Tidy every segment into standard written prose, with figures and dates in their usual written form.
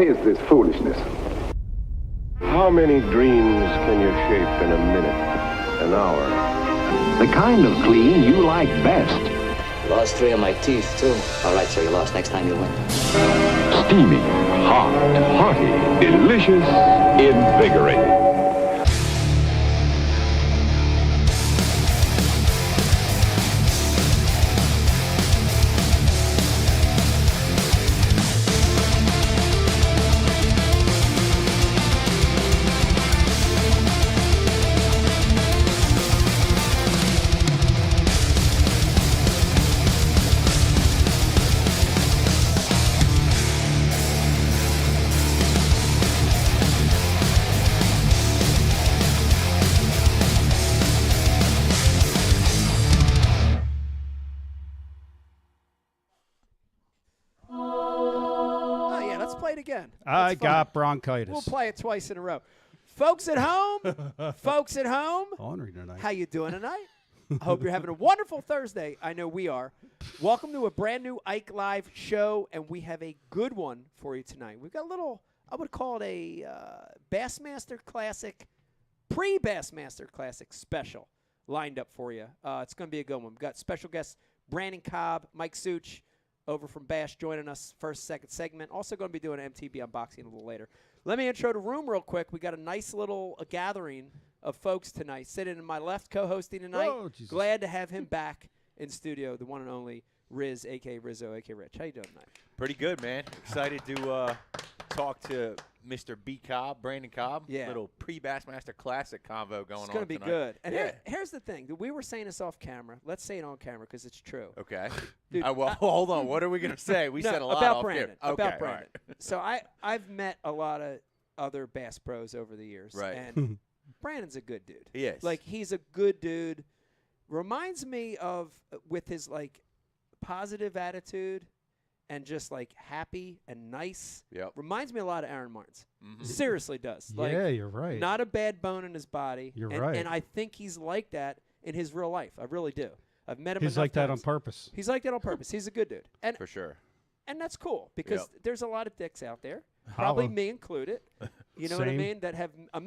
What is this foolishness? How many dreams can you shape in a minute, an hour? The kind of clean you like best. Lost 3 of my teeth, too. All right, sir, you lost. Next time you win. Steamy, hot, hearty, delicious, invigorating. Again. I got bronchitis. We'll play it twice in a row. Folks at home, Ornery tonight. how you doing tonight? I hope you're having a wonderful Thursday. I know we are. Welcome to a brand new Ike Live show, and we have a good one for you tonight. We've got a little, I would call it a Bassmaster Classic, pre-Bassmaster Classic special lined up for you. It's going to be a good one. We've got special guests Brandon Cobb, Mike Such, over from B.A.S.S joining us first, second segment. Also going to be doing an MTB unboxing a little later. Let me intro the room real quick. We got a nice little gathering of folks tonight. Sitting to my left, co-hosting tonight. Oh, Jesus. Glad to have him back in studio, the one and only Riz, a.k.a. Rizzo, a.k.a. Rich. How you doing tonight? Pretty good, man. Excited to talk to Mr. B. Cobb, Brandon Cobb. Yeah. Little pre-Bassmaster Classic convo going on. It's going to be tonight. good. And yeah. here's the thing. We were saying this off camera. Let's say it on camera because it's true. Okay. Dude, well, hold on. What are we going to say? We No, said a lot about off Brandon. camera. Okay, About all Brandon. right. So I've met a lot of other bass pros over the years. Right. And Brandon's a good dude. He is. Like, he's a good dude. Reminds me of, with his, like, positive attitude and just, like, happy and nice. Yep. Reminds me a lot of Aaron Martins. Mm-hmm. Seriously does. Like, Yeah, you're right. not a bad bone in his body. You're and, right. And I think he's like that in his real life. I really do. I've met him He's enough like that on times. purpose. He's like that on purpose. He's a good dude. And For sure. and that's cool because Yep. there's a lot of dicks out there, probably Holla. me included. You know what I Same. mean? That have a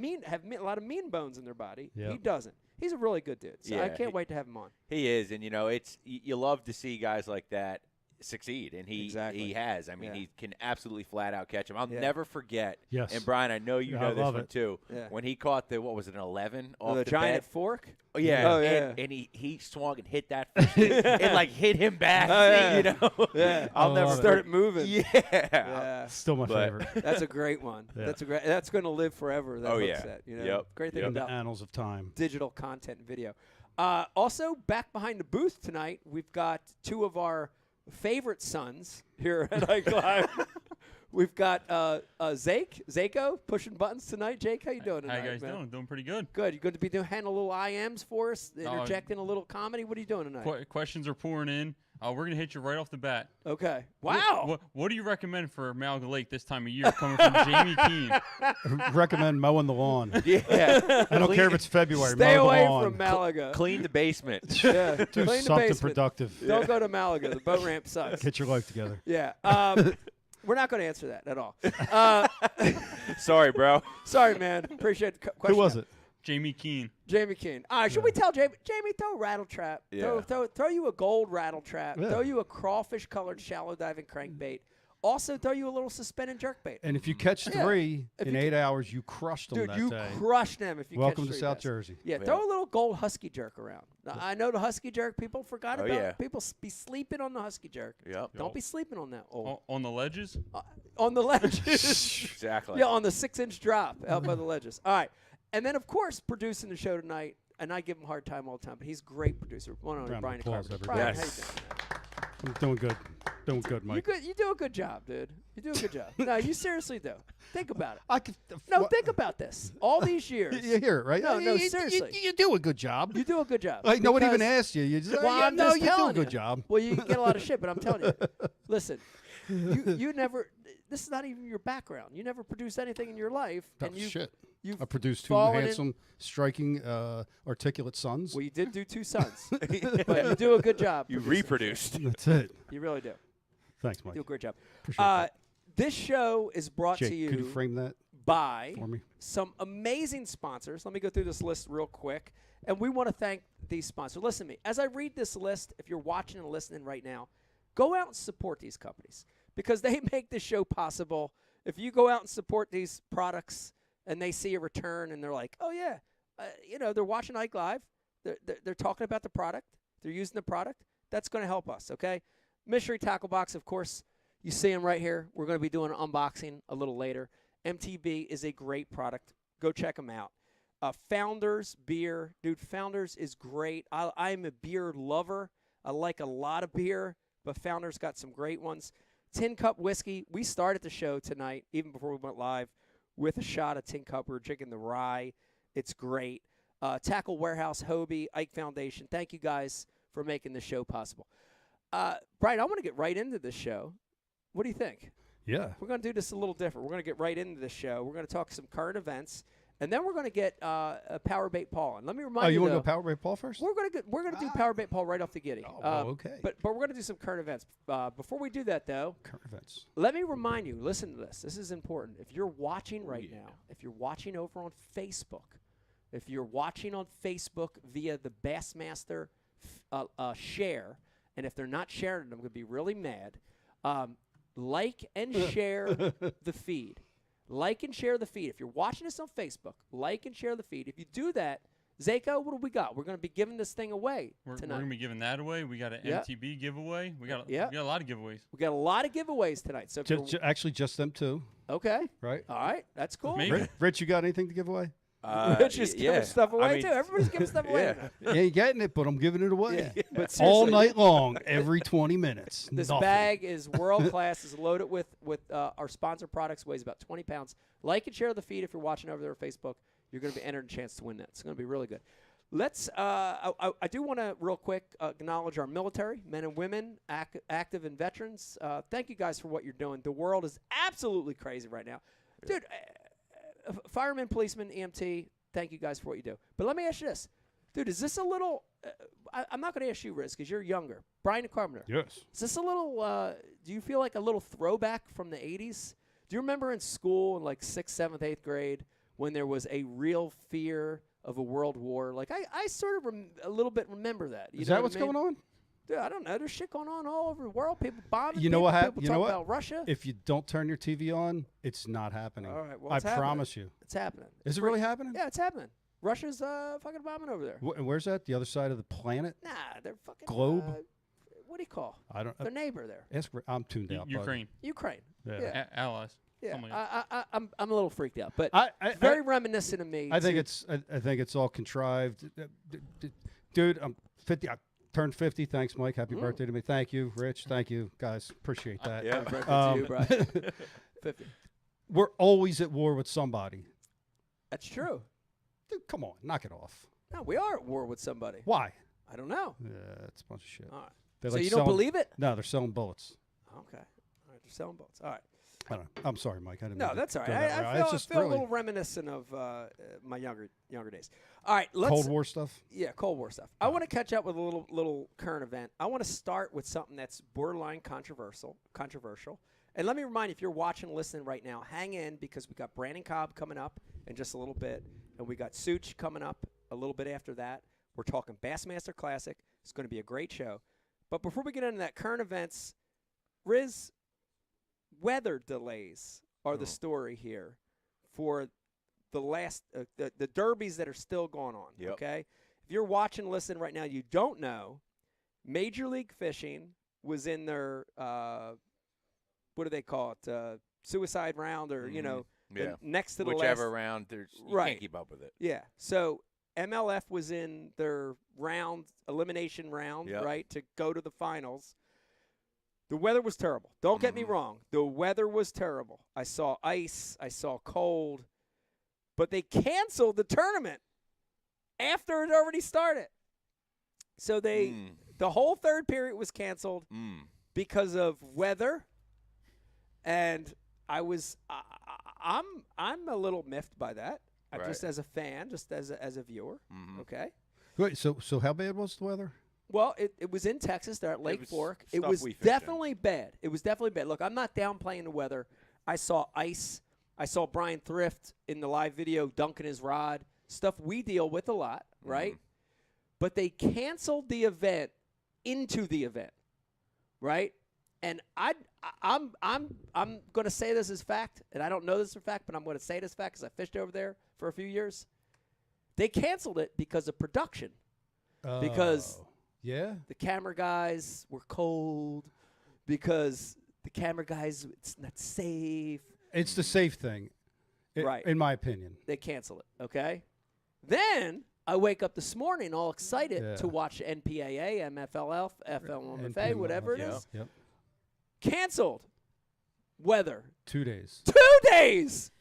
lot of mean bones in their body. Yep. He doesn't. He's a really good dude. So I Yeah, can't wait to have him on. He is, and it's you love to see guys like that succeed, and he has. I mean, Yeah. he can absolutely flat out catch him. I'll Yeah. never forget. Yes. And Brian, I know you Yeah, I know this love one it. too. Yeah. When he caught the an 11 off The the giant bed. fork. Oh yeah. Oh, yeah. And he swung and hit that fish and like hit him back. Oh, yeah. You know. Yeah. I'll I never love it. Started moving. Yeah. Yeah. Still my But- favorite. That's a great one. Yeah. That's going to live forever. That Oh, hook yeah. set, you know? Yep. Great thing Yep. In the about annals of time. digital content and video. Also, back behind the booth tonight, we've got two of our favorite sons here at Ike Live. We've got Zako pushing buttons tonight. Jake, how you doing tonight? How you guys man? doing? Doing pretty good. Good. You good to be handling a little IMs for us, interjecting a little comedy. What are you doing tonight? Questions are pouring in. We're going to hit you right off the bat. Okay. Wow. What do you recommend for Malaga Lake this time of year coming from Jamie Keene? Recommend mowing the lawn. Yeah. I don't care if it's February. Stay mow away the lawn. from Malaga. Clean the basement. Yeah. Do Clean the something basement. productive. Don't go to Malaga. The boat ramp sucks. Get your life together. Yeah. We're not going to answer that at all. Sorry, bro. Sorry, man. Appreciate the question. Who was it? Jamie Keene. Jamie Keene. All right, should we tell Jamie, throw a rattle trap. Yeah. Throw you a gold rattle trap. Yeah. Throw you a crawfish-colored shallow diving crankbait. Also, throw you a little suspended jerkbait. And if you catch Yeah. 3 If in you 8 hours, you crushed them Dude, that you day. crushed them if you Welcome catch to 3 South bass. Jersey. Yeah, throw a little gold husky jerk around. Now, I know the husky jerk people forgot Oh, about. yeah. People be sleeping on the husky jerk. Yep. Don't be sleeping on that. On the ledges? On the ledges. Exactly. Yeah, on the 6-inch drop out by the ledges. All right. And then, of course, producing the show tonight, and I give him a hard time all the time, but he's a great producer. One on Round of Brian applause, Carpenter. everybody. Brian, Yes. how you doing? I'm doing good. Doing good, Mike. You do a good job, dude. You do a good job. No, you seriously do. Think about it. I could. No, think about this. All these years. You hear it, right? No, You- seriously. You do a good job. You do a good job. Like, no one even Because- asked you. You just, Well, yeah, I'm no, just you do a telling good job. Well, you get a lot of shit, but I'm telling you. Listen, you never. This is not even your background. You never produced anything in your life, Oh, and shit. You've I produced 2 fallen in- handsome, striking, articulate sons. Well, you did do 2 sons, but you do a good job. You producing. reproduced. That's it. You really do. Thanks, Mike. Do a great job. Appreciate that. This show is brought Jake, to you could you frame that by for me? some amazing sponsors. Let me go through this list real quick. And we want to thank these sponsors. Listen to me. As I read this list, if you're watching and listening right now, go out and support these companies because they make this show possible. If you go out and support these products and they see a return and they're like, oh, yeah, they're watching Ike Live. They're talking about the product. They're using the product. That's going to help us, okay? Mystery Tackle Box, of course, you see them right here. We're going to be doing an unboxing a little later. MTB is a great product. Go check them out. Founders beer. Dude, Founders is great. I'm a beer lover. I like a lot of beer, but Founders got some great ones. Tin Cup Whiskey. We started the show tonight, even before we went live, with a shot of Tin Cup. We were drinking the rye. It's great. Tackle Warehouse, Hobie, Ike Foundation. Thank you guys for making the show possible. Brian, I want to get right into this show. What do you think? Yeah. We're going to do this a little different. We're going to get right into the show. We're going to talk some current events, and then we're going to get a Powerbait Paul. And let me remind you, want to go Powerbait Paul first? We're going to do Powerbait Paul right off the giddy. Okay. But we're going to do some current events. Before we do that, though, Current events. let me remind you, listen to this. This is important. If you're watching right now, if you're watching over on Facebook, if you're watching on Facebook via the Bassmaster share, and if they're not sharing it, I'm going to be really mad. Like and share the feed. Like and share the feed. If you're watching us on Facebook, like and share the feed. If you do that, Zako, what do we got? We're going to be giving this thing away We're tonight. going to be giving that away. We got an MTB giveaway. We got a lot of giveaways. We got a lot of giveaways tonight. So Actually, just them two, okay. right? All right. That's cool. Maybe. Rich, you got anything to give away? Rich is giving stuff away, too. Everybody's giving stuff away. You ain't getting it, but I'm giving it away. But All seriously, night long, every 20 minutes. this Nothing. bag is world class. It's loaded with our sponsor products. Weighs about 20 pounds. Like and share the feed if you're watching over there on Facebook. You're going to be entered a chance to win that. It's going to be really good. Let's. I do want to real quick acknowledge our military, men and women, active and veterans. Thank you guys for what you're doing. The world is absolutely crazy right now, dude. Firemen, policemen, EMT. Thank you guys for what you do. But let me ask you this, dude. Is this a little? I'm not going to ask you, Riz, because you're younger. Brian Carpenter. Yes. Is this a little? Do you feel like a little throwback from the '80s? Do you remember in school in like 6th, 7th, 8th grade when there was a real fear of a world war? Like I sort of a little bit remember that. Is that what's going on? Dude, I don't know. There's shit going on all over the world. People bombing. You know what happened? People You know talking what? about Russia. If you don't turn your TV on, it's not happening. All right. Well, I it's happening. promise you. It's happening. Is it really happening? Yeah, it's happening. Russia's fucking bombing over there. Where's that? The other side of the planet? Nah, they're fucking Globe? What do you call? I don't. Their neighbor there. I'm tuned out. bud. Ukraine. Ukraine. Yeah. Allies. Yeah. Something like that. I'm a little freaked out, but I very reminiscent of me. I think too. I think it's all contrived. Dude, I'm 50. I turned 50. Thanks, Mike. Happy birthday to me. Thank you, Rich. Thank you, guys. Appreciate that. Happy birthday to you, Brian. 50. We're always at war with somebody. That's true. Dude, come on, knock it off. No, we are at war with somebody. Why? I don't know. Yeah, it's a bunch of shit. All right. They're So like you don't believe it? No, they're selling bullets. Okay. All right. They're selling boats. All right. I don't know. I'm sorry, Mike. I didn't. No, mean to that's all right. go that route. I It's feel, just I feel a really little reminiscent of my younger days. All right. Let's Cold War stuff. Yeah, Cold War stuff. I want to catch up with a little current event. I want to start with something that's borderline controversial. And let me remind you, if you're watching and listening right now, hang in because we got Brandon Cobb coming up in just a little bit, and we got Such coming up a little bit after that. We're talking Bassmaster Classic. It's going to be a great show. But before we get into that, current events, Riz, weather delays are the story here for the last the derbies that are still going on. Yep. Okay, if you're watching, listening right now, you don't know, Major League Fishing was in their what do they call it? Suicide round, or the next to the whichever last round. You Right. can't keep up with it. Yeah. So MLF was in their elimination round, Yep. right, to go to the finals. The weather was terrible. Don't get me wrong. The weather was terrible. I saw ice. I saw cold. But they canceled the tournament after it already started. So the whole third period was canceled because of weather. And I'm a little miffed by that. Right. Just as a fan, just as a viewer. Okay. Wait, so how bad was the weather? Well, it was in Texas. They're at Lake was Fork. It stuff was we fished in. definitely bad. It was definitely bad. Look, I'm not downplaying the weather. I saw ice. I saw Brian Thrift in the live video dunking his rod. Stuff we deal with a lot, right? But they canceled the event into the event, right? And I'm going to say this as fact, and I don't know this for fact, but I'm going to say it as fact because I fished over there for a few years. They canceled it because of production, because the camera guys were cold, because the camera guys, it's not safe. It's the safe thing, right? In my opinion, they cancel it. Okay, then I wake up this morning all excited to watch NPAA, MFLF, FLMFA, whatever it is. Yep. Canceled. Weather. 2 days. 2 days.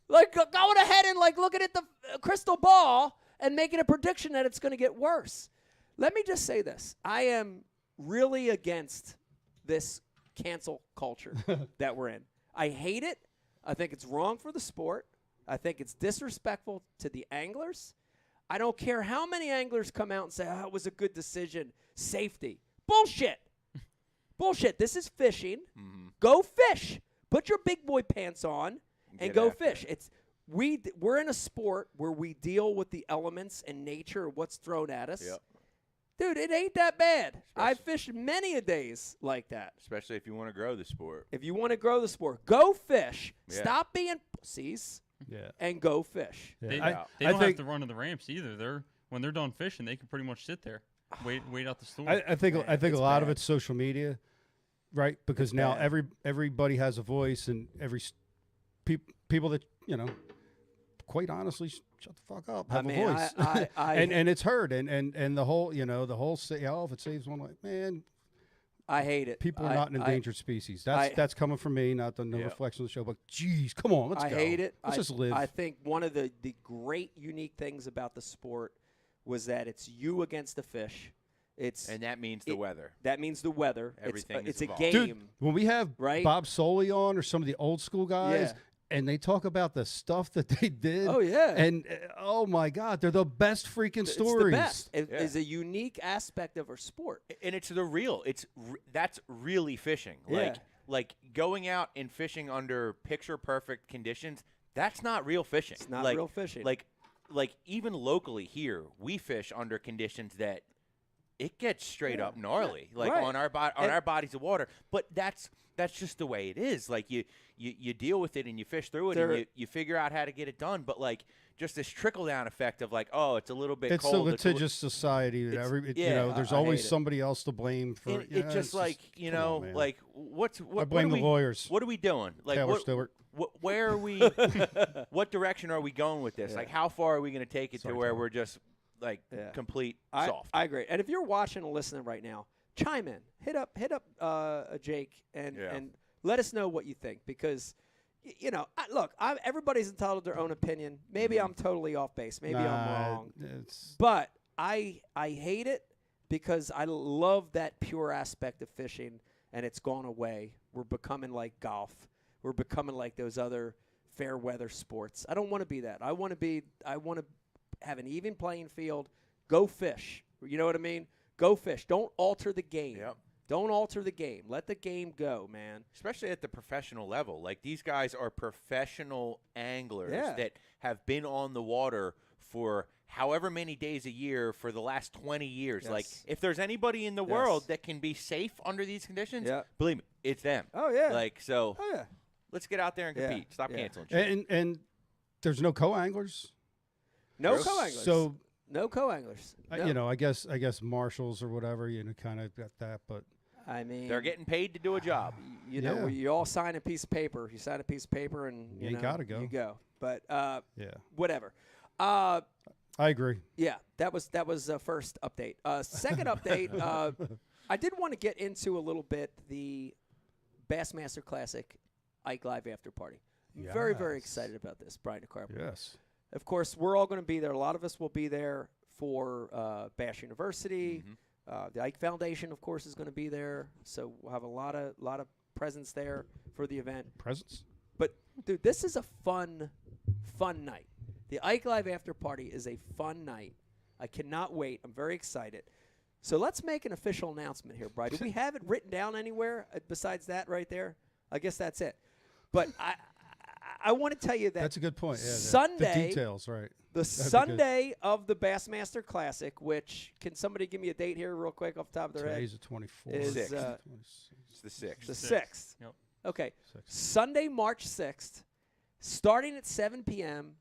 Like going ahead and like looking at the crystal ball and making a prediction that it's going to get worse. Let me just say this. I am really against this cancel culture that we're in. I hate it. I think it's wrong for the sport. I think it's disrespectful to the anglers. I don't care how many anglers come out and say, it was a good decision. Safety. Bullshit. Bullshit. This is fishing. Go fish. Put your big boy pants on and go fish. We're in a sport where we deal with the elements and nature of what's thrown at us. Yep. Dude, it ain't that bad. I've fished many a days like that. Especially if you want to grow the sport. If you want to grow the sport, go fish. Yeah. Stop being pussies. Yeah. And go fish. Yeah. They don't have to run to the ramps either. When they're done fishing, they can pretty much sit there, wait out the storm. I think a lot of it's social media, right? Because now everybody has a voice, and people that quite honestly, shut the fuck up, have a voice, and it's heard, and the whole say, if it saves one life, man. I hate it. People are not an endangered species. That's coming from me, not the reflection of the show. But geez, come on, let's go. I hate it. Let's just live. I think one of the great unique things about the sport was that it's you against the fish. And that means the weather. That means the weather. Everything it's is a involved. game. Dude, when we have Bob Soley on or some of the old school guys, and they talk about the stuff that they did. Oh, yeah. And, oh, my God, they're the best freaking stories. It's the best. It is a unique aspect of our sport. And it's the real. That's really fishing. Like going out and fishing under picture-perfect conditions, that's not real fishing. It's not real fishing. Like even locally here, we fish under conditions that it gets straight up gnarly, on our bodies of water. But that's just the way it is. Like you deal with it and you fish through it and you figure out how to get it done. But just this trickle down effect of it's a little bit it's cold. It's a litigious society. There's always somebody else to blame for. It just I blame the lawyers. What are we doing? Taylor Stewart. Where are we? What direction are we going with this? How far are we going to take it to where we're just complete soft? I agree. And if you're watching and listening right now, chime in. Hit up Jake and let us know what you think, because everybody's entitled to their own opinion. Maybe I'm totally off base. Maybe I'm wrong. But I hate it because I love that pure aspect of fishing, and it's gone away. We're becoming like golf. We're becoming like those other fair weather sports. I don't want to be that. I want to have an even playing field. Go fish. You know what I mean? Go fish. Don't alter the game. Yep. Don't alter the game. Let the game go, man. Especially at the professional level. These guys are professional anglers that have been on the water for however many days a year for the last 20 years. Yes. If there's anybody in the world that can be safe under these conditions, believe me, it's them. Oh, yeah. Oh, yeah. Let's get out there and compete. Stop canceling shit. And there's no co-anglers. No co-anglers. So no co-anglers. No. I guess marshals or whatever, kind of got that, but I mean, they're getting paid to do a job. You all sign a piece of paper. You sign a piece of paper, and you gotta go. You go. But whatever. I agree. Yeah, that was first update. Second update. I did want to get into a little bit the Bassmaster Classic Ike Live After Party. I'm very, very excited about this, Brian DeCarpenter. Yes. Of course, we're all going to be there. A lot of us will be there for Bass University. The Ike Foundation, of course, is going to be there. So we'll have a lot of presence there for the event. Presence? But, dude, this is a fun night. The Ike Live After Party is a fun night. I cannot wait. I'm very excited. So let's make an official announcement here, Brian. Do we have it written down anywhere besides that right there? I guess that's it. But I want to tell you that That's a good point. Yeah, Sunday, the details, right? the That'd be good. Sunday of the Bassmaster Classic, which can somebody give me a date here real quick off the top of their Today's head? the 24th. Is, Sixth. 26th. It's the 6th. The Sixth. 6th. Yep. Okay. Sixth. Sunday, March 6th, starting at 7 p.m.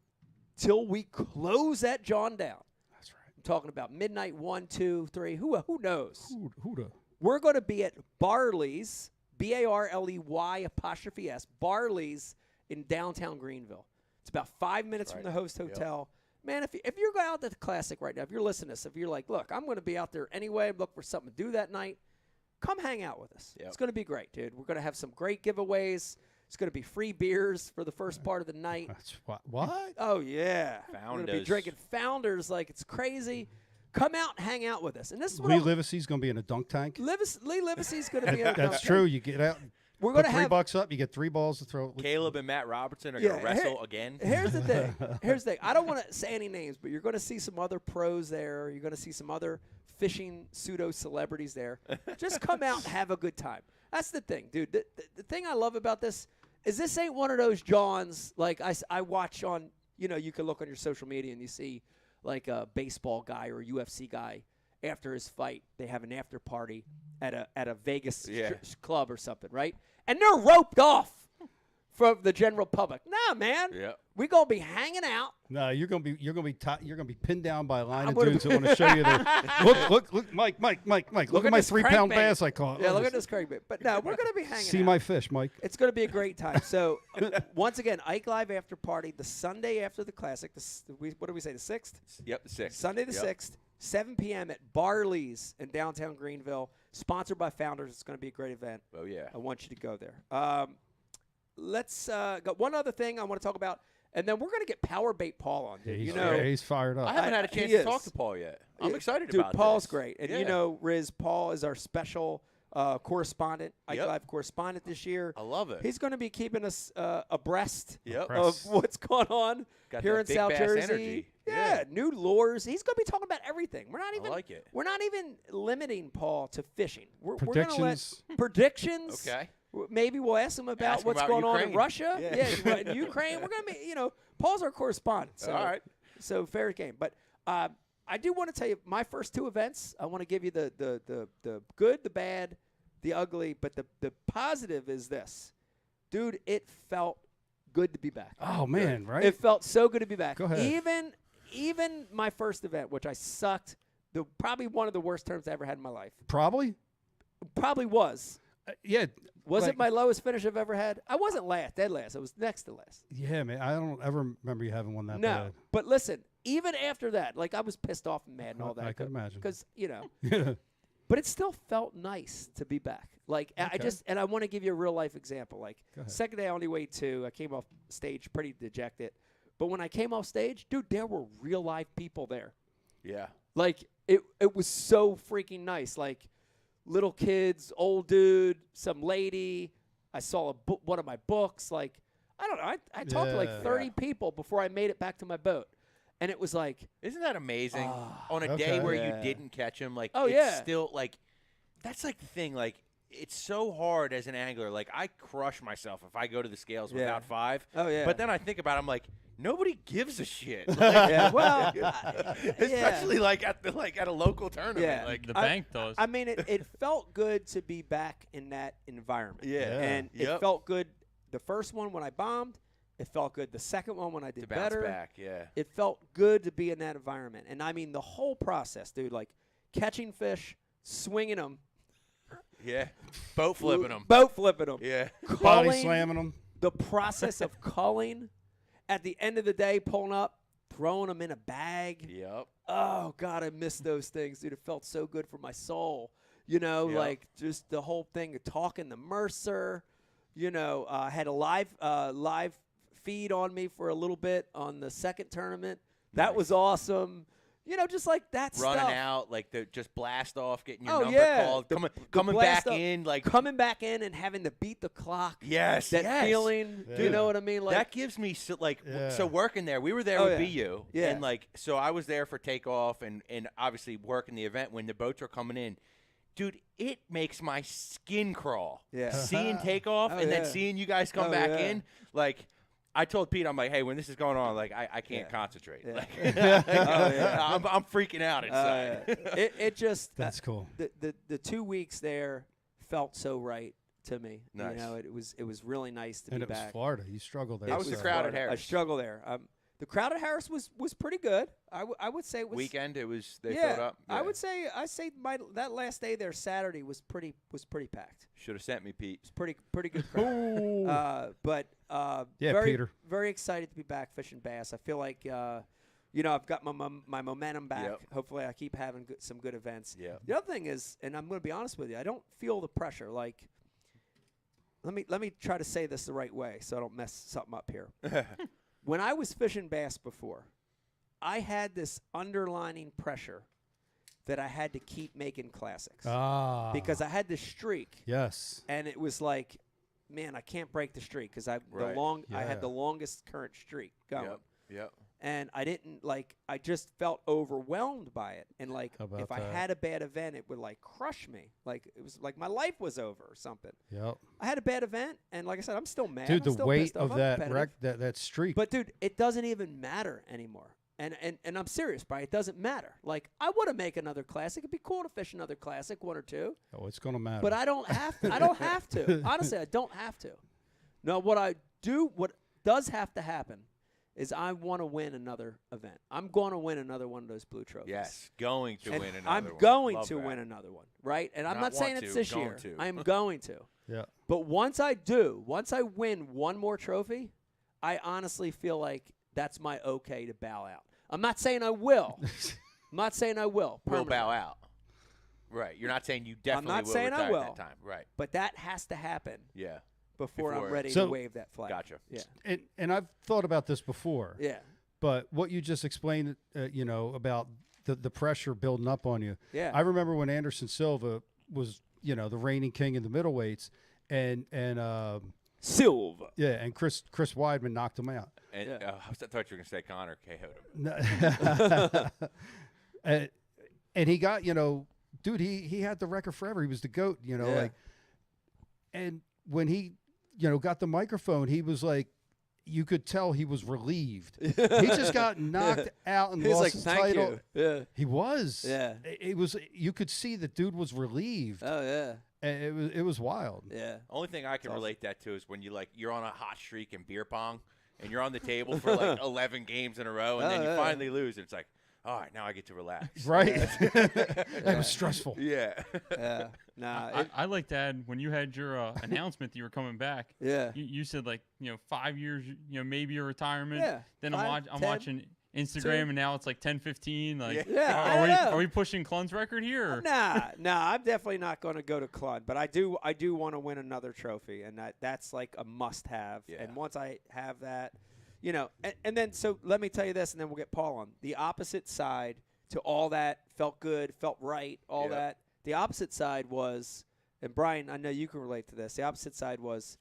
till we close that John down. That's right. I'm talking about midnight, 1, 2, 3. Who knows? Who the? We're going to be at Barley's, BARLEY''S, Barley's in downtown Greenville. It's about 5 minutes from the host hotel. Man, if you're going out to the Classic right now, if you're listening to this, if you're like, look, I'm going to be out there anyway, look for something to do that night, come hang out with us. Yep. It's going to be great, dude. We're going to have some great giveaways. It's going to be free beers for the first part of the night. That's what? Oh, yeah. We're going to be Founders. drinking Founders like it's crazy. Come out and hang out with us. And this is what Lee I'm- Livesey's going to be in a dunk tank. Lee Livesey's going to be in a That's true. You get out. We're Put going to have $3 up. You get 3 balls to throw. Caleb and Matt Robertson are Yeah, going to wrestle again. Here's the thing. Here's the thing. I don't want to say any names, but you're going to see some other pros there. You're going to see some other fishing pseudo celebrities there. Just come out and have a good time. That's the thing, dude. The thing I love about this is this ain't one of those Johns like I watch on. You can look on your social media and you see like a baseball guy or a UFC guy. After his fight, they have an after party at a Vegas club or something, right? And they're roped off from the general public. Nah, man. Yeah. We gonna be hanging out. No, you're gonna be pinned down by a line I'm of gonna dudes be- that want to show you their look, Mike. Look at my this 3-pound crankbait. bass I caught. Yeah, look at this crankbait. But no, we're gonna be hanging See out. my fish, Mike. It's gonna be a great time. So once again, Ike Live after party the Sunday after the Classic. What do we say? The 6th. Yep, the 6th. Sunday the 6th, 7 p.m. at Barley's in downtown Greenville. Sponsored by Founders. It's going to be a great event. Oh, yeah. I want you to go there. Let's got one other thing I want to talk about, and then we're going to get Powerbait Paul on. Dude. He's fired up. I haven't had a chance he to talk is. to Paul yet. I'm excited Dude, about Paul's this. great. And Yeah. Riz, Paul is our special correspondent, Ike Live correspondent this year. I love it. He's going to be keeping us abreast Yep. of what's going on Got here that in big South bass Jersey. energy. Yeah, Yeah. new lures. He's going to be talking about everything. We're not even like it. We're not even limiting Paul to fishing. We're going to Predictions. let predictions. Okay. Maybe we'll ask him about Ask him what's about going on in Ukraine. Russia. Yeah. In Ukraine. We're going to be, Paul's our correspondent. So, All right. So fair game. But I do want to tell you my first 2 events. I want to give you the good, the bad, the ugly. But the positive is this. Dude, it felt good to be back. Oh man, right? It felt so good to be back. Go ahead. Even my first event, which I sucked, probably one of the worst terms I ever had in my life. Probably. Probably was. Yeah. Was like- it my lowest finish I've ever had? I wasn't dead last. I was next to last. Yeah, man. I don't ever remember you having one that No, bad. but listen, even after that, like I was pissed off and mad and all that. I can imagine. Because, Yeah. but it still felt nice to be back. Like I want to give you a real life example. Like Go ahead. second day I only weighed 2. I came off stage pretty dejected. But when I came off stage, dude, there were real life people there. Yeah. Like it was so freaking nice. Like little kids, old dude, some lady. I saw one of my books. Like I don't know. I talked to like 30 people before I made it back to my boat, and it was like, Isn't that amazing? On a day Okay. where Yeah. you didn't catch him, like, Oh, it's yeah. still, like, that's like the thing. Like, it's so hard as an angler. Like, I crush myself if I go to the scales Yeah. without 5. Oh, yeah. But then I think about it, I'm like, nobody gives a shit. Like, yeah, well, especially like at a local tournament. Yeah. Like, The bank does. I mean, it felt good to be back in that environment. Yeah. And it Yep. felt good the first one when I bombed. It felt good the second one when I did to bounce better. back, yeah. It felt good to be in that environment. And I mean, the whole process, dude, like catching fish, swinging them, Yeah. Boat flipping them. boat flipping them, Yeah. Body culling, slamming them. the process of culling, at the end of the day, pulling up, throwing them in a bag. Yep. Oh, God, I miss those things, dude. It felt so good for my soul. Yep. Like just the whole thing of talking to Mercer. I had a live feed on me for a little bit on the second tournament. That was awesome. Just like that Running stuff. out, like the just blast off, getting your Oh, number yeah. called, The coming blast back up, in, like coming back in and having to beat the clock. yes, That yes. feeling. Do you know what I mean? Like that gives me so Yeah. working there. We were there Oh, with yeah. BU, Yeah. and so I was there for takeoff and obviously working the event when the boats were coming in. dude, it makes my skin crawl. Yeah. Seeing takeoff and then yeah. seeing you guys come Oh, back yeah. in, like. I told Pete, I'm like, hey, when this is going on, like, I can't concentrate. Yeah. Like, yeah. I'm freaking out inside. It just That's cool. The 2 weeks there felt so right to me. Nice. You know, it was really nice to And be it was back. Florida. You struggled there. How was the was crowd at Florida. Harris? I struggle there. The crowd at Harris was pretty good. I would say it was Weekend, they yeah, filled up. I would say that last day there Saturday was pretty packed. Should have sent me, Pete. It's pretty good crowd. But Yeah, very, Peter. very excited to be back fishing bass. I feel like I've got my momentum back. Yep. Hopefully, I keep having some good events. Yeah. The other thing is, and I'm going to be honest with you, I don't feel the pressure. Like, let me try to say this the right way so I don't mess something up here. When I was fishing bass before, I had this underlining pressure that I had to keep making classics because I had this streak. Yes. And it was like, man, I can't break the streak because I Yeah. had the longest current streak going. Yep. And I didn't I just felt overwhelmed by it. And like, How about if I that? had a bad event, it would like crush me. Like it was like my life was over or something. Yep. I had a bad event, and like I said, I'm still mad. Dude, I'm the still weight pissed off. of I'm that competitive. that streak. But dude, it doesn't even matter anymore. And I'm serious, Brian. It doesn't matter. Like I want to make another classic. It'd be cool to fish another classic, one or two. Oh, it's gonna matter. But I don't have to. I don't have to. Honestly, I don't have to. No, what does have to happen is I want to win another event. I'm going to win another one of those blue trophies. Yes, going to And win another I'm one. going Love to that. win another one, right? And I'm Not not saying want it's to, this going year. to. I am going to. yeah. But once I win one more trophy, I honestly feel like that's my okay to bow out. I'm not saying I will. I'm not saying I will. We'll bow permanently. out. Right. You're not saying you definitely not will saying I retire will. at that time. Right. But that has to happen Yeah. before I'm Before- ready So- to wave that flag. Gotcha. Yeah. And I've thought about this before. Yeah. But what you just explained, about the pressure building up on you. Yeah. I remember when Anderson Silva was, the reigning king in the middleweights, and Silva. and Chris Weidman knocked him out. And Yeah. I thought you were going to say Connor KO'd him. And he got, dude, he had the record forever. He was the GOAT, Yeah. and when he, got the microphone, he was like, you could tell he was relieved. He just got knocked out and He's lost like, his thank title. you. Yeah. He was. Yeah. It was. You could see the dude was relieved. Oh yeah. And it was wild. Yeah. Only thing I can awesome. relate that to is when you're on a hot streak in beer pong and you're on the table for like 11 games in a row and then you yeah. finally lose and it's like, all right, now I get to relax. Right. It was stressful. Yeah. Yeah. Nah. I like to add when you had your announcement that you were coming back. Yeah. You said 5 years, maybe a retirement. Yeah, Then 5, I'm 10, watching Instagram 2. and now it's like 10-15. Like, Yeah, I know. are we pushing Clun's record here? Or? Nah, I'm definitely not going to go to Clun, but I do want to win another trophy, and that's like a must-have. Yeah. And once I have that, and then so let me tell you this, and then we'll get Paul on. The opposite side to all that felt good, felt right, all Yep. that. The opposite side was, and Brian, I know you can relate to this. The opposite side was,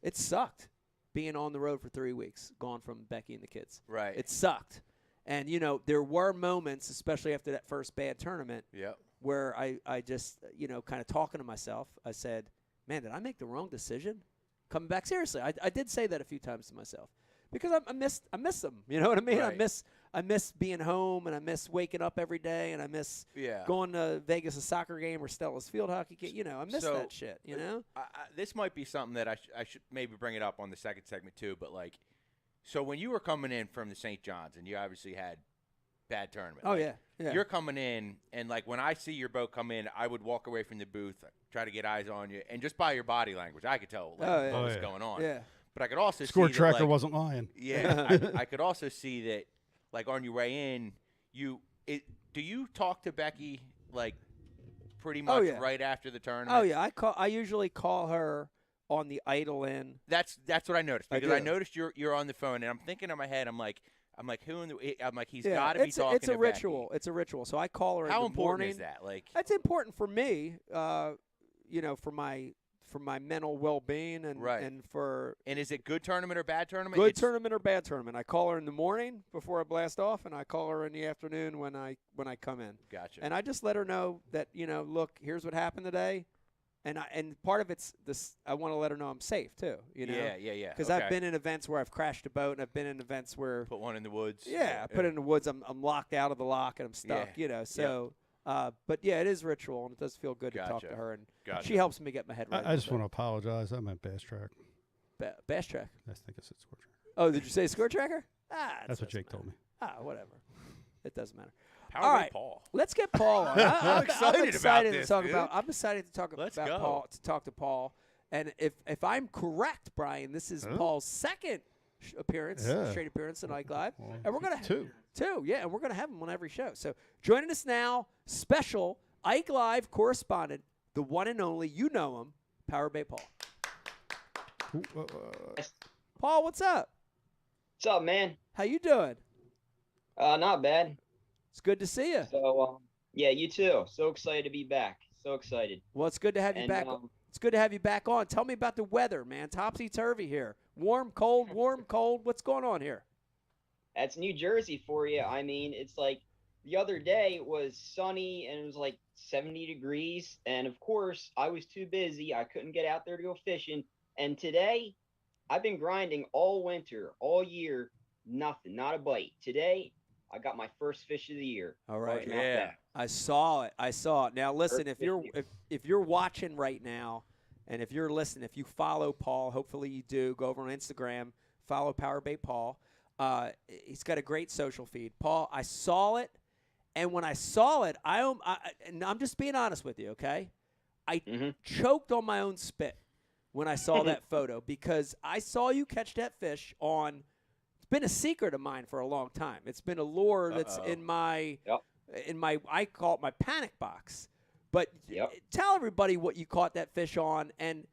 it sucked being on the road for 3 weeks, gone from Becky and the kids. Right. It sucked. And, there were moments, especially after that first bad tournament, Yep. where I just, kind of talking to myself, I said, man, did I make the wrong decision? Coming back, seriously, I did say that a few times to myself. Because I miss them, you know what I mean? Right. I miss being home, and I miss waking up every day, and I miss going to Vegas a soccer game or Stella's field hockey game. I miss So, that shit, this might be something that I should maybe bring it up on the second segment too, but so when you were coming in from the St. John's and you obviously had bad tournament. Oh, yeah. You're coming in, and when I see your boat come in, I would walk away from the booth, try to get eyes on you, and just by your body language, I could tell what was going on. Yeah. But I could also Score see tracker that, wasn't lying. Yeah, I could also see that, on your way in, do you talk to Becky pretty much right after the tournament? Oh, yeah. I usually call her on the idle in. That's what I noticed, because I do. noticed you're on the phone, and I'm thinking in my head, I'm like who in the? I'm like, he's got to be talking. It's a to ritual. Becky. It's a ritual. So I call her. How in the important morning. is that? That's important for me. For my for my mental well-being and Right. and for And is it good tournament or bad tournament? good It's- tournament or bad tournament. I call her in the morning before I blast off, and I call her in the afternoon when I come in. Gotcha. And I just let her know that, look, here's what happened today. And part of it's this. I want to let her know I'm safe too. Yeah. Because I've been in events where I've crashed a boat, and I've been in events where Put one in the woods. I put it in the woods. I'm locked out of the lock and I'm stuck. Yeah. So. But yeah, it is ritual, and it does feel good to talk to Gotcha. her, and Gotcha. she helps me get my head right. I just want to apologize. I meant Bass Track. Bass Track. I think I said Score Track. Oh, did you say score tracker? That's what Jake told me. Whatever. It doesn't matter. Powerbait All right, Paul. Let's get Paul on. I'm excited about this, to talk dude. about. I'm excited to talk Let's about go. Paul. To talk to Paul, and if I'm correct, Brian, this is Paul's second appearance, straight appearance on Ike Live, Well, and we're gonna two. and we're gonna have him on every show. So joining us now, special Ike Live correspondent, the one and only, you know him, Powerbait Paul. Paul, what's up? What's up, man? How you doing? Not bad. It's good to see you. So, yeah, you too. So excited to be back. So excited. Well, it's good to have you And, back. It's good to have you back on. Tell me about the weather, man. Topsy-turvy here. Warm, cold, warm, cold. What's going on here? That's New Jersey for you. I mean, it's like the other day it was sunny and it was like 70 degrees. And of course, I was too busy. I couldn't get out there to go fishing. And today, I've been grinding all winter, all year, nothing, not a bite. Today, I got my first fish of the year. All right. Largemouth Yeah. bass. I saw it. Now listen, if you're Perfect. if you're watching right now, and if you're listening, if you follow Paul, hopefully you do, go over on Instagram, follow Powerbait Paul. He's got a great social feed. Paul, I saw it, and when I saw it, and I'm just being honest with you, okay? I choked on my own spit when I saw that photo because I saw you catch that fish on. It's been a secret of mine for a long time. It's been a lure that's in my. I call it my panic box. But tell everybody what you caught that fish on, and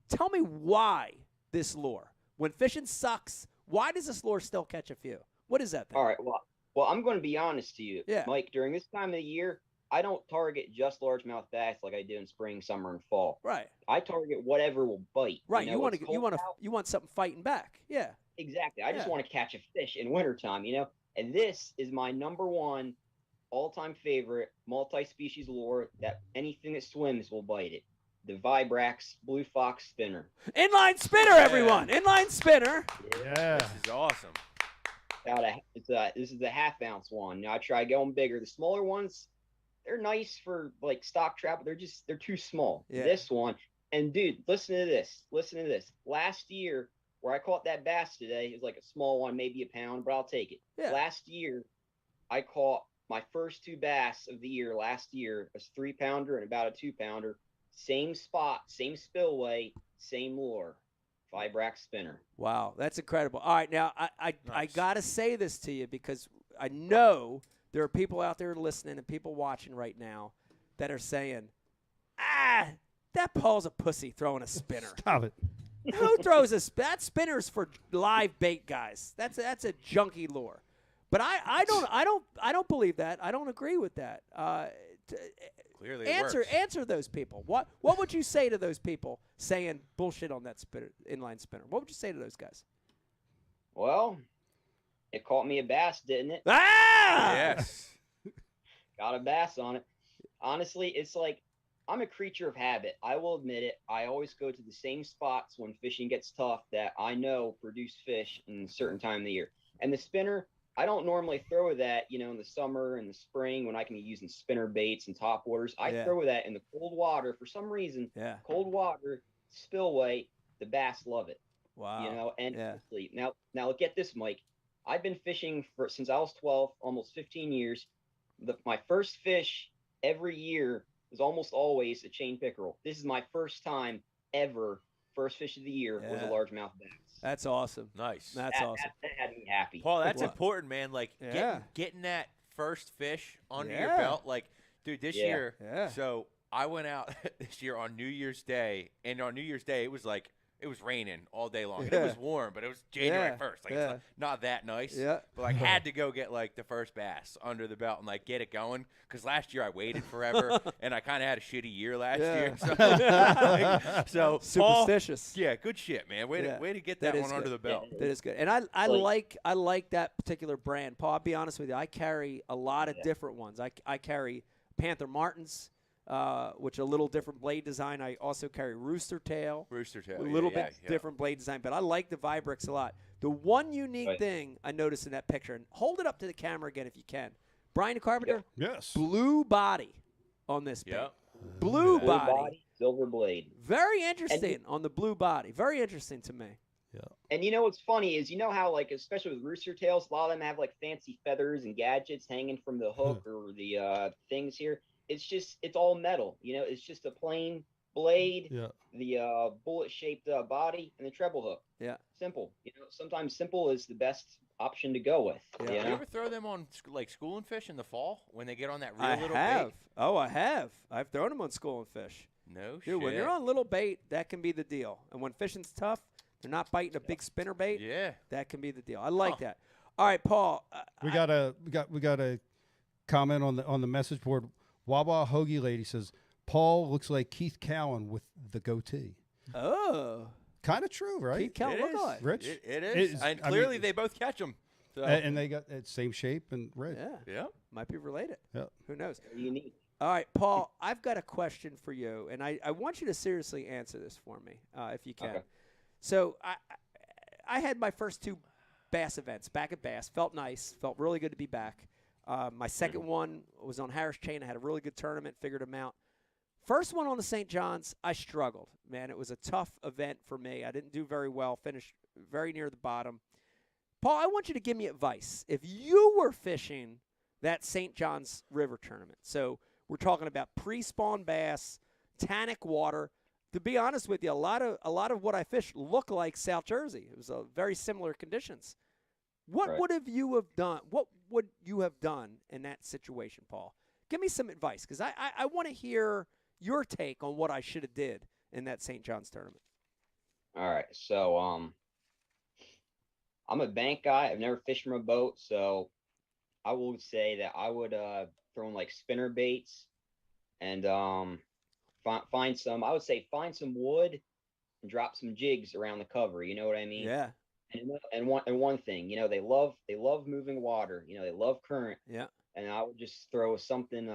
tell me why this lure. When fishing sucks, why does this lure still catch a few? What is that thing? All right. Well, I'm going to be honest to you. Yeah. Mike, during this time of the year, I don't target just largemouth bass like I do in spring, summer, and fall. Right. I target whatever will bite. Right. You know, it's cold out. You want something fighting back. Yeah. Exactly. I just Yeah. want to catch a fish in wintertime, And this is my number one all-time favorite multi-species lure that anything that swims will bite it. The Vibrax Blue Fox Spinner. Inline spinner, everyone. Inline spinner. Yeah. This is awesome. This is the half-ounce one. Now I try going bigger. The smaller ones, they're nice for like stock trout, but they're too small. Yeah. This one, and dude, listen to this. Last year, where I caught that bass today, it was like a small one, maybe a pound, but I'll take it. Yeah. Last year, I caught my first two bass of the year. Last year, a 3-pounder and about a 2-pounder. Same spot, same spillway, same lure. Vibrax Spinner. Wow, that's incredible. All right, now I Nice. got to say this to you because I know there are people out there listening and people watching right now that are saying, that Paul's a pussy throwing a spinner. Stop it. Who throws that spinner's for live bait guys? That's a junky lure. But I don't believe that. I don't agree with that. Clearly it works. Answer those people. What would you say to those people saying bullshit on that inline spinner? What would you say to those guys? Well, it caught me a bass, didn't it? Yes. Got a bass on it. Honestly, it's like I'm a creature of habit. I will admit it. I always go to the same spots when fishing gets tough that I know produce fish in a certain time of the year. And the spinner, I don't normally throw that, in the summer and the spring when I can be using spinner baits and top waters. I throw that in the cold water for some reason. Yeah. Cold water, spillway, the bass love it. Wow. And honestly, now get this, Mike. I've been fishing since I was 12, almost 15 years. My first fish every year is almost always a chain pickerel. This is my first time ever. First fish of the year was a largemouth bass. That's awesome. Nice. That's awesome. That had me happy. Paul, that's Well, important, man. Like yeah. getting that first fish under your Yeah. belt. Like, dude, this year. Yeah. So I went out this year on New Year's Day, and on New Year's Day it was like it was raining all day long. And it was warm, but it was January 1st. Like, it's not that nice. Yeah. But, like, had to go get, like, the first bass under the belt and, like, get it going. Because last year I waited forever, and I kind of had a shitty year last year. So, superstitious. Paul, yeah, good shit, man. Way to get that one under the belt. That is good. And I like that particular brand. Paul, I'll be honest with you. I carry a lot of different ones. I carry Panther Martins, which a little different blade design. I also carry Rooster Tail. A little bit different blade design. But I like the Vibrix a lot. The one unique thing I noticed in that picture, and hold it up to the camera again if you can. Brian Carpenter, yes, blue body on this bait. Blue body, silver blade. Very interesting on the blue body. Very interesting to me. Yeah. And you know what's funny is, you know how, like, especially with rooster tails, a lot of them have like fancy feathers and gadgets hanging from the hook or the things here. It's all metal. You know, it's just a plain blade, the bullet-shaped body, and the treble hook. Yeah. Simple. You know, sometimes simple is the best option to go with. Yeah. You know? You ever throw them on, like, schooling fish in the fall when they get on that real little have. bait? Oh, I have. I've thrown them on schooling fish. No shit. Dude, when you're on little bait, that can be the deal. And when fishing's tough, they're not biting a big spinner bait. Yeah. That can be the deal. I like that. All right, Paul. We got a comment on the message board. Wawa Hoagie Lady says Paul looks like Keith Cowan with the goatee. Oh. Kind of true, right? Keith Cowan look alike. Rich. It is. And clearly they both catch them. So. And they got that same shape and red. Yeah. Might be related. Yeah. Who knows? Unique. All right, Paul, I've got a question for you, and I want you to seriously answer this for me, if you can. Okay. So I had my first 2 bass events back at Bass. Felt nice. Felt really good to be back. My second one was on Harris Chain. I had a really good tournament, figured them out. First one on the St. John's, I struggled. Man, it was a tough event for me. I didn't do very well, finished very near the bottom. Paul, I want you to give me advice. If you were fishing that St. John's River tournament, so we're talking about pre-spawn bass, tannic water. To be honest with you, a lot of what I fished looked like South Jersey. It was very similar conditions. What would you have done? What would you have done in that situation, Paul? Give me some advice, because I want to hear your take on what I should have did in that St. John's tournament. All right, so I'm a bank guy. I've never fished from a boat, so I will say that I would throw in like spinner baits and find some. I would say find some wood and drop some jigs around the cover. You know what I mean? Yeah. And one thing, you know, they love moving water. You know, they love current. Yeah. And I would just throw something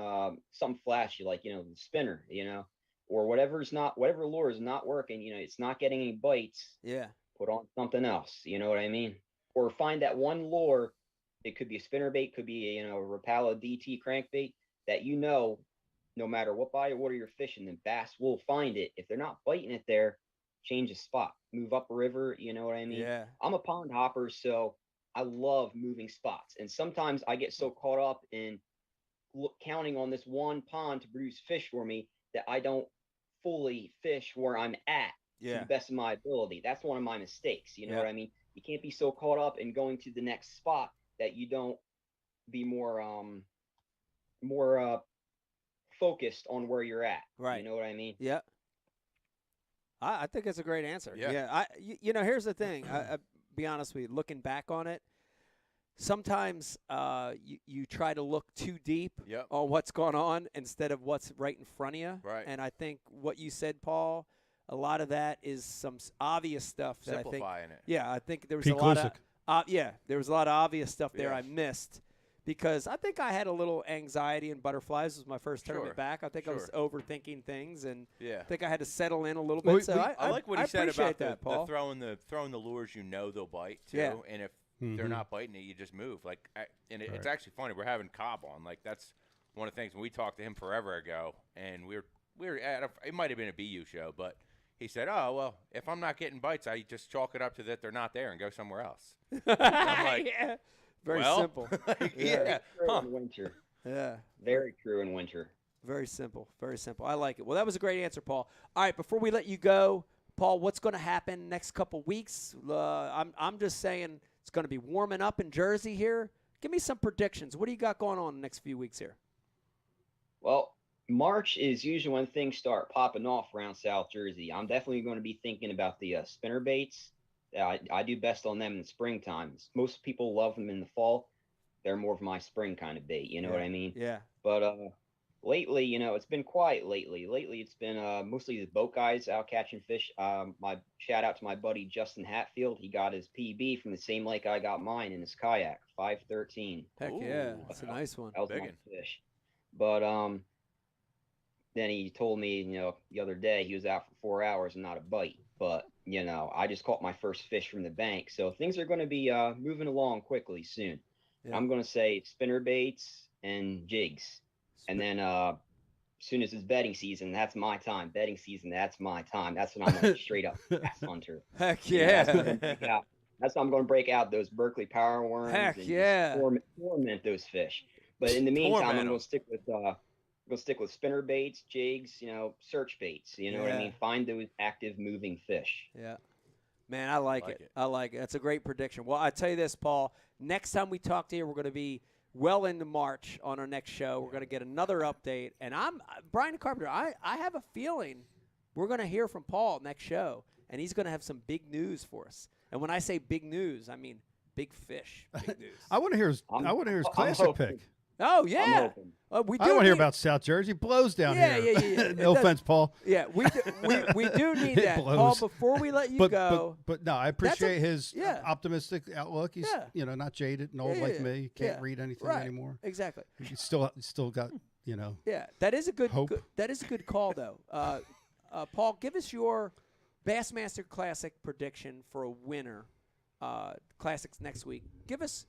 flashy, like, you know, the spinner, you know, or whatever lure is not working. You know, it's not getting any bites. Yeah. Put on something else. You know what I mean? Or find that one lure. It could be a spinner bait, could be a, you know, a Rapala DT crankbait that, you know, no matter what body of water you're fishing, the bass will find it. If they're not biting it there, change the spot, move up a river. You know what I mean? Yeah. I'm a pond hopper, so I love moving spots. And sometimes I get so caught up in counting on this one pond to produce fish for me that I don't fully fish where I'm at to the best of my ability. That's one of my mistakes. You know what I mean? You can't be so caught up in going to the next spot that you don't be more focused on where you're at. Right. You know what I mean? Yeah. I think that's a great answer. Yeah. You know, here's the thing. I be honest with you. Looking back on it, sometimes you try to look too deep on what's going on instead of what's right in front of you. Right. And I think what you said, Paul, a lot of that is some obvious stuff that I think. Simplifying it. Yeah, I think there was Pete a lot Klusick. of there was a lot of obvious stuff there Yeah. I missed. Because I think I had a little anxiety in butterflies. This was my first tournament back. I think I was overthinking things, and I think I had to settle in a little bit. I like what he said about Paul. throwing the lures. You know they'll bite too, Yeah. and if they're not biting it, you just move. Like, it's actually funny. We're having Cobb on. Like, that's one of the things when we talked to him forever ago, and we were at it might have been a BU show, but he said, "Oh well, if I'm not getting bites, I just chalk it up to that they're not there and go somewhere else." And I'm like, Very well, simple. yeah. True in winter. Yeah. Very true in winter. Very simple. Very simple. I like it. Well, that was a great answer, Paul. All right, before we let you go, Paul, what's going to happen next couple weeks? I'm just saying it's going to be warming up in Jersey here. Give me some predictions. What do you got going on the next few weeks here? Well, March is usually when things start popping off around South Jersey. I'm definitely going to be thinking about the spinner baits. I do best on them in the springtime. Most people love them in the fall. They're more of my spring kind of bait. You know what I mean? Yeah. But lately, it's been quiet lately. Lately, it's been mostly the boat guys out catching fish. My shout out to my buddy Justin Hatfield. He got his PB from the same lake I got mine in his kayak, 513. Heck yeah, that's a nice one. That was my fish. But then he told me, the other day he was out for 4 hours and not a bite. But I just caught my first fish from the bank, so things are going to be moving along quickly soon. Yeah. I'm going to say spinner baits and jigs. And then as soon as it's bedding season, that's my time. Bedding season, that's my time. That's when I'm a straight up bass hunter. Heck yeah. That's when I'm going to break out those Berkeley power worms. Heck and yeah. Torment those fish. But in the meantime, I'm going to stick with spinner baits, jigs, search baits. You know what I mean? Find those active moving fish. Yeah. Man, I like it. I like it. That's a great prediction. Well, I tell you this, Paul, next time we talk to you, we're going to be well into March on our next show. We're going to get another update. And Brian Carpenter, I have a feeling we're going to hear from Paul next show, and he's going to have some big news for us. And when I say big news, I mean big fish. Big news. I want to hear his classic pick. Oh, yeah. We do I don't want to hear about South Jersey. It blows down here. Yeah. No offense, Paul. Yeah, we do need that. Paul, before we let you go. But no, I appreciate his optimistic outlook. He's not jaded and old like me. Can't read anything anymore. Exactly. He's still got Yeah, that is a good hope. That is a good call though. Paul, give us your Bassmaster Classic prediction for a winner. Classics next week. Give us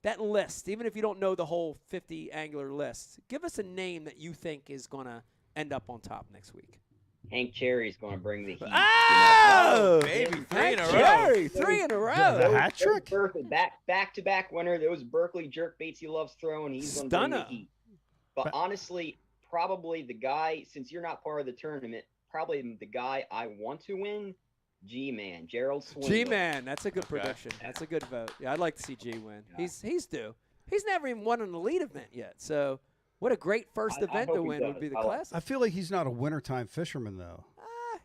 that list, even if you don't know the whole 50 angler list. Give us a name that you think is going to end up on top next week. Hank Cherry's going to bring the heat. Oh, baby, Hank Cherry, 3 in a row. The hat trick? Back-to-back winner. Those Berkeley jerk baits he loves throwing. He's going to bring the heat. But honestly, probably the guy, since you're not part of the tournament, probably the guy I want to win, G-Man, Gerald Swindle. G-Man, that's a good prediction. That's a good vote. Yeah, I'd like to see G win. Yeah. He's due. He's never even won an elite event yet. So what a great first event to win would be the Classic. I feel like he's not a wintertime fisherman, though.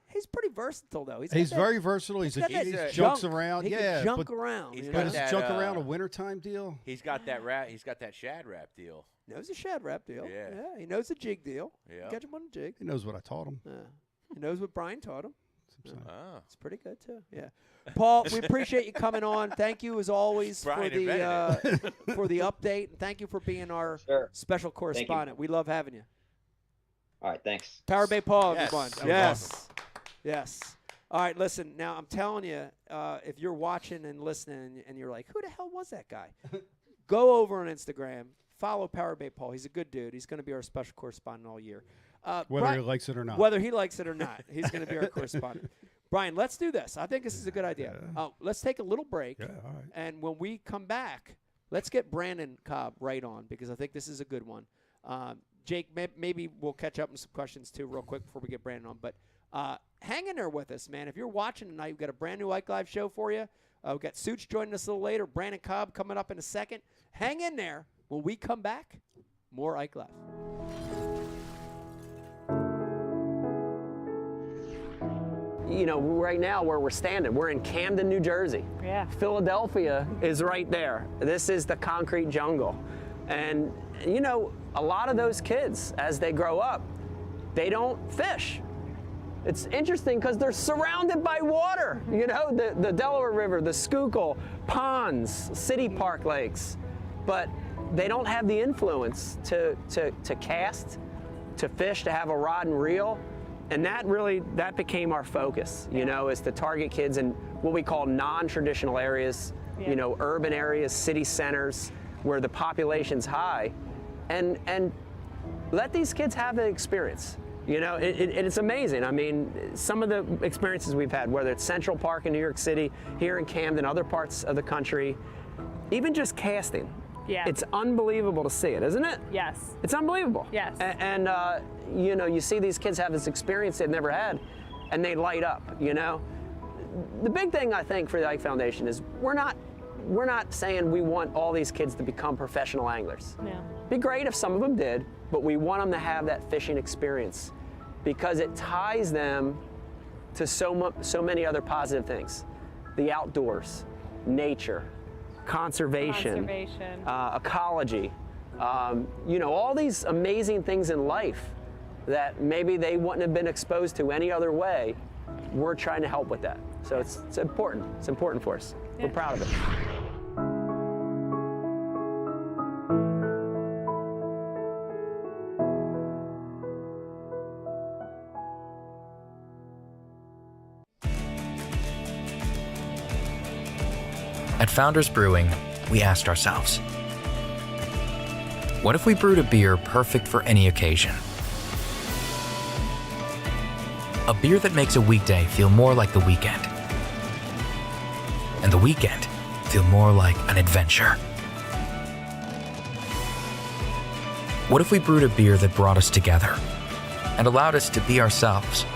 He's pretty versatile, though. He's very versatile. He jumps around. He can junk around. But is junk around a wintertime deal? He's got that wrap. He's got that shad wrap deal. Knows the shad wrap deal. Yeah. He knows the jig deal. Yeah. Catch him on a jig. He knows what I taught him. Yeah. He knows what Brian taught him. Oh. It's pretty good too. Yeah, Paul, we appreciate you coming on. Thank you as always for the update, and thank you for being our special correspondent. We love having you. All right, thanks. Powerbait Paul, everyone. Yes. Awesome. Yes. All right, listen. Now I'm telling you, if you're watching and listening, and you're like, "Who the hell was that guy?" Go over on Instagram, follow Powerbait Paul. He's a good dude. He's going to be our special correspondent all year. Whether he likes it or not. Whether he likes it or not. He's going to be our correspondent. Brian, let's do this. I think this is a good idea. Let's take a little break. Yeah, all right. And when we come back, let's get Brandon Cobb right on because I think this is a good one. Jake, maybe we'll catch up on some questions too real quick before we get Brandon on. But hang in there with us, man. If you're watching tonight, we've got a brand new Ike Live show for you. We've got Such joining us a little later. Brandon Cobb coming up in a second. Hang in there. When we come back, more Ike Live. Right now where we're standing, we're in Camden, New Jersey. Yeah. Philadelphia is right there. This is the concrete jungle. And, a lot of those kids, as they grow up, they don't fish. It's interesting because they're surrounded by water, the Delaware River, the Schuylkill, ponds, city park lakes. But they don't have the influence to cast, to fish, to have a rod and reel. And that became our focus, is to target kids in what we call non-traditional areas, urban areas, city centers, where the population's high, and let these kids have the experience. It's amazing. I mean, some of the experiences we've had, whether it's Central Park in New York City, here in Camden, other parts of the country, even just casting. Yeah. It's unbelievable to see it, isn't it? Yes. It's unbelievable. Yes. And you see these kids have this experience they've never had, and they light up, The big thing, I think, for the Ike Foundation is we're not we're not saying we want all these kids to become professional anglers. Yeah. Be great if some of them did, but we want them to have that fishing experience because it ties them to so many other positive things. The outdoors, nature, conservation. Ecology, you know, all these amazing things in life that maybe they wouldn't have been exposed to any other way. We're trying to help with that. So it's important. It's important for us. Yeah. We're proud of it. At Founders Brewing, we asked ourselves, what if we brewed a beer perfect for any occasion? A beer that makes a weekday feel more like the weekend, and the weekend feel more like an adventure. What if we brewed a beer that brought us together and allowed us to be ourselves?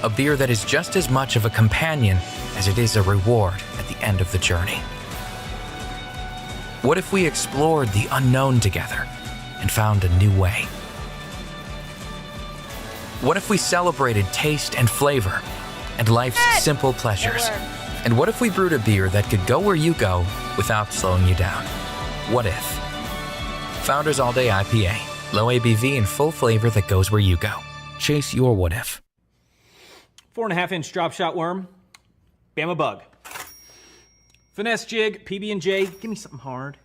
A beer that is just as much of a companion as it is a reward at the end of the journey. What if we explored the unknown together and found a new way? What if we celebrated taste and flavor and life's simple pleasures? And what if we brewed a beer that could go where you go without slowing you down? What if? Founders All Day IPA. Low ABV and full flavor that goes where you go. Chase your what if. 4.5-inch drop shot worm. Bama bug. Finesse jig, PB&J. Give me something hard.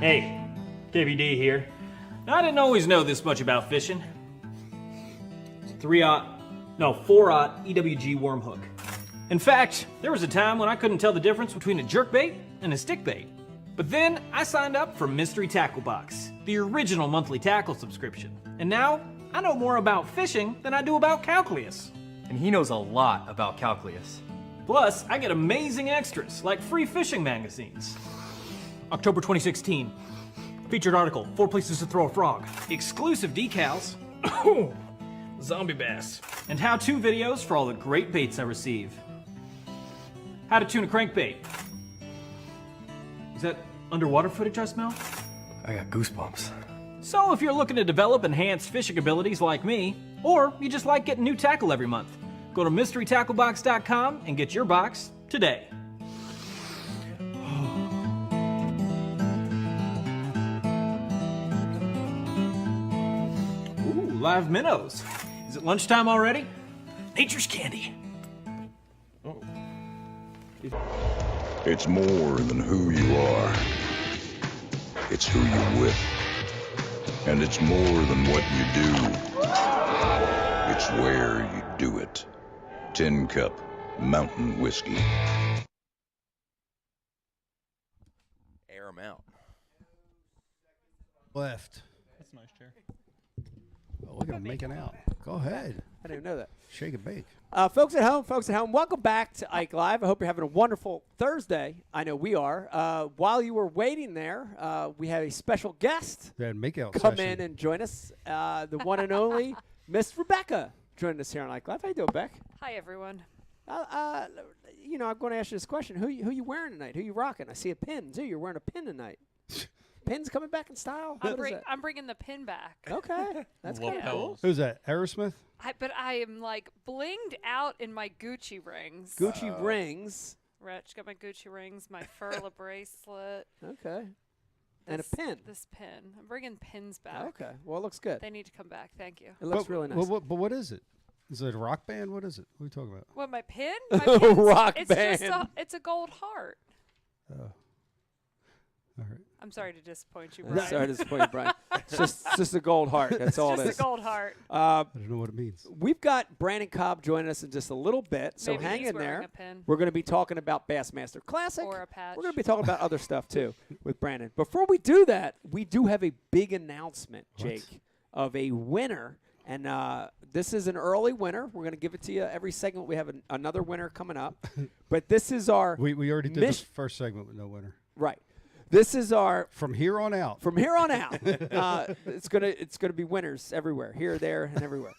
Hey, KVD here. Now, I didn't always know this much about fishing. 4-aught EWG worm hook. In fact, there was a time when I couldn't tell the difference between a jerkbait and a stickbait. But then I signed up for Mystery Tackle Box, the original monthly tackle subscription. And now I know more about fishing than I do about calculus. And he knows a lot about calculus. Plus, I get amazing extras like free fishing magazines. October 2016. Featured article, 4 places to throw a frog. Exclusive decals. Zombie bass. And how-to videos for all the great baits I receive. How to tune a crankbait. Is that underwater footage I smell? I got goosebumps. So if you're looking to develop enhanced fishing abilities like me, or you just like getting new tackle every month, go to mysterytacklebox.com and get your box today. Ooh, live minnows. Is it lunchtime already? Nature's candy. Oh. It's more than who you are. It's who you're with. And it's more than what you do. It's where you do it. Tin Cup Mountain Whiskey. Air 'em out. Left. That's a nice chair. Oh, look at him making out. Go ahead. I didn't know that. Shake and bake. Folks at home, welcome back to Ike Live. I hope you're having a wonderful Thursday. I know we are. While you were waiting there, we have a special guest They had makeout come session. in and join us. The one and only Miss Rebecca joining us here on Ike Live. How you doing, Beck? Hi, everyone. You know, I'm going to ask you this question. Who you wearing tonight? Who you rocking? I see a pin, too. You're wearing a pin tonight. Pin's coming back in style? I'm bringing the pin back. Okay. That's kind of cool. Who's that? Aerosmith? But I am like blinged out in my Gucci rings. Gucci rings. Rich, got my Gucci rings, my furla bracelet. Okay. And a pin. This pin. I'm bringing pins back. Okay. Well, it looks good. They need to come back. Thank you. It looks really nice. But what is it? Is it a rock band? What is it? What are you talking about? What, my pin? My pin's, Rock it's band. Just it's a gold heart. Oh. All right. I'm sorry to disappoint you, Brian. Sorry to disappoint you, Brian. It's just a gold heart. That's all it is. Just a gold heart. I don't know what it means. We've got Brandon Cobb joining us in just a little bit, so Maybe hang he's in wearing there. a pin. We're going to be talking about Bassmaster Classic. Or a patch. We're going to be talking about other stuff, too, with Brandon. Before we do that, we do have a big announcement, Jake, of a winner. And this is an early winner. We're going to give it to you every segment. We have another winner coming up. But this is our... We already did this first segment with no winner. Right. This is our... From here on out. From here on out. It's gonna be winners everywhere. Here, there, and everywhere.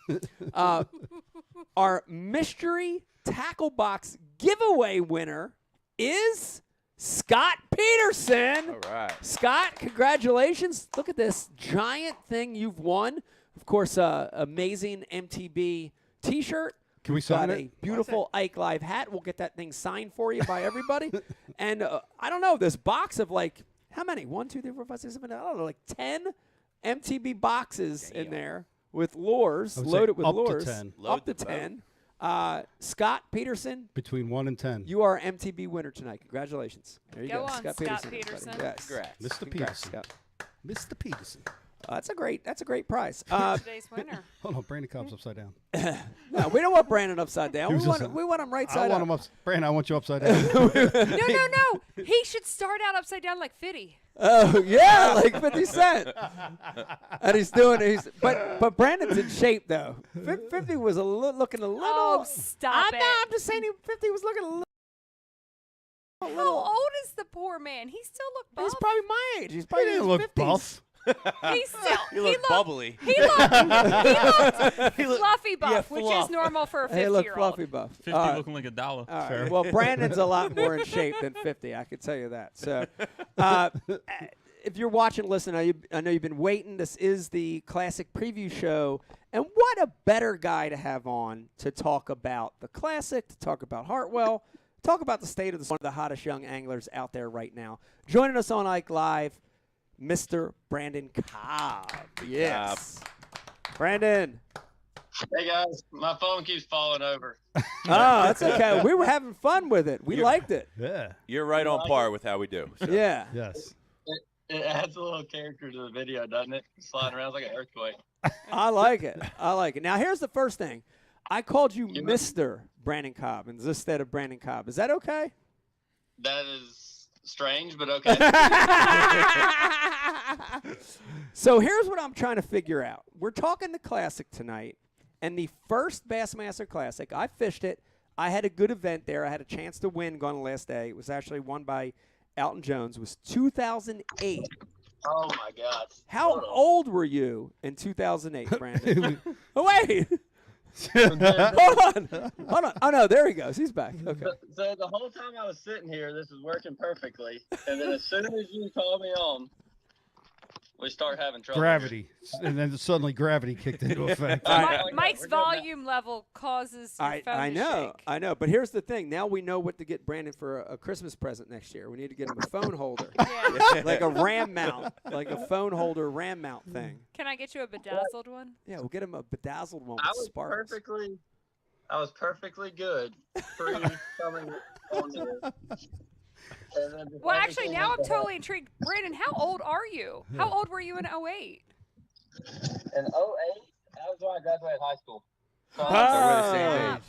Our mystery tackle box giveaway winner is Scott Peterson. All right. Scott, congratulations. Look at this giant thing you've won. Of course, amazing MTB T-shirt. Can we We've got sign a it? beautiful Ike Live hat. We'll get that thing signed for you by everybody. And I don't know, this box of like, how many? 1, 2, 3, 4, 5, 6, 7, I don't know, like 10 MTB boxes in there with lures, I would say loaded with up to lures. 10. Up to 10. Scott Peterson, Between 1 and 10. you are our MTB winner tonight. Congratulations. There you Go go. on, Scott Scott Peterson. everybody. Peterson. Yes. Congrats. Mr. Congrats, Peterson. Scott. Mr. Peterson. That's a great prize. Today's winner. Hold on, Brandon Cobb's upside down. No, we don't want Brandon upside down. He We was just want him right I side want up. him up. Brandon, I want you upside down. No. He should start out upside down like Fitty. Oh yeah, like 50 Cent. And but Brandon's in shape though. 50 was looking a little. Oh, stop it. I'm just saying 50 was looking a little. How old is the poor man? He still looked buff. He's probably my age. He's He probably in didn't his look 50s. buff. He's still. You look bubbly. He looked fluffy buff, which fluff. is normal for a 50-year-old. He looked fluffy buff. 50 looking like a dollar. All right. Well, Brandon's a lot more in shape than 50. I can tell you that. So, if you're watching, listen, I know you've been waiting. This is the Classic Preview Show. And what a better guy to have on to talk about the Classic, to talk about Hartwell, talk about the state of one of the hottest young anglers out there right now. Joining us on Ike Live, Mr. Brandon Cobb. Yes. Brandon. Hey guys, my phone keeps falling over. Oh, that's okay. We were having fun with it. We liked it. Yeah. You're right on par with how we do. So. Yeah. Yes. It adds a little character to the video, doesn't it? Sliding around like an earthquake. I like it. I like it. Now, here's the first thing. I called you Mr. Brandon Cobb instead of Brandon Cobb. Is that okay? That is strange, but okay. So here's what I'm trying to figure out. We're talking the Classic tonight, and the first Bassmaster Classic, I fished it. I had a good event there. I had a chance to win going the last day. It was actually won by Alton Jones. It was 2008. Oh, my God. How old were you in 2008, Brandon? Oh, wait. Hold on. Oh, no, there he goes. He's back. Okay. So the whole time I was sitting here, this was working perfectly. And then as soon as you called me on, we start having trouble. Gravity. And then suddenly gravity kicked into effect. Mike's volume level causes your phone to shake. I know. But here's the thing. Now we know what to get Brandon for a Christmas present next year. We need to get him a phone holder. Like a RAM mount. Like a phone holder RAM mount thing. Can I get you a bedazzled one? Yeah, we'll get him a bedazzled one I with was sparkles. perfectly good pre coming on here. Well, actually, now I'm totally intrigued. Brandon, how old are you? How old were you in 08? In 08, that was when I graduated high school. So we're the same age.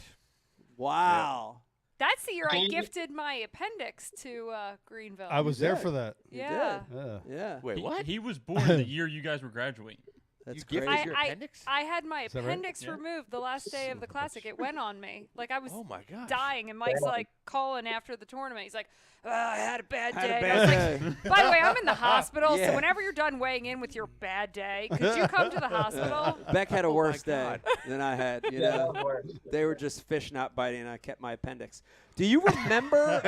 Wow. That's the year I gifted my appendix to Greenville. I was there for that. Yeah. Yeah. Wait, what? He was born the year you guys were graduating. That's you crazy. gifted your appendix? I had my that right? appendix removed the last day of the Classic. It went on me. Like, I was Oh, my gosh. dying, and Mike's like calling after the tournament. He's like, I had a bad Had a day. bad And I was day. like, by the way, I'm in the hospital, Yeah. so whenever you're done weighing in with your bad day, could you come to the hospital? Beck had a Oh, my worse day God. than I had. You know, they were just fish not biting, and I kept my appendix. Do you remember?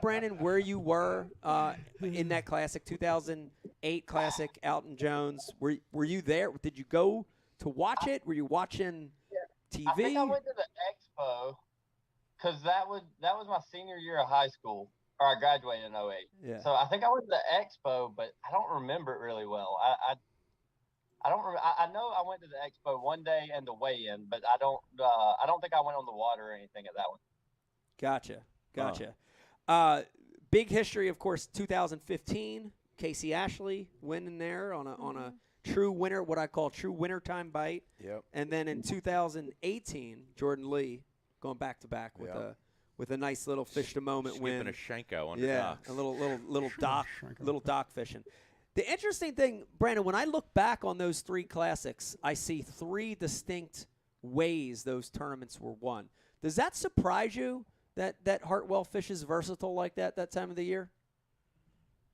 Brandon, where you were in that Classic 2008 Classic, Alton Jones? Were you there? Did you go to watch it? Were you watching TV? I think I went to the expo because that was my senior year of high school, or I graduated in 08. Yeah. So I think I went to the expo, but I don't remember it really well. I don't remember. I know I went to the expo one day and the weigh-in, but I don't think I went on the water or anything at that one. Gotcha. Big history, of course, 2015. Casey Ashley winning there on a true winner, what I call true wintertime bite. Yep. And then in 2018, Jordan Lee going back to back with a nice little fish to moment win. Skipping a Shenko on the Yeah, docks. a little dock fishing. The interesting thing, Brandon, when I look back on those three Classics, I see three distinct ways those tournaments were won. Does that surprise you that Hartwell fishes versatile like that time of the year?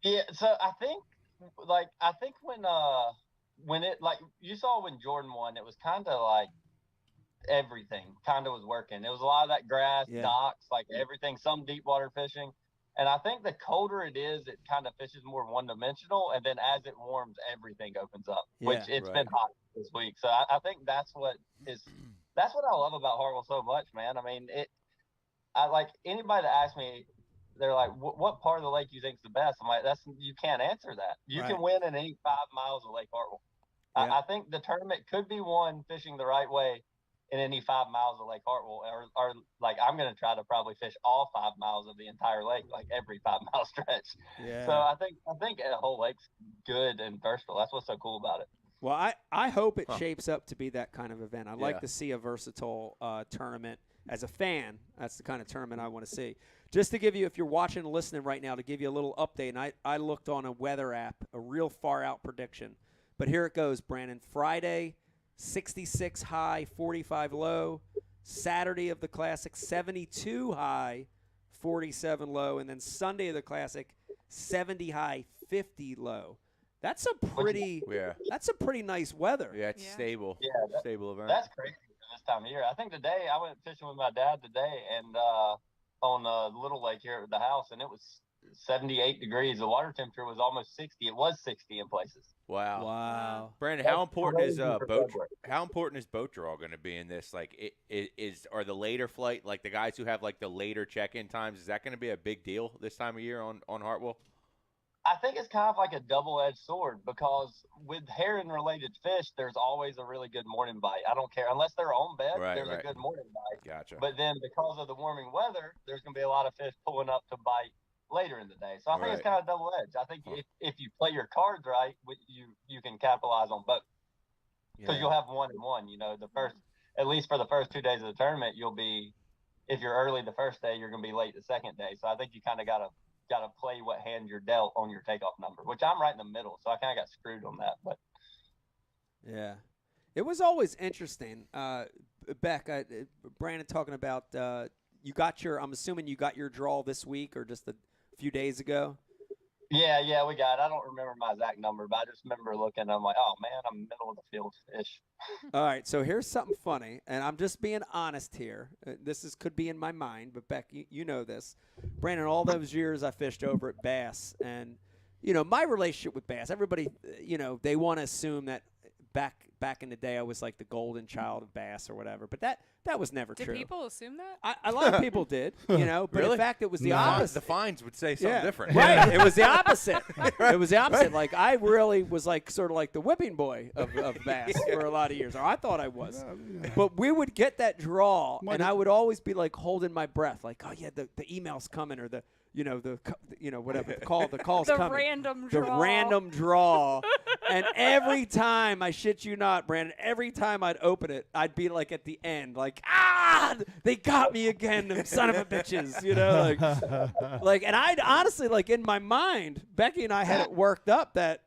Yeah. So I think when it, like, you saw when Jordan won, it was kind of like everything kind of was working. It was a lot of that grass, docks, like everything, some deep water fishing. And I think the colder it is, it kind of fishes more one-dimensional. And then as it warms, everything opens up, which it's been hot this week. So I think that's what I love about Hartwell so much, man. I mean, I like anybody that asks me, they're like, what part of the lake you think is the best? I'm like, you can't answer that. You can win in any 5 miles of Lake Hartwell. I think the tournament could be won fishing the right way in any 5 miles of Lake Hartwell, or like I'm going to try to probably fish all 5 miles of the entire lake, like every 5 mile stretch. Yeah. So I think the whole lake's good and versatile. That's what's so cool about it. Well, I hope it shapes up to be that kind of event. I'd like to see a versatile tournament. As a fan, that's the kind of tournament I want to see. Just to give you, if you're watching and listening right now, to give you a little update, and I looked on a weather app, a real far-out prediction. But here it goes, Brandon. Friday, 66 high, 45 low. Saturday of the Classic, 72 high, 47 low. And then Sunday of the Classic, 70 high, 50 low. That's a pretty nice weather. Yeah, it's stable. Yeah, stable event. That's crazy for this time of year. I think today I went fishing with my dad today, and on a little lake here at the house, and it was 78 degrees. The water temperature was almost 60. It was 60 in places. Wow. Brandon, how important is boat draw going to be in this? Like, are the later flight, like the guys who have like the later check-in times, is that going to be a big deal this time of year on Hartwell? I think it's kind of like a double-edged sword, because with herring-related fish, there's always a really good morning bite. I don't care. Unless they're on bed, there's a good morning bite. Gotcha. But then because of the warming weather, there's going to be a lot of fish pulling up to bite later in the day. So I think it's kind of double-edged. I think if you play your cards right, you can capitalize on both. Because you'll have 1-1. You know, at least for the first 2 days of the tournament, you'll be, if you're early the first day, you're going to be late the second day. So I think you kind of got to play what hand you're dealt on your takeoff number, which I'm right in the middle, so I kind of got screwed on that. But yeah, it was always interesting. Beck, Brandon talking about I'm assuming you got your draw this week or just a few days ago. Yeah, we got it. I don't remember my exact number, but I just remember looking. I'm like, oh man, I'm middle of the field fish. All right, so here's something funny, and I'm just being honest here. Could be in my mind, but Beck, you know this. Brandon, all those years I fished over at B.A.S.S, and my relationship with B.A.S S, everybody, they want to assume that back in the day I was like the golden child of B.A.S S or whatever, but that was never true. Did people assume that? A lot of people did, but really? in fact it was the opposite. The fines would say something different. Right, it was the opposite. It was the opposite. Like I really was like sort of like the whipping boy of B.A.S S for a lot of years, or I thought I was. But we would get that draw, and I would always be like holding my breath, like, oh yeah, the email's coming, or the whatever the call's the coming. The random draw. And every time, I shit you not, Brandon, every time I'd open it, I'd be like at the end, like, they got me again, them son of a bitches, and I'd honestly, like, in my mind, Becky and I had it worked up that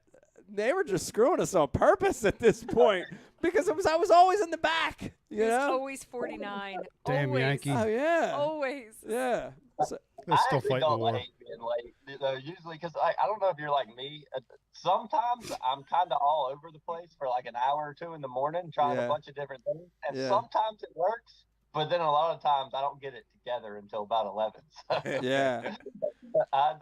they were just screwing us on purpose at this point. Because I was always in the back, It's always 49. Damn always. Yankee. Oh, yeah. Always. Yeah. So, they're still I fighting the war. hate being late, usually, because I don't know if you're like me. Sometimes I'm kind of all over the place for like an hour or two in the morning trying a bunch of different things. And sometimes it works, but then a lot of times I don't get it together until about 11. So yeah. I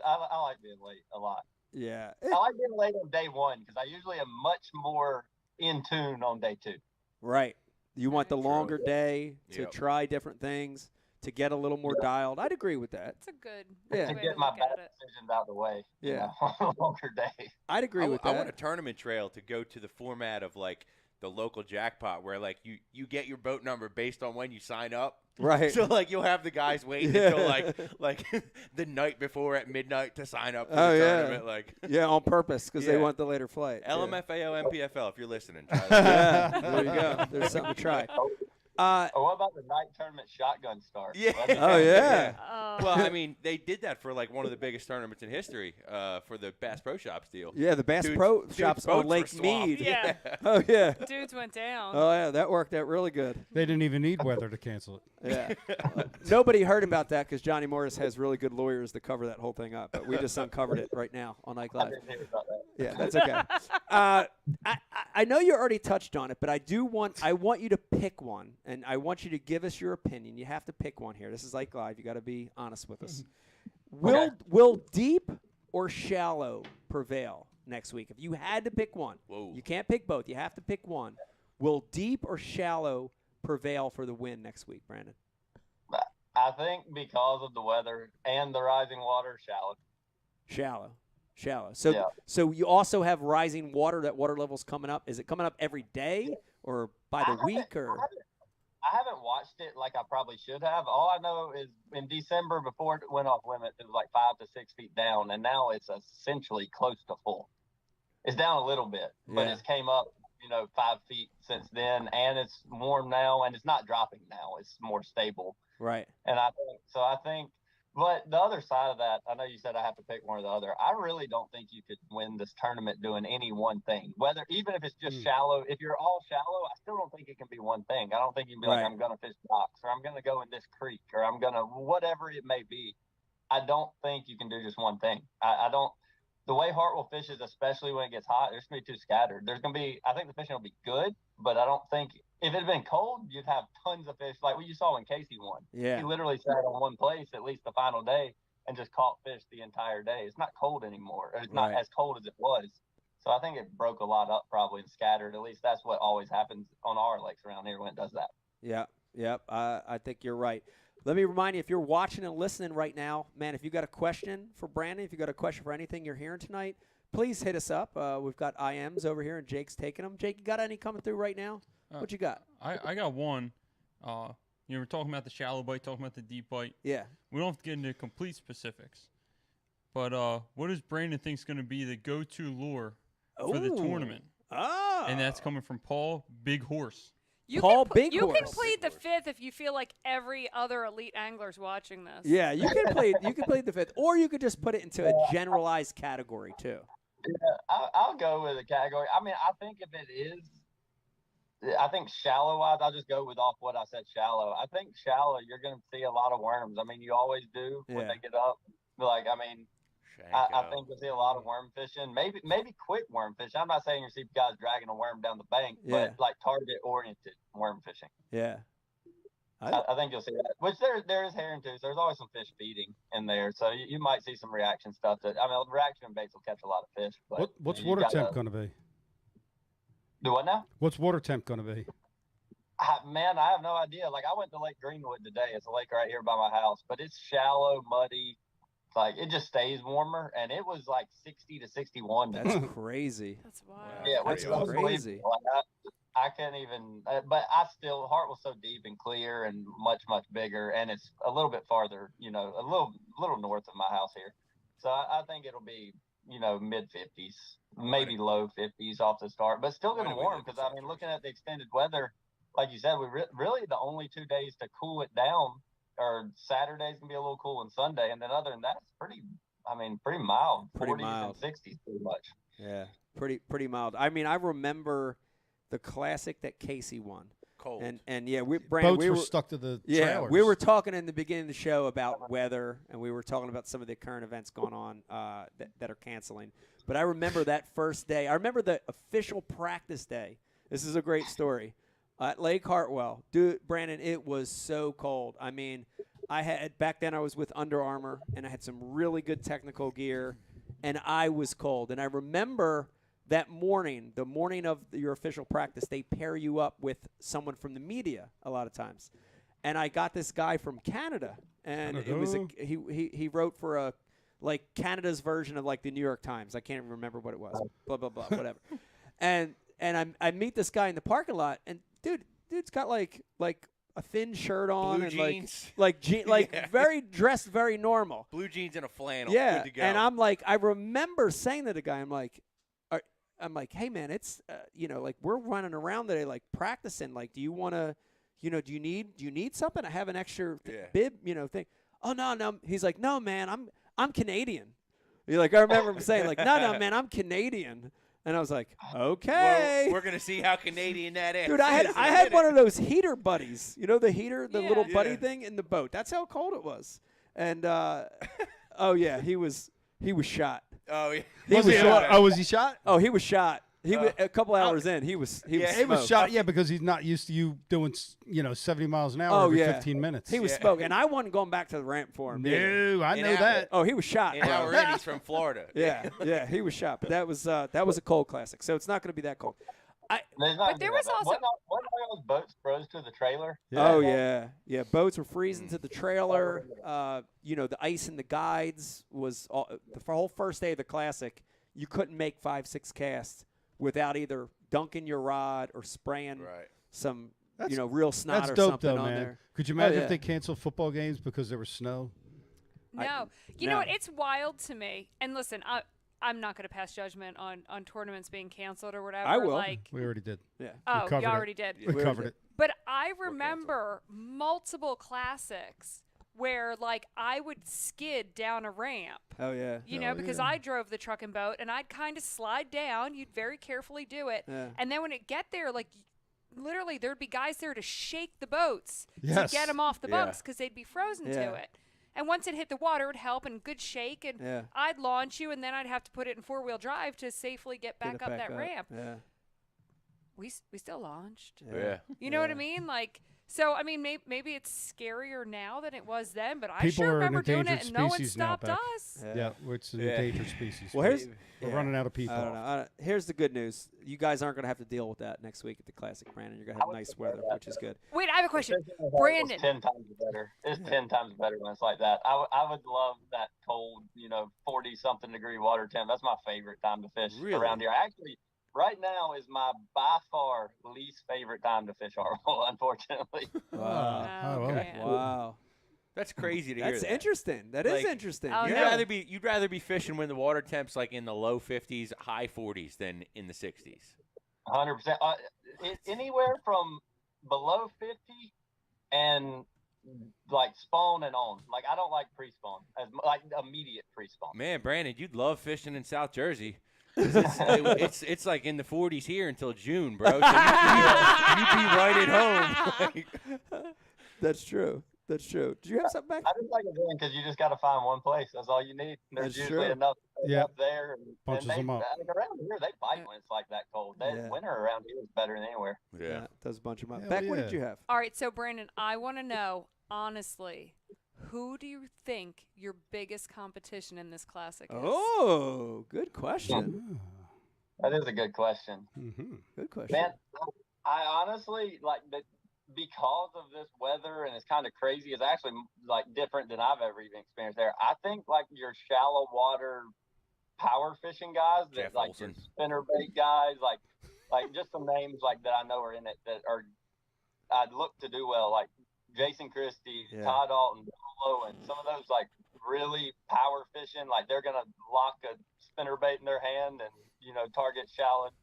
like being late a lot. Yeah. I like being late on day one because I usually am much more in tune on day two. Right. You want the longer day to try different things, to get a little more dialed. I'd agree with that. It's a good to way get my bad decisions out of the way. Yeah. On a longer day. I'd agree with that. I want a tournament trail to go to the format of like the local jackpot where like you get your boat number based on when you sign up. Right. So like you'll have the guys waiting until like the night before at midnight to sign up for the tournament. Like on purpose because they want the later flight. LMFAO MPFL if you're listening. Try there you go. There's something to try. What about the night tournament shotgun start? Yeah. Oh yeah. Well, I mean, they did that for like one of the biggest tournaments in history for the Bass Pro Shops deal. Yeah, the Bass Pro Shops on Lake Mead. Yeah. Oh yeah. Dudes went down. Oh yeah, that worked out really good. They didn't even need weather to cancel it. Yeah. Nobody heard about that because Johnny Morris has really good lawyers to cover that whole thing up. But we just uncovered it right now on Ike Live. I didn't hear about that. Yeah, that's okay. I know you already touched on it, but I want you to pick one, and I want you to give us your opinion. You have to pick one here. This is like live. You got to be honest with us. Will deep or shallow prevail next week? If you had to pick one, you can't pick both. You have to pick one. Will deep or shallow prevail for the win next week, Brandon? I think because of the weather and the rising water, shallow. So you also have rising water. That water level's coming up. Is it coming up every day or by the week or? I haven't watched it like I probably should have. All I know is in December, before it went off limit, it was like 5 to 6 feet down, and now it's essentially close to full. It's down a little bit, but it's came up, 5 feet since then, and it's warm now, and it's not dropping now. It's more stable. Right. And I think, but the other side of that, I know you said I have to pick one or the other. I really don't think you could win this tournament doing any one thing. Even if it's just shallow, if you're all shallow, I still don't think it can be one thing. I don't think you can be like, I'm going to fish docks, or I'm going to go in this creek, or I'm going to whatever it may be. I don't think you can do just one thing. I don't. The way Hartwell fishes, especially when it gets hot, there's going to be too scattered. I think the fishing will be good, but I don't think if it had been cold, you'd have tons of fish like what you saw when Casey won. Yeah. He literally sat on one place at least the final day and just caught fish the entire day. It's not cold anymore. It's not as cold as it was. So I think it broke a lot up probably and scattered. At least that's what always happens on our lakes around here when it does that. Yeah. I think you're right. Let me remind you, if you're watching and listening right now, man, if you got a question for Brandon, if you got a question for anything you're hearing tonight, please hit us up. We've got IMs over here, and Jake's taking them. Jake, you got any coming through right now? What you got? I got one. We're talking about the shallow bite, talking about the deep bite. Yeah. We don't have to get into complete specifics. But what does Brandon think's going to be the go-to lure for the tournament? Oh. And that's coming from Paul Big Horse. You can plead the fifth if you feel like every other elite angler's watching this. Yeah, you can plead the fifth, or you could just put it into a generalized category too. Yeah, I'll go with a category. I mean, I think if it is, I think shallow wise, I'll just go with off what I said. Shallow. I think shallow, you're going to see a lot of worms. I mean, you always do when they get up. I think you'll see a lot of worm fishing, maybe quick worm fishing. I'm not saying you see guys dragging a worm down the bank, but like target oriented worm fishing. Yeah. I think you'll see that. Which there is herring too. So there's always some fish feeding in there. So you might see some reaction stuff. Reaction baits will catch a lot of fish. But what's water temp going to be? Do what now? What's water temp going to be? Man, I have no idea. Like I went to Lake Greenwood today. It's a lake right here by my house, but it's shallow, muddy. Like it just stays warmer, and it was like 60 to 61. That's crazy. That's wild. Yeah, that's crazy. I can't even. But Hart was so deep and clear and much bigger, and it's a little bit farther. A little north of my house here. So I think it'll be mid 50s, maybe low 50s off the start, but still going to be warm because looking at the extended weather, like you said, we really the only 2 days to cool it down. Or Saturday's gonna be a little cool, and Sunday, and then other than that, it's pretty mild. 40s and 60s, pretty much. Yeah, pretty mild. I mean, I remember the classic that Casey won. Cold. And yeah, Brandon, boats were stuck to the trailers. We were talking in the beginning of the show about weather, and we were talking about some of the current events going on that are canceling. But I remember that first day. I remember the official practice day. This is a great story. At Lake Hartwell, dude, Brandon, it was so cold. I mean, back then I was with Under Armour, and I had some really good technical gear, and I was cold. And I remember that morning, the morning of your official practice, they pair you up with someone from the media a lot of times. And I got this guy from Canada, and it was he wrote for Canada's version of like the New York Times. I can't even remember what it was. Blah blah blah, whatever. And I meet this guy in the parking lot, and dude's got like a thin shirt on blue and jeans. very dressed, very normal. Blue jeans and a flannel. Yeah, good to go. and I'm like, I remember saying to the guy, I'm like, hey man, it's we're running around today, like practicing. Like, do you want to, do you need something? I have an extra bib, thing. Oh no. He's like, no man, I'm Canadian. I remember him saying like, no man, I'm Canadian. And I was like, okay. Well, we're going to see how Canadian that is. Dude, I had one of those heater buddies. You know the heater, the little buddy thing in the boat. That's how cold it was. And, he was shot. Oh, yeah. Was he shot? Oh, was he shot? Oh, he was shot. He was a couple hours in. He was He was smoked. shot. Yeah, because he's not used to you doing 70 miles an hour every 15 minutes. He was smoked, and I wasn't going back to the ramp for him. No, I know that. Oh, he was shot. And now we're in. He's from Florida. Yeah, he was shot. But that was a cold classic, so it's not going to be that cold. But there was also wasn't those boats froze to the trailer? Oh yeah. Boats were freezing to the trailer. The ice in the guides was the whole first day of the classic. You couldn't make 5-6 casts without either dunking your rod or spraying some real snot that's or dope something though, on man. there. Could you imagine if they canceled football games because there was snow? No. You know what? It's wild to me. And listen, I'm not going to pass judgment on tournaments being canceled or whatever. I will. We already did. Yeah. Oh, you already did. We covered it. But I remember multiple classics where, like, I would skid down a ramp. Oh, yeah. You know, because I drove the truck and boat, and I'd kind of slide down. You'd very carefully do it. Yeah. And then when it get there, like, literally there'd be guys there to shake the boats Yes. to get them off the Yeah. bunks because they'd be frozen Yeah. to it. And once it hit the water, it would help and good shake. And I'd launch you, and then I'd have to put it in 4-wheel drive to safely get back up that ramp. Yeah. We still launched. Yeah. You know what I mean? Like, so, I mean, maybe it's scarier now than it was then, but I People sure are an remember doing endangered it, and no one species now, stopped Beck. us. Yeah, it's an endangered species. Well, we're running out of people. I don't know. Here's the good news. You guys aren't going to have to deal with that next week at the Classic, Brandon. You're going to have nice weather, which is good. Wait, I have a question. It's Brandon. 10 times better. It's 10 times better when it's like that. I would love that cold, 40-something degree water temp. That's my favorite time to fish around here. Actually, right now is my by far least favorite time to fish Harwell, unfortunately. Wow. Okay. Wow. That's crazy to hear. That's that. interesting. That is Like, interesting. Oh, Yeah. no. You'd rather be fishing when the water temp's like in the low 50s, high 40s than in the 60s. 100%. Anywhere from below 50 and like spawn and on. Like I don't like pre-spawn, like immediate pre-spawn. Man, Brandon, you'd love fishing in South Jersey. It's like in the 40s here until June, bro. So you'd be right at home. That's true. That's true. Do you have something back? I just like it because you just got to find one place. That's all you need. There's That's usually true. enough Yep. up there. Bunches them up. Around here, they bite when it's like that cold. Winter around here is better than anywhere. Yeah. It does a bunch of them up. Hell Beck, what yeah. did you have? All right, so, Brandon, I want to know, honestly, who do you think your biggest competition in this classic is? Oh, good question. That is a good question. Mm-hmm. Good question. Man, I honestly because of this weather and it's kind of crazy. It's actually like different than I've ever even experienced there. I think like your shallow water power fishing guys, that Jeff like Olson. your spinnerbait guys, like just some names like that I know are in it that are I'd look to do well, like Jason Christie, Todd Alton, Bill and some of those like really power fishing, like they're gonna lock a spinnerbait in their hand and target shallow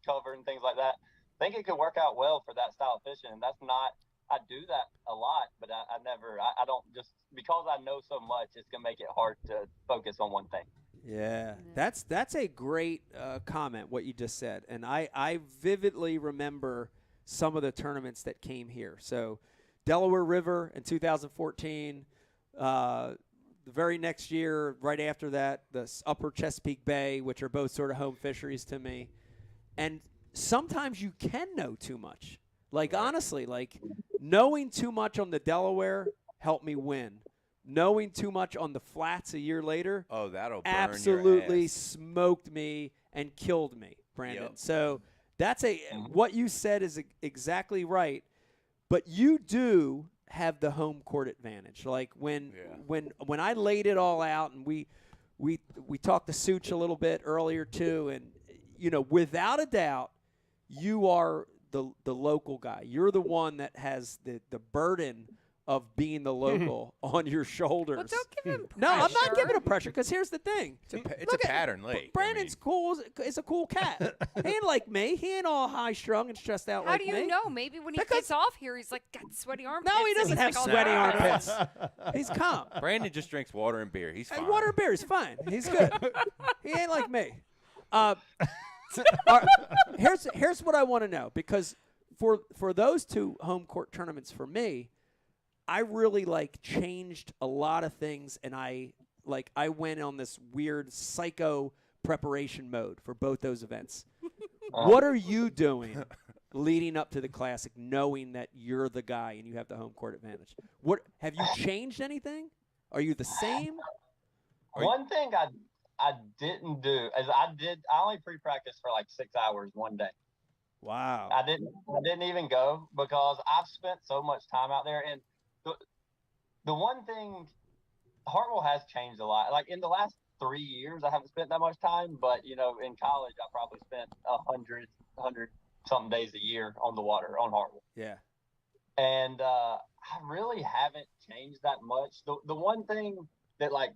cover and things like that. I think it could work out well for that style of fishing, and that's not. I do that a lot, but I never. I don't just because I know so much. It's gonna make it hard to focus on one thing. Yeah, that's a great comment, what you just said. And I vividly remember some of the tournaments that came here. So Delaware River in 2014, the very next year, right after that, the Upper Chesapeake Bay, which are both sort of home fisheries to me. And sometimes you can know too much. Like, honestly, like knowing too much on the Delaware helped me win. Knowing too much on the flats a year later, that'll burn absolutely your ass. smoked me and killed me, Brandon. Yep. So that's what you said is exactly right. But you do have the home court advantage. Like when I laid it all out, and we talked to Such a little bit earlier too, and without a doubt, you are the local guy. You're the one that has the burden of being the local on your shoulders. Well, don't give him pressure. No, I'm not giving him pressure because here's the thing. It's a pattern lake. Brandon's cool. Is a cool cat. He ain't like me. He ain't all high strung and stressed out How like do you me. know? Maybe when he gets off here, he's like got sweaty armpits. No, he and doesn't he's have like all sweaty nervous. armpits. He's calm. Brandon just drinks water and beer. He's fine. And water and beer is fine. He's good. He ain't like me. Here's what I want to know, because for those two home court tournaments for me, I really changed a lot of things, and I went on this weird psycho preparation mode for both those events. What are you doing leading up to the Classic, knowing that you're the guy and you have the home court advantage? What have you changed anything? Are you the same? One thing I didn't do is I only pre-practiced for like 6 hours one day. Wow. I didn't even go because I've spent so much time out there. And the one thing, Hartwell has changed a lot. Like in the last 3 years, I haven't spent that much time, but in college, I probably spent 100 something days a year on the water on Hartwell. Yeah. And I really haven't changed that much. The one thing that, like,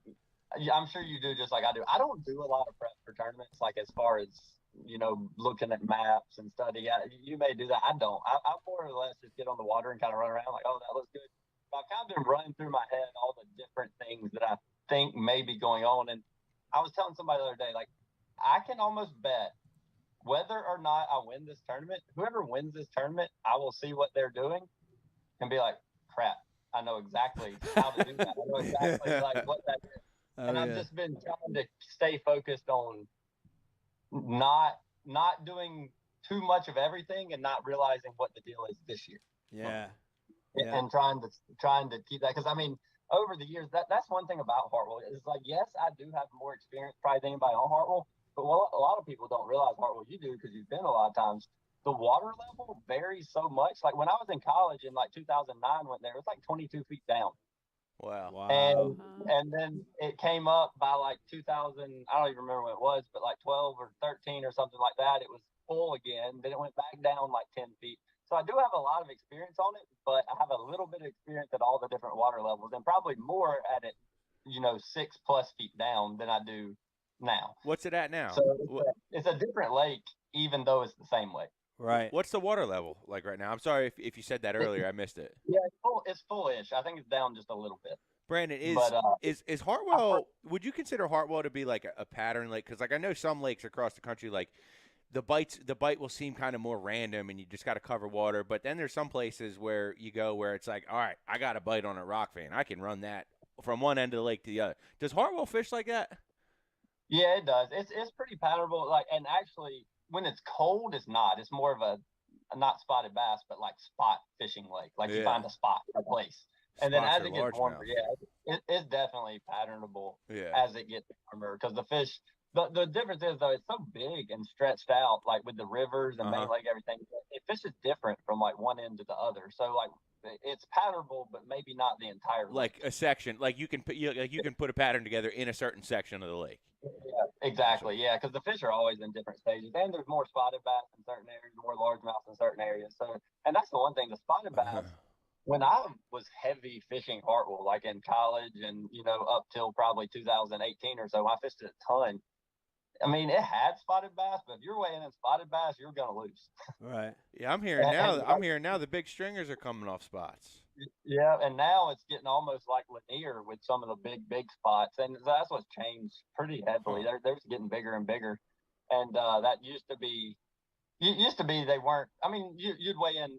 I'm sure you do just like I do, I don't do a lot of prep for tournaments, like as far as, looking at maps and studying. You may do that. I don't. I more or less just get on the water and kind of run around like, oh, that looks good. But I've kind of been running through my head all the different things that I think may be going on. And I was telling somebody the other day, like, I can almost bet whether or not I win this tournament, whoever wins this tournament, I will see what they're doing and be like, crap, I know exactly how to do that. I know exactly like what that is. And I've just been trying to stay focused on not doing too much of everything and not realizing what the deal is this year. Yeah. And trying to keep that, because I mean, over the years, that's one thing about Hartwell. It's like, yes, I do have more experience probably than anybody on Hartwell, but a lot of people don't realize Hartwell. You do, because you've been a lot of times. The water level varies so much. Like when I was in college in like 2009, went there, it was like 22 feet down. Wow. And then it came up by like 2000, I don't even remember when it was, but like 12 or 13 or something like that. It was full again. Then it went back down like 10 feet. So I do have a lot of experience on it, but I have a little bit of experience at all the different water levels, and probably more at it, 6+ feet down than I do now. What's it at now? So it's a different lake, even though it's the same lake. Right. What's the water level like right now? I'm sorry if you said that earlier. I missed it. Yeah, it's full-ish. I think it's down just a little bit. Brandon, But, is Hartwell, would you consider Hartwell to be like a pattern lake? Because like I know some lakes across the country, like the bite will seem kind of more random and you just got to cover water. But then there's some places where you go where it's like, all right, I got a bite on a rock fan. I can run that from one end of the lake to the other. Does Hartwell fish like that? Yeah, it does. It's pretty patternable. Like, and actually, when it's cold, it's not. It's more of a not spotted bass, but like spot fishing lake. Like you find a spot, a place. And then as it gets warmer, it's definitely patternable as it gets warmer, because the fish, the difference is, though, it's so big and stretched out, like with the rivers and main lake, everything. It fishes different from like one end to the other. So like it's patternable, but maybe not the entire lake. Like a section, like you can put a pattern together in a certain section of the lake. Yeah, exactly. Yeah, because the fish are always in different stages, and there's more spotted bass in certain areas, more largemouth in certain areas. So, and that's the one thing, the spotted bass. When I was heavy fishing Hartwell, like in college and up till probably 2018 or so, I fished it a ton. I mean, it had spotted bass, but if you're weighing in spotted bass, you're gonna lose. Right. Yeah, I'm hearing now. I'm hearing now the big stringers are coming off spots. Yeah, and now it's getting almost like linear with some of the big spots, and that's what's changed pretty heavily. They're just getting bigger and bigger, and that used to be they weren't. I mean, you'd weigh in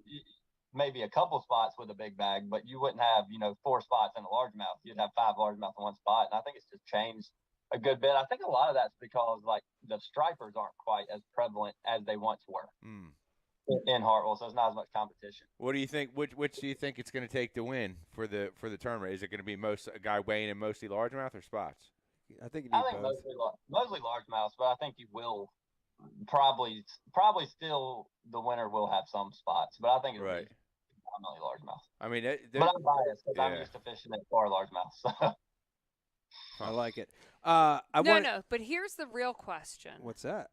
maybe a couple spots with a big bag, but you wouldn't have 4 spots in a largemouth. You'd have 5 largemouth in one spot, and I think it's just changed a good bit. I think a lot of that's because like the stripers aren't quite as prevalent as they once were in Hartwell, so it's not as much competition. What do you think? Which do you think it's going to take to win for the tournament? Is it going to be a guy weighing in mostly largemouth or spots? I think you need both. Mostly largemouths, but I think you will probably still the winner will have some spots, but I think it'll be primarily largemouth. I mean, but I'm biased because I'm used to fishing at far largemouth. So. I like it. No, but here's the real question. What's that?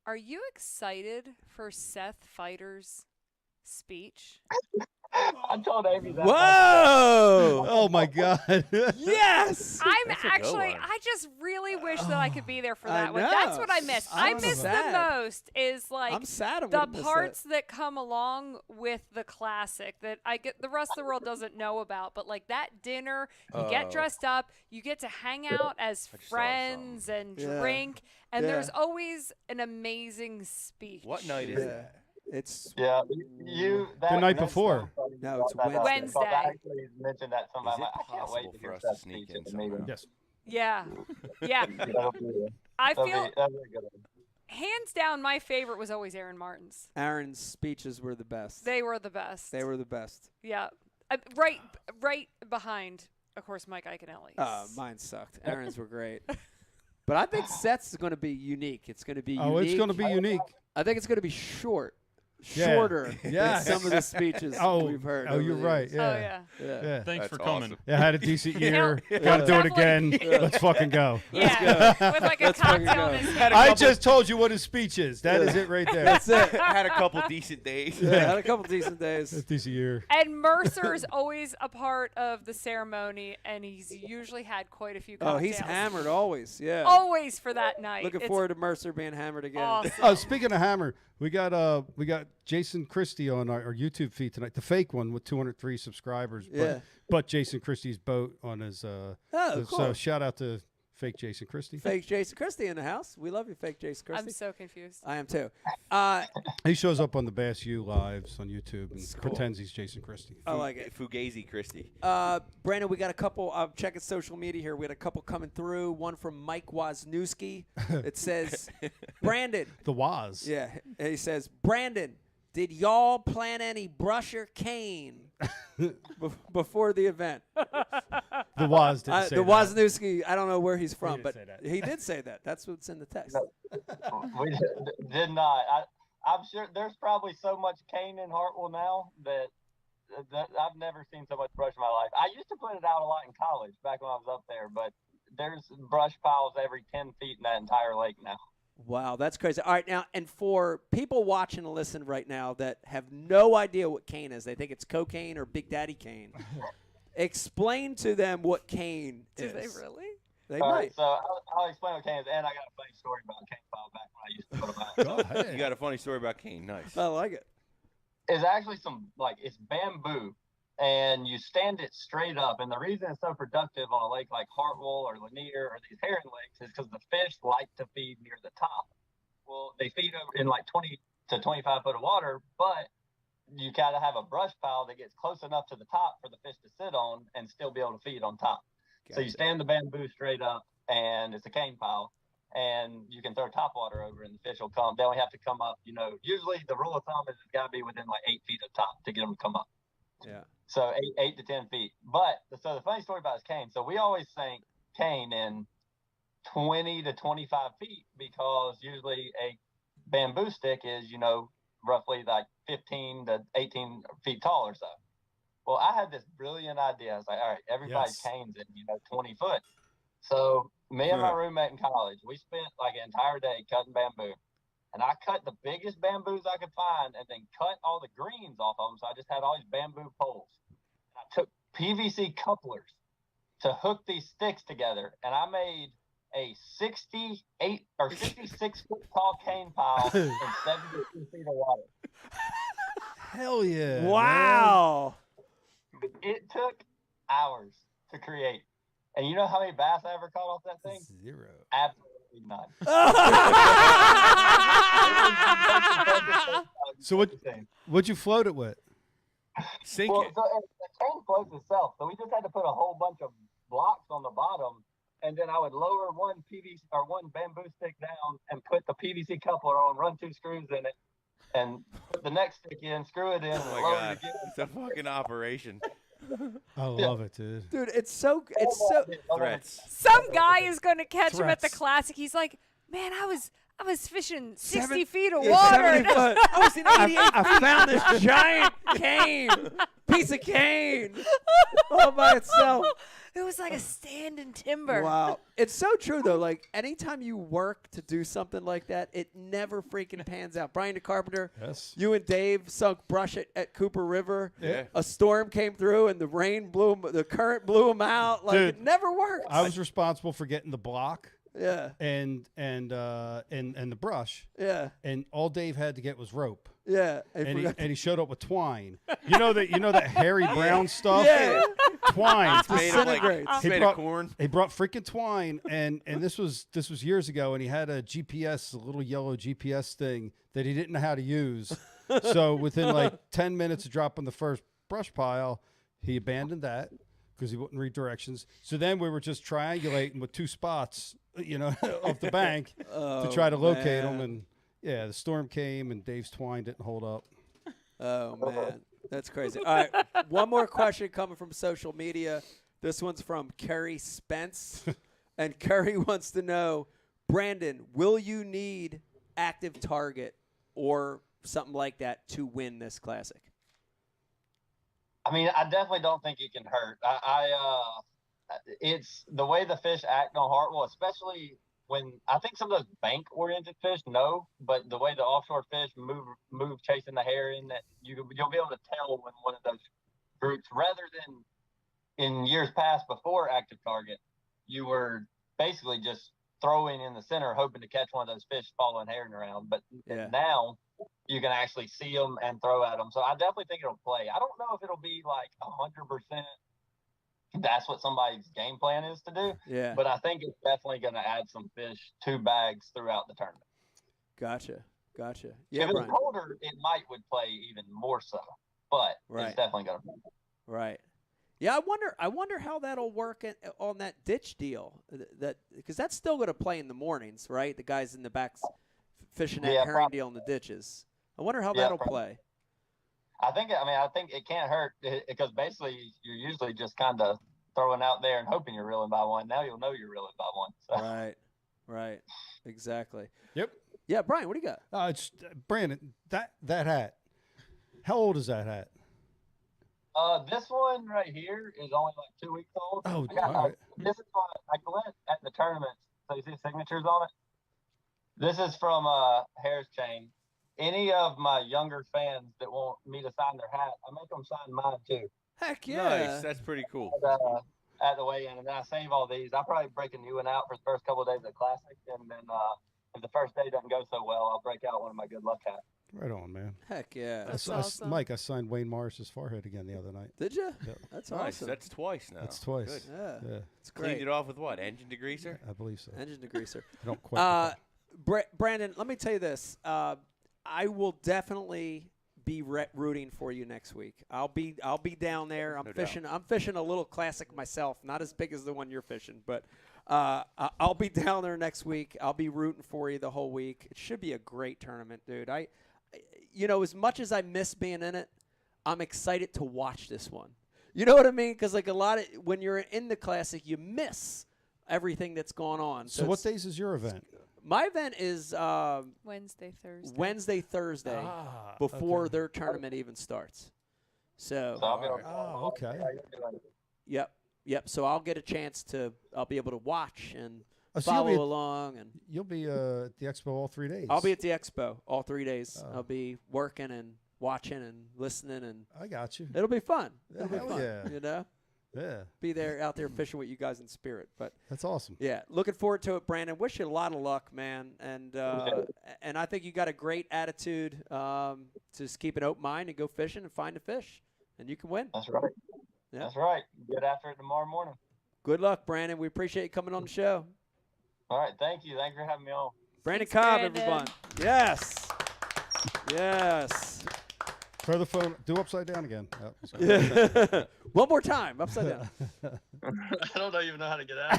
Are you excited for Seth Feider's speech? I told Amy that. Whoa! Oh my God! Yes. I just really wish that I could be there for that one. That's what I miss. I miss the most is like I'm sad the parts that come along with the classic that I get the rest of the world doesn't know about. But like that dinner, you get dressed up, you get to hang out as friends and drink, and there's always an amazing speech. What night is that? It's the night before. No, it's Wednesday. I actually mentioned that somebody. I can't wait to hear us to sneak in somewhere. Yes. Yeah. That'll be I feel that'll be a good one. hands down, my favorite was always Aaron Martin's. Aaron's speeches were the best. They were the best. They were the best. Yeah. Right behind, of course, Mike, Ike, and Ellie's. Mine sucked. Aaron's were great. But I think Seth's is going to be unique. It's going to be unique. Oh, it's going to be unique. I think it's going to be shorter than some of the speeches we've heard. Oh, you're right. Yeah. Yeah. Thanks for That's coming. awesome. Yeah, had a decent year. Got to do it again. Let's fucking go. Yeah. With like a cocktail in his hand. I just told you what his speech is. That is it right there. That's it. Had a couple decent days. Had a couple decent days. That's a decent year. And Mercer's always a part of the ceremony, and he's usually had quite a few cocktails. Oh, he's hammered always. Yeah. Always for that night. Looking forward to Mercer being hammered again. Awesome. Oh, speaking of hammer, we got Jason Christie on our YouTube feed tonight, the fake one with 203 subscribers. Yeah. But Jason Christie's boat on his. Cool. So shout out to fake Jason Christie. Fake Jason Christie in the house. We love you, fake Jason Christie. I'm so confused. I am too. He shows up on the B.A.S.S lives on YouTube and pretends he's Jason Christie. I like it. Fugazi Christie. Brandon, we got a couple. I'm checking social media here. We had a couple coming through. One from Mike Wozniewski. It says, Brandon. The Woz. Yeah. He says, Brandon, did y'all plan any brush or cane before the event? The Woz didn't say the that. Wozniewski, I don't know where he's from, didn't but say that. he did say that. That's what's in the text. We did not. I'm sure there's probably so much cane in Hartwell now that I've never seen so much brush in my life. I used to put it out a lot in college back when I was up there, but there's brush piles every 10 feet in that entire lake now. Wow, that's crazy. All right, now, and for people watching and listening right now that have no idea what cane is, they think it's cocaine or Big Daddy cane. Explain to them what cane is. Do they really? They All might. right, so I'll explain what cane is, and I got a funny story about cane pile back when I used to put them out. You got a funny story about Kane. Nice. I like it. It's actually it's bamboo, and you stand it straight up. And the reason it's so productive on a lake like Hartwell or Lanier or these herring lakes is because the fish like to feed near the top. Well, they feed over in like 20 to 25 foot of water, but you got to have a brush pile that gets close enough to the top for the fish to sit on and still be able to feed on top. Gotcha. So you stand the bamboo straight up, and it's a cane pile, and you can throw top water over, and the fish will come. They only have to come up. Usually the rule of thumb is it's got to be within like 8 feet of top to get them to come up. Yeah. So 8 to 10 feet. But so the funny story about is cane. So we always think cane in 20 to 25 feet because usually a bamboo stick is, roughly like 15 to 18 feet tall or so. Well, I had this brilliant idea. I was like, all right, everybody's cane's in, 20 foot. So me and my roommate in college, we spent like an entire day cutting bamboo. And I cut the biggest bamboos I could find and then cut all the greens off of them. So I just had all these bamboo poles. And I took PVC couplers to hook these sticks together. And I made a 68 or 66 foot tall cane pile in 72 feet of water. Hell yeah. Wow. It took hours to create. And you know how many bass I ever caught off that thing? 0. Absolutely none. So what'd you float it with? Sink well, it. So the cane floats itself. So we just had to put a whole bunch of blocks on the bottom, and then I would lower one PVC or one bamboo stick down and put the PVC coupler on, run 2 screws in it, and put the next stick in, screw it in, and Oh my lower God. it again. It's a fucking operation. I love it, dude. Dude, it's so Threats. Some guy is going to catch him at the Threats. classic. He's like, man, I was fishing 60 Seven- feet of yeah, water. 70 foot. I was in 88 I found this giant cane, piece of cane, all by itself. It was like a stand in timber. Wow. It's so true, though. Like, anytime you work to do something like that, it never freaking pans out. Brian the Carpenter, Yes. you and Dave sunk brush at Cooper River. Yeah. A storm came through, and the rain blew 'em, the current blew them out. Like, Dude, it never works. I was responsible for getting the block Yeah. and the brush, Yeah. and all Dave had to get was rope. Yeah. And he showed up with twine. You know that Harry Brown stuff? Yeah. Twine. It's made of Disintegrates. it's made of corn. He brought freaking twine, and this was years ago, and he had a little yellow GPS thing that he didn't know how to use. So within like 10 minutes of dropping the first brush pile, he abandoned that because he wouldn't read directions. So then we were just triangulating with 2 spots off the bank to try to locate them. And yeah, the storm came and Dave's twine didn't hold up. Oh man, that's crazy. All right, one more question coming from social media. This one's from Kerry Spence, and Kerry wants to know, Brandon, will you need active target or something like that to win this classic? I mean, I definitely don't think it can hurt. It's the way the fish act on Hartwell, especially when I think some of those bank-oriented fish, no, but the way the offshore fish move chasing the herring, that you'll be able to tell when one of those groups, rather than in years past before active target, you were basically just throwing in the center, hoping to catch one of those fish following herring around. But now you can actually see them and throw at them. So I definitely think it'll play. I don't know if it'll be like 100%. That's what somebody's game plan is to do. Yeah. But I think it's definitely going to add some fish to bags throughout the tournament. Gotcha. Yeah, if it's colder, it would play even more so. But it's definitely going to play. Right. Yeah, I wonder how that'll work on that ditch deal. Because that's still going to play in the mornings, right? The guys in the back fishing that herring deal in the ditches. I wonder how that'll play. I think it can't hurt because basically you're usually just kind of throwing out there and hoping you're reeling by one. Now you'll know you're reeling by one. So. Right. Exactly. Yep. Yeah, Brian, what do you got? It's Brandon. That hat. How old is that hat? This one right here is only like 2 weeks old. Oh, all right. This is one I glad at the tournament. So you see signatures on it. This is from Harris Chain. Any of my younger fans that want me to sign their hat, I make them sign mine too. Heck yeah! Nice, that's pretty cool. At the weigh-in, and then I save all these. I'll probably break a new one out for the first couple of days of the Classic, and then if the first day doesn't go so well, I'll break out one of my good luck hats. Right on, man. Heck yeah. That's awesome. Mike, I signed Wayne Morris's forehead again the other night. Did you? Yep. That's nice. awesome. That's twice now. That's twice. Good. Yeah. It's great. Cleaned it off with what? Engine degreaser? I believe so. Engine degreaser. I don't quite. Brandon, let me tell you this. I will definitely be rooting for you next week. I'll be down there. I'm fishing a little classic myself, not as big as the one you're fishing, but I'll be down there next week. I'll be rooting for you the whole week. It should be a great tournament, dude. As much as I miss being in it, I'm excited to watch this one. You know what I mean? Because like when you're in the Classic, you miss everything that's going on. So what days is your event? My event is Wednesday, Thursday, before their tournament even starts. So. Okay. Yep. So I'll get a chance I'll be able to watch and follow along. And you'll be at the expo all 3 days. I'll be at the expo all 3 days. I'll be working and watching and listening, and I got you. It'll be fun. It'll be fun. Yeah. Yeah. Be there out there fishing with you guys in spirit. But that's awesome. Yeah. Looking forward to it, Brandon. Wish you a lot of luck, man. And I think you got a great attitude. Just keep an open mind and go fishing and find a fish, and you can win. That's right. Yeah. That's right. Get after it tomorrow morning. Good luck, Brandon. We appreciate you coming on the show. All right. Thank you. Thanks for having me on. Brandon Cobb, everyone. Yes. Throw the phone. Do upside down again. Yeah. One more time. Upside down. I don't even know how to get out.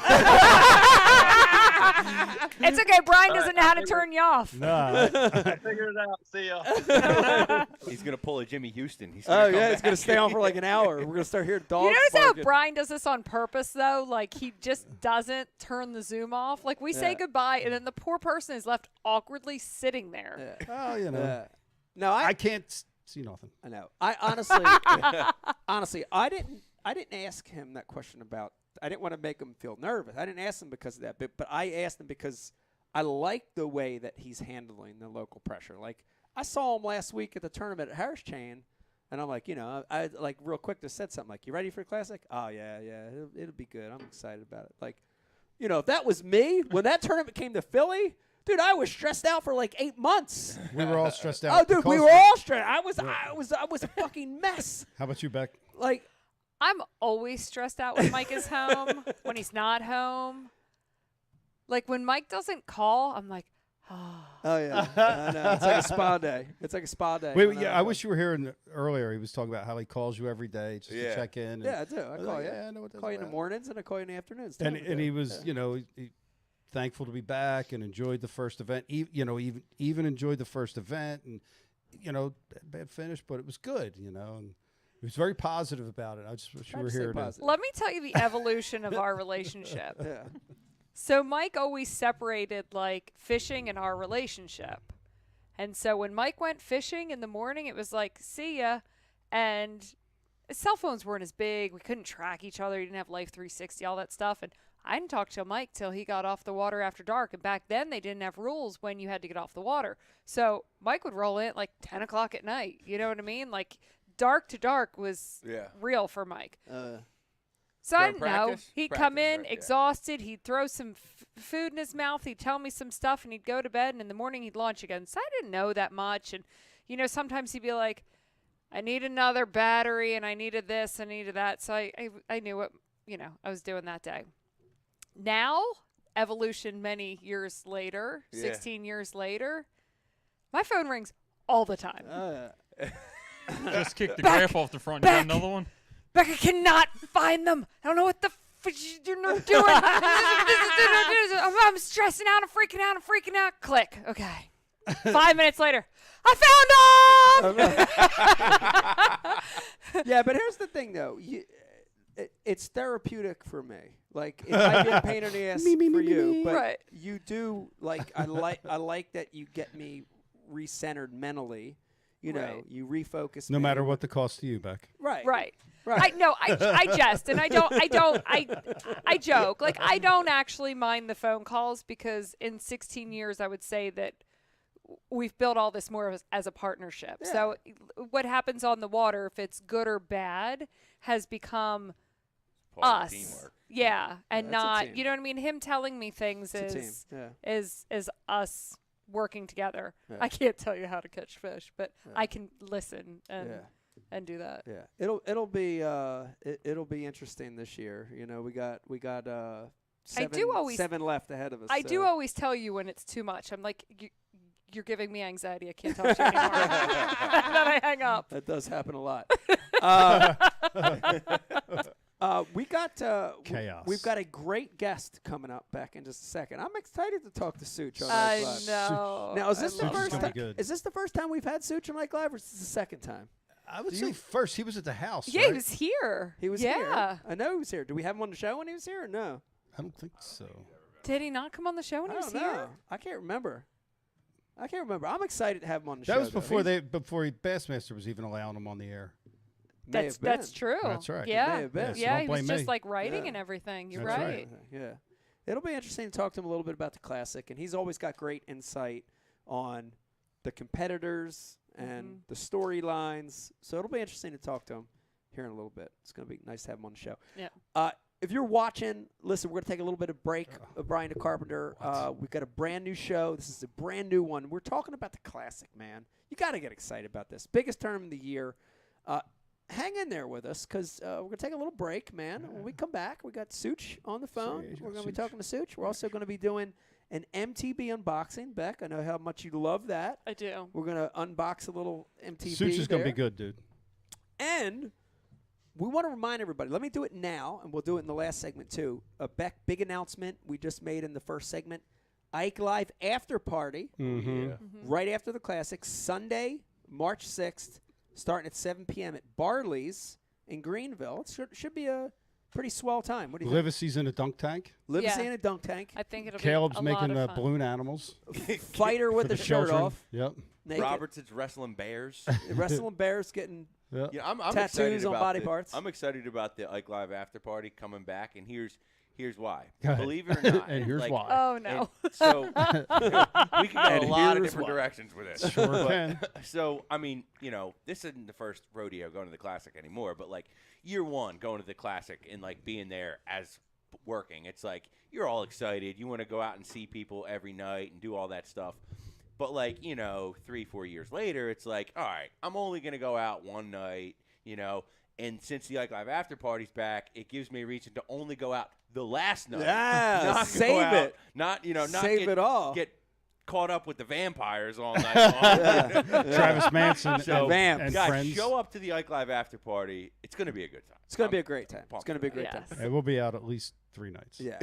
It's okay. Brian doesn't know how to turn you off. Nah. I figured it out. See ya. He's going to pull a Jimmy Houston. He's going to stay on for like an hour. We're going to start hearing dogs. You notice barking. how Brian does this on purpose, though? Like, he just doesn't turn the Zoom off. Like, we say goodbye, and then the poor person is left awkwardly sitting there. Oh, you know. No, I can't see nothing. I know. I honestly, I didn't ask him that question about. I didn't want to make him feel nervous. I didn't ask him because of that, but I asked him because I like the way that he's handling the local pressure. Like I saw him last week at the tournament at Harris Chain, and I'm like, I like real quick just said something like, "You ready for the Classic?" Oh yeah, it'll be good. I'm excited about it. Like, if that was me when that tournament came to Philly. Dude, I was stressed out for like 8 months. We were all stressed out. Oh, dude, we were all stressed. I was a fucking mess. How about you, Beck? Like, I'm always stressed out when Mike is home, when he's not home. Like, when Mike doesn't call, I'm like, oh, yeah. I know. It's like a spa day. It's like a spa day. Wait, I wish you were here earlier. He was talking about how he calls you every day just to check in. Yeah, I do. I call you. I know what call you in the mornings and I call you in the afternoons. And he was, he thankful to be back and enjoyed the first event. Even enjoyed the first event, and bad finish, but it was good. And he was very positive about it. I just wish you were here. Let me tell you the evolution of our relationship. Yeah. So Mike always separated like fishing and our relationship. And so when Mike went fishing in the morning, it was like, see ya. And cell phones weren't as big. We couldn't track each other. You didn't have Life 360, all that stuff. And I didn't talk to Mike till he got off the water after dark. And back then they didn't have rules when you had to get off the water. So Mike would roll in at like 10 o'clock at night. You know what I mean? Like dark to dark was real for Mike. So I didn't know. He'd come in exhausted. He'd throw some food in his mouth. He'd tell me some stuff, and he'd go to bed. And in the morning, he'd launch again. So I didn't know that much. And, sometimes he'd be like, I need another battery, and I needed this, I needed that. So I knew what, I was doing that day. Now, evolution many years later, 16 years later, my phone rings all the time. Just kick the graph off the front. You got another one? Becca cannot find them. I don't know what the you're doing. I'm stressing out. I'm freaking out. Click. Okay. 5 minutes later, I found them. Yeah, but here's the thing, though. It's therapeutic for me. Like, it might be a pain in the ass for you, but you do, like, I like that you get me recentered mentally. You refocus. No matter what the cost to you, Beck. Right. I jest, and I joke. Like, I don't actually mind the phone calls because in 16 years, I would say that we've built all this more as a partnership. Yeah. So what happens on the water, if it's good or bad, has become us. Teamwork. Yeah, and not, you know what I mean? Him telling me things is us working together. Yeah. I can't tell you how to catch fish, but I can listen and do that. Yeah, it'll be interesting this year. We got 7 left ahead of us. I do always tell you when it's too much. I'm like, you're giving me anxiety. I can't talk to you anymore. And then I hang up. That does happen a lot. We got chaos. We've got a great guest coming up back in just a second. I'm excited to talk to Such on I Ike Live. know. Now, is this the Such is first gonna time? be good. Is this the first time we've had Such on Ike Live, or is this the second time? I would say first. He was at the house. Yeah, right? he was here. He was here. I know he was here. Did we have him on the show when he was here or no? I don't think so. Did he not come on the show when he was here? I can't remember. I'm excited to have him on the show. That was before Bassmaster was even allowing him on the air. That's true. That's right. Yeah, yeah. He was just like writing and everything. You're right. Yeah, it'll be interesting to talk to him a little bit about the Classic, and he's always got great insight on the competitors and the storylines. So it'll be interesting to talk to him here in a little bit. It's going to be nice to have him on the show. Yeah. If you're watching, listen, we're going to take a little bit of break. Brian the Carpenter, we've got a brand new show. This is a brand new one. We're talking about the Classic, man. You got to get excited about this. Biggest tournament of the year. Hang in there with us because we're going to take a little break, man. When we come back, we got Such on the phone. We're going to be talking to Such. We're also going to be doing an MTB unboxing. Beck, I know how much you love that. I do. We're going to unbox a little MTB. Such is going to be good, dude. And we want to remind everybody. Let me do it now, and we'll do it in the last segment, too. Beck, big announcement we just made in the first segment. Ike Live After Party, right after the Classic, Sunday, March 6th, starting at 7 p.m. at Barley's in Greenville. It should be a pretty swell time. What do you think? Livacy's in a dunk tank. Livacy in a dunk tank. I think it'll Caleb's be a making lot of fun. balloon animals. Fighter with the shirt children. off. Yep. Naked. Robertson's wrestling bears. Wrestling bears getting I'm tattoos excited on about body parts. I'm excited about the Ike Live After Party coming back, and here's why. Go ahead. Believe it or not. And here's why. Oh, no. So we can go a lot of different directions with this. Sure can. So, I mean, this isn't the first rodeo going to the Classic anymore, but like year one going to the Classic and like being there as working, it's like you're all excited. You want to go out and see people every night and do all that stuff. But like, 3-4 years later, it's like, all right, I'm only going to go out one night, and since the Ike Live After Party's back, it gives me a reason to only go out the last night. Yeah, save it. Not save it all. Get caught up with the vampires all night long. Travis Manson and guys, friends. show up to the Ike Live After Party. It's going to be a good time. It's going to be a great time. It's going to be a great time. We'll be out at least 3 nights. Yeah.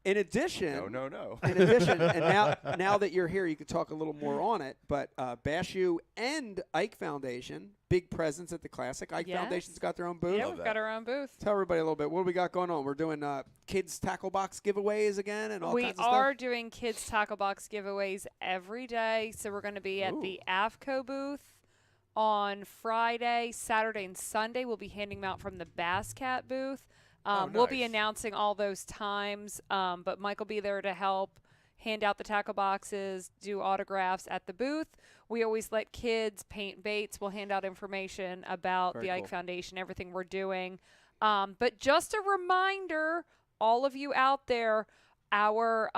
In addition, No. In addition, and now that you're here, you can talk a little more on it. But B.A.S.S and Ike Foundation, big presence at the Classic. Ike Foundation's got their own booth. Yeah, we've got our own booth. Tell everybody a little bit. What do we got going on? We're doing kids tackle box giveaways again and all kinds of stuff. We are doing kids tackle box giveaways every day. So we're going to be at the AFCO booth on Friday, Saturday, and Sunday. We'll be handing them out from the Bass Cat booth. We'll be announcing all those times, but Mike will be there to help hand out the tackle boxes, do autographs at the booth. We always let kids paint baits. We'll hand out information about the Ike Foundation, everything we're doing. But just a reminder, all of you out there, our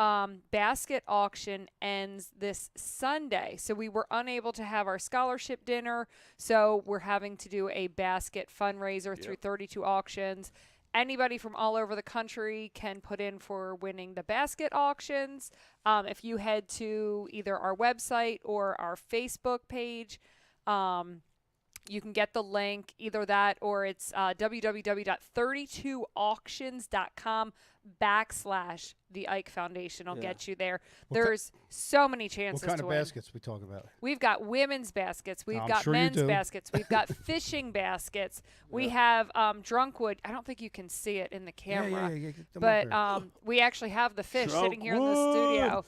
basket auction ends this Sunday. So we were unable to have our scholarship dinner, so we're having to do a basket fundraiser through 32 auctions. Anybody from all over the country can put in for winning the basket auctions. If you head to either our website or our Facebook page, you can get the link, either that or it's www.32auctions.com/the Ike Foundation. I'll get you there. There's so many chances to win. What kind of baskets we talk about? We've got women's baskets. We've got men's baskets. We've got fishing baskets. We have Drunkwood. I don't think you can see it in the camera. But we actually have the fish sitting here in the studio.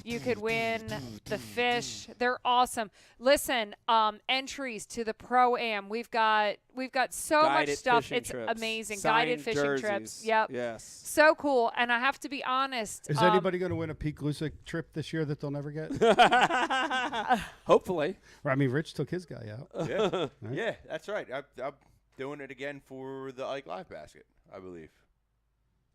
You could win the fish. They're awesome. Listen, entries to the Pro-Am. We've got so much stuff. It's amazing. Guided fishing trips. Yep. Yes. So cool. And I have to be honest. Is anybody going to win a Pete Glusick trip this year that they'll never get? Hopefully. I mean, Rich took his guy out. Yeah, yeah, that's right. I'm doing it again for the Ike Live basket, I believe.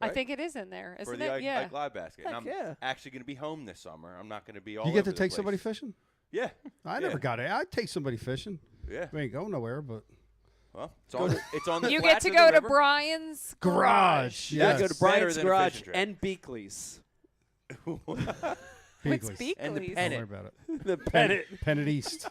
Right? I think it is in there, isn't for the it? Ike Live basket. Heck and I'm actually going to be home this summer. I'm not going to be all You get over to take the somebody place. fishing? Yeah. I never got it. I'd take somebody fishing. Yeah. We ain't going nowhere, but. Well, it's on the You flats get to of the go to river. Brian's garage. Yeah, go to Brian's Better than a garage fishing trip. and Beakley's. What's Beakley's? And the Don't worry pennant. about it. The pennant. Pennant East.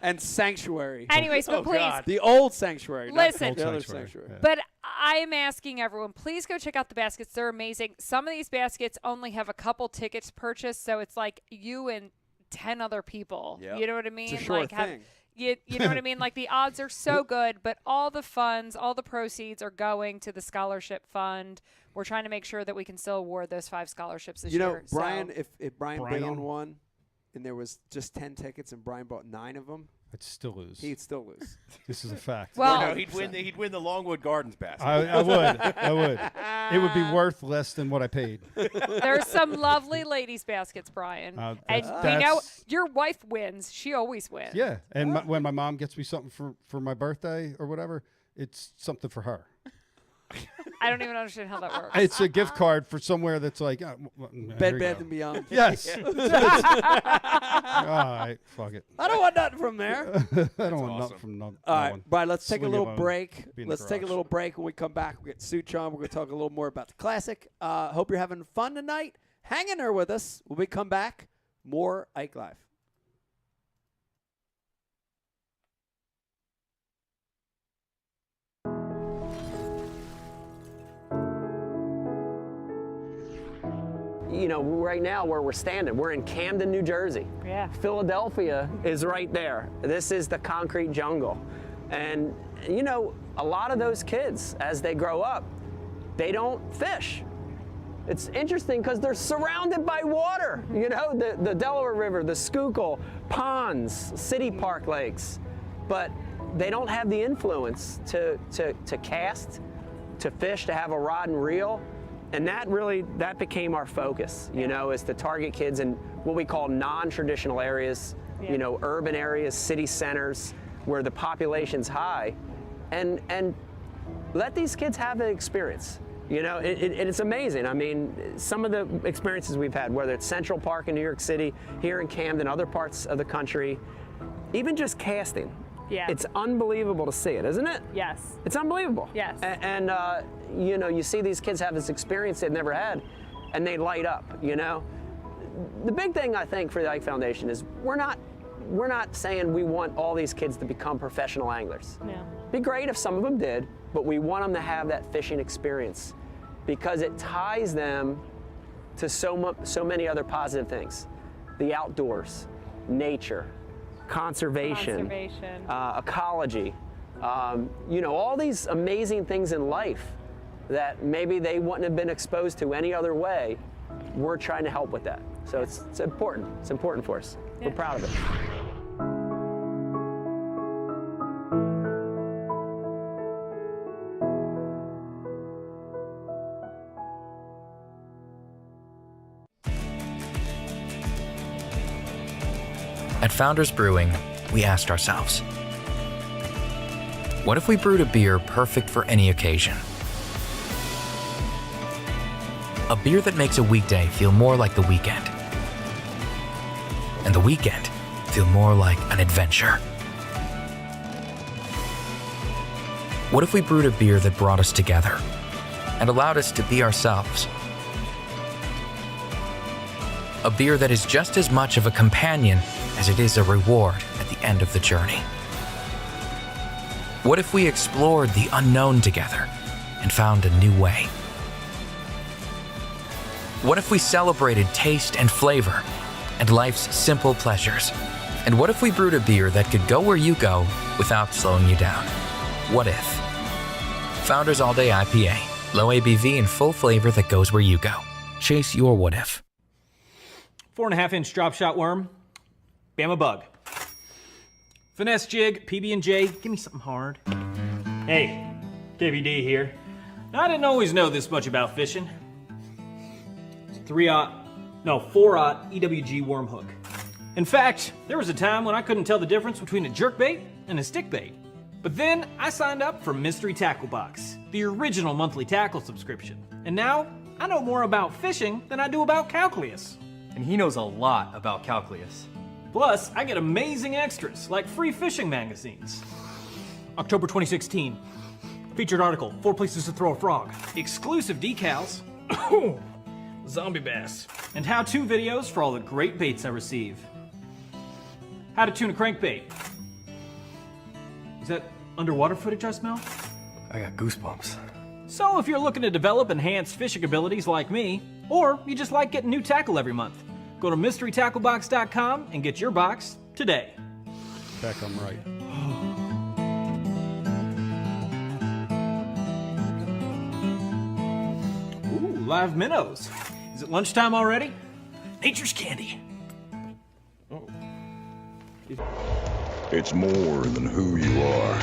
And Sanctuary. Anyways, but please. The old Sanctuary. Listen. Not the other Old Sanctuary, Sanctuary. yeah. But I'm asking everyone, please go check out the baskets. They're amazing. Some of these baskets only have a couple tickets purchased, so it's like you and 10 other people. Yep. You know what I mean? It's a sure like thing. You know what I mean? Like the odds are so good, but all the funds, all the proceeds are going to the scholarship fund. We're trying to make sure that we can still award those 5 scholarships this You know, year. Brian, if Brian bid on Brian? one and there was just 10 tickets and Brian bought 9 of them, I'd still lose. he'd still lose. This is a fact. Well, No, he'd win the Longwood Gardens basket. I would. I would. It would be worth less than what I paid. There's some lovely ladies' baskets, Brian. and we know that's- your wife wins. She always wins. Yeah, and when my mom gets me something for my birthday or whatever, it's something for her. I don't even understand how that works. It's a gift card for somewhere that's like Bed Bath and Beyond. Yes. All right, fuck it. I don't want nothing from there. I don't want nothing from no All right, one. Brian, let's take a Swing little alone, break. be in the Let's take a garage. little break. When we come back, we'll get Suchin on. We're going to talk a little more about the Classic. Hope you're having fun tonight. Hang in there with us. When we come back, more Ike Live. You know, right now where we're standing, we're in Camden, New Jersey. Yeah. Philadelphia is right there. This is the concrete jungle. And, you know, a lot of those kids, as they grow up, they don't fish. It's interesting because they're surrounded by water. You know, the Delaware River, the Schuylkill, ponds, city park lakes. But they don't have the influence to cast, to fish, to have a rod and reel. And that became our focus, you know, is to target kids in what we call non-traditional areas, you know, urban areas, city centers, where the population's high, and let these kids have an experience. You know, it's amazing. I mean, some of the experiences we've had, whether it's Central Park in New York City, here in Camden, other parts of the country, even just casting. Yeah. It's unbelievable to see it, isn't it? Yes. It's unbelievable. Yes. And you know, you see these kids have this experience they've never had, and they light up, you know? The big thing, I think, for the Ike Foundation is we're not saying we want all these kids to become professional anglers. No. Be great if some of them did, but we want them to have that fishing experience because it ties them to so many other positive things. The outdoors, nature, conservation. Ecology, you know, all these amazing things in life that maybe they wouldn't have been exposed to any other way. We're trying to help with that. So it's important. It's important for us. We're proud of it. At Founders Brewing, we asked ourselves, what if we brewed a beer perfect for any occasion? A beer that makes a weekday feel more like the weekend, and the weekend feel more like an adventure. What if we brewed a beer that brought us together and allowed us to be ourselves? A beer that is just as much of a companion as it is a reward at the end of the journey. What if we explored the unknown together and found a new way? What if we celebrated taste and flavor and life's simple pleasures? And what if we brewed a beer that could go where you go without slowing you down? What if? Founders All Day IPA. Low ABV and full flavor that goes where you go. Chase your what if. 4.5-inch drop shot worm. Bama bug. Finesse jig, PB&J. Give me something hard. Hey, KVD here. Now, I didn't always know this much about fishing. 4-aught EWG worm hook. In fact, there was a time when I couldn't tell the difference between a jerkbait and a stickbait. But then I signed up for Mystery Tackle Box, the original monthly tackle subscription. And now I know more about fishing than I do about calculus. And he knows a lot about calculus. Plus, I get amazing extras like free fishing magazines. October 2016. Featured article, 4 places to throw a frog. Exclusive decals. Zombie bass. And how-to videos for all the great baits I receive. How to tune a crankbait. Is that underwater footage I smell? I got goosebumps. So if you're looking to develop enhanced fishing abilities like me, or you just like getting new tackle every month, go to mysterytacklebox.com and get your box today. Beck, I'm right. Ooh, live minnows. Is it lunchtime already? Nature's candy. Oh. It's more than who you are.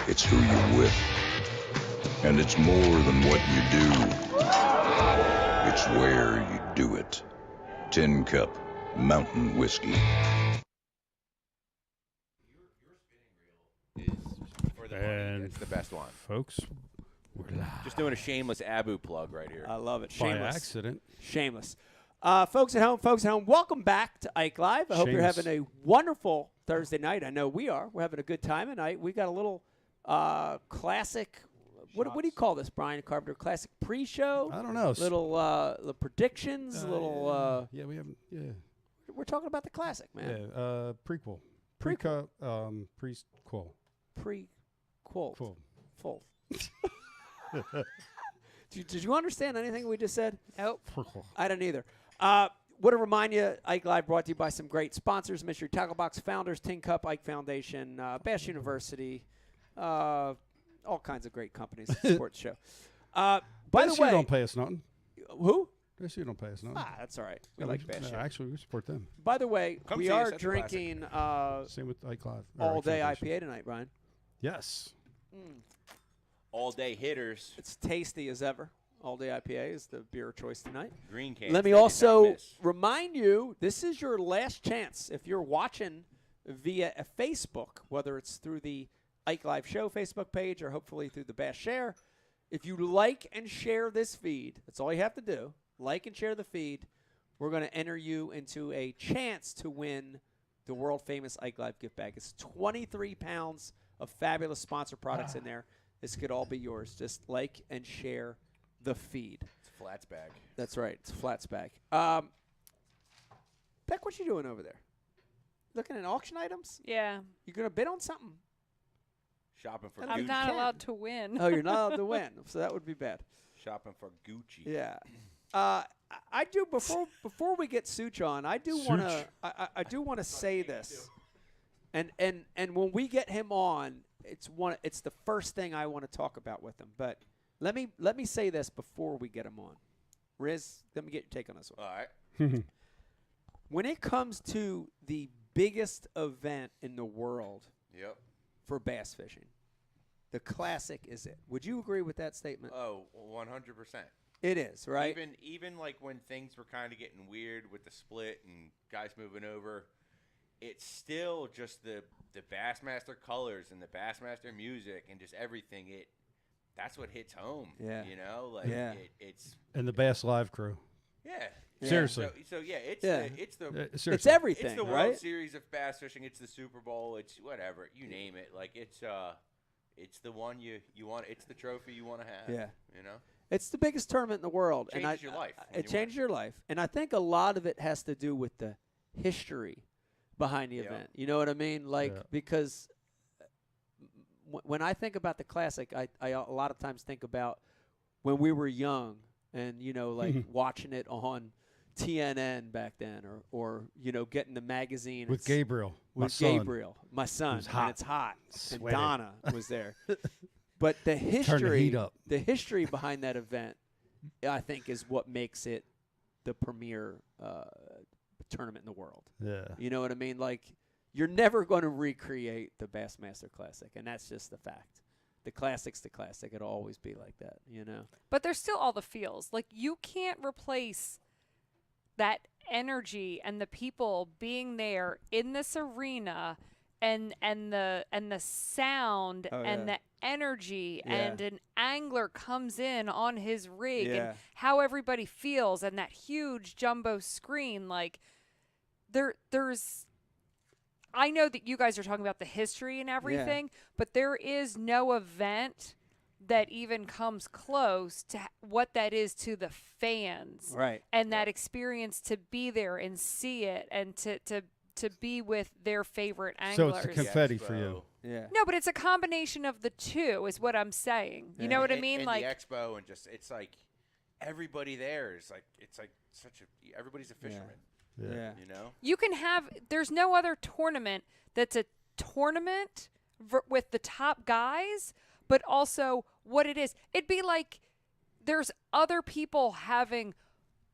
It's who you're with. And it's more than what you do. It's where you do it. Tin Cup Mountain Whiskey. And it's the best one. Folks, we're live. Just doing a shameless Abu plug right here. I love it. By Shameless. accident. Shameless. Folks at home, welcome back to Ike Live. I hope you're having a wonderful Thursday night. I know we are. We're having a good time tonight. We got a little classic. What do you call this, Brian Carpenter? Classic pre-show? I don't know. Little the predictions. Yeah, we haven't. Yeah. We're talking about the classic, man. Yeah. Prequel. Prequel. Prequel. Prequel. Full. Did you understand anything we just said? Nope. I don't either. Want to remind you, Ike Live brought to you by some great sponsors: Mystery Tackle Box, Founders, Tin Cup, Ike Foundation, B.A.S.S University, all kinds of great companies that support the show. By the way, don't pay us nothing. Who? BSU don't pay us nothing. That's all right. We like BSU. Actually, we support them. By the way, Come we see us are at the drinking same with Ike Live. all day IPA tonight, Brian. Yes. All day hitters. It's tasty as ever. All Day IPA is the beer of choice tonight. Green can. Let me also remind you, this is your last chance. If you're watching via a Facebook, whether it's through the Ike Live Show Facebook page or hopefully through the B.A.S.S Share, if you like and share this feed, that's all you have to do. Like and share the feed. We're going to enter you into a chance to win the world-famous Ike Live gift bag. It's 23 pounds of fabulous sponsor products in there. This could all be yours. Just like and share the feed. It's a flats bag. That's right. It's a flats bag. Beck, what you doing over there? Looking at auction items? Yeah. You going to bid on something? Shopping for I'm Gucci. not allowed to win. Oh, you're not allowed to win. So that would be bad. Shopping for Gucci. Yeah. I do before we get Such on. I do want to. I do want to say this, and when we get him on, it's the first thing I want to talk about with him. But let me say this before we get him on. Riz, let me get your take on this one. All right. When it comes to the biggest event in the world for bass fishing, the Classic is it. Would you agree with that statement? Oh, 100%. It is, right? Even like when things were kind of getting weird with the split and guys moving over, it's still just the Bassmaster colors and the Bassmaster music and just everything. That's what hits home. Yeah. You know, like it's and the Bass Live crew. Yeah. Seriously. So it's seriously. It's everything. It's the right? World Series of bass fishing. It's the Super Bowl. It's whatever you name it. Like it's the one you want. It's the trophy you want to have. Yeah. You know. It's the biggest tournament in the world. Changes your life. It changes your life. And I think a lot of it has to do with the history behind the event. You know what I mean? Like, because when I think about the Classic, I a lot of times think about when we were young and, you know, like watching it on TNN back then or you know, getting the magazine. With Gabriel. My son. It was hot. And it's hot. Sweaty. And Donna was there. But the history behind that event, I think, is what makes it the premier tournament in the world. Yeah. You know what I mean? Like, you're never going to recreate the Bassmaster Classic, and that's just the fact. The Classic's the Classic. It'll always be like that, you know? But there's still all the feels. Like, you can't replace that energy and the people being there in this arena and the sound and the energy and an angler comes in on his rig and how everybody feels and that huge jumbo screen. Like there's I know that you guys are talking about the history and everything, but there is no event that even comes close to what that is to the fans. Right. And that experience to be there and see it and to be with their favorite anglers. So it's the confetti for you. Yeah. No, but it's a combination of the two is what I'm saying. You know what I mean? And like the expo and just it's like everybody there is like everybody's a fisherman. Yeah. You know? You can have there's no other tournament that's a tournament with the top guys, but also what it is. It'd be like there's other people having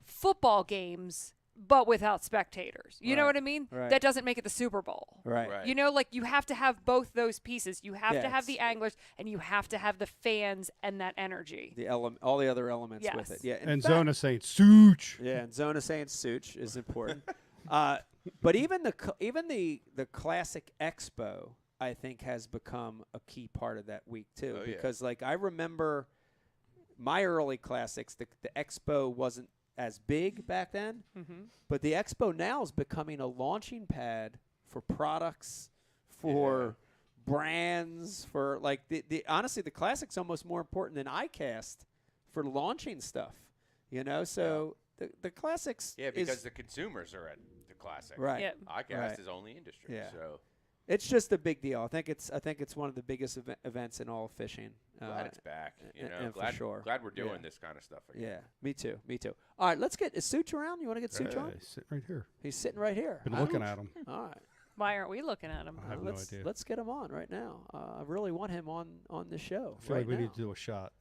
football games but without spectators. You know what I mean? Right. That doesn't make it the Super Bowl. Right. You know, like you have to have both those pieces. You have to have Yes. the anglers and you have to have the fans and that energy. All the other elements with it. Yeah. And Zona saying Such. Yeah, and Zona saying Such is important. But even the Classic Expo, I think, has become a key part of that week too. Because like I remember my early Classics, the Expo wasn't as big back then, but the Expo now is becoming a launching pad for products, for brands, for like the honestly the Classic's almost more important than ICAST for launching stuff, you know. So the Classics because the consumers are at the Classic. Right. Yep. ICAST is only industry. Yeah. So it's just a big deal. I think it's one of the biggest events in all of fishing. glad it's back. You know, and glad, for sure. glad we're doing this kind of stuff again. Yeah, me too. All right, let's get is Such around. You want to get Such on? He's sitting right here. He's sitting right here. Been looking at him. All right. Why aren't we looking at him? I have no idea. Let's get him on right now. I really want him on the show. I feel right like we now. need to do a shot.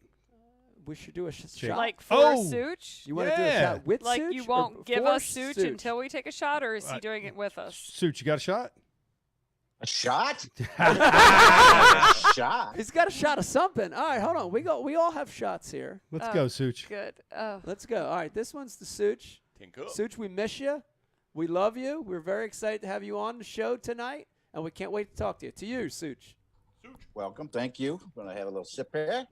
We should do a shot. Like for Such? You want to do a shot with like Such? you or won't give for us Such until we take a shot, or is he doing it with us? Such, you got a shot? A shot? Shot. He's got a shot of something. All right, hold on. We all have shots here. Let's go, Such. Good. Oh. Let's go. All right, this one's the Such. Such, we miss you. We love you. We're very excited to have you on the show tonight, and we can't wait to talk to you. To you, Such. Welcome. Thank you. I'm going to have a little sip here.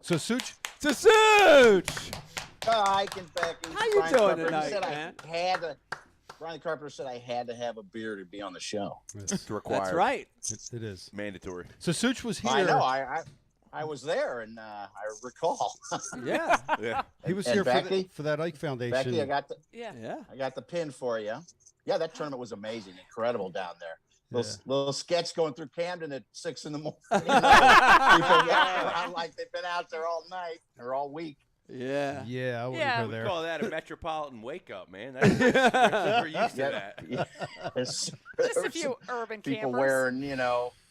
So, Such? To Such! Ike and Becky. How you Brian doing Carpenter tonight, said man? Brian Carpenter said I had to have a beer to be on the show. It's required. That's right. It is. Mandatory. So, Such was here. I know. I was there, and I recall. Yeah. He was And here Becky? for that Ike Foundation. Becky, I got Yeah. the pin for you. Yeah, that tournament was amazing, incredible down there. little sketch going through Camden at 6 in the morning. People walking around like they've been out there all night or all week. Yeah. Yeah, I wouldn't go there. We call that a metropolitan wake up, man. We're used to that. Yeah. Just a few urban people campers.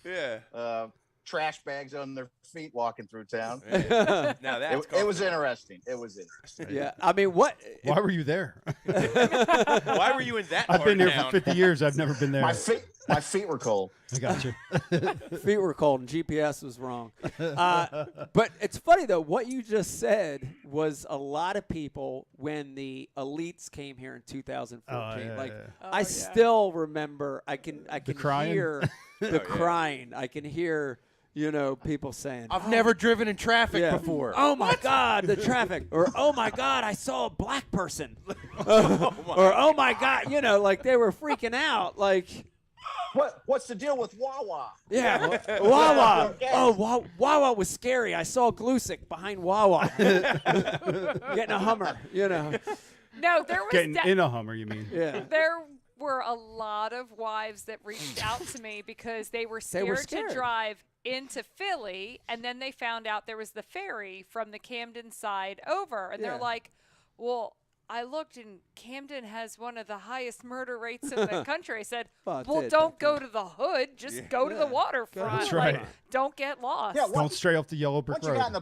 wearing, trash bags on their feet walking through town. Now that's it was interesting. It was interesting. Yeah, I mean, why were you there? Why were you in that? I've been part there of for town? 50 years. I've never been there. My feet were cold. I got you. Feet were cold and GPS was wrong. But it's funny, though. What you just said was a lot of people when the elites came here in 2014. I still remember. I can crying? hear the crying. I can hear, people saying, I've never driven in traffic before. Oh, my God, the traffic. Or, oh, my God, I saw a black person. Or, oh, my God, like they were freaking out. Like, what's the deal with Wawa? Yeah, Wawa. Oh, Wawa was scary. I saw Glusick behind Wawa getting a Hummer. No, there was Getting in a Hummer, you mean? Yeah. There were a lot of wives that reached out to me because they were scared to drive into Philly, and then they found out there was the ferry from the Camden side over, and they're like, well, I looked, and Camden has one of the highest murder rates in the country. I said, well, don't go to the hood. Just go to the waterfront. That's right. Like, don't get lost. Yeah, Don't stray off the yellow brick once road. you got in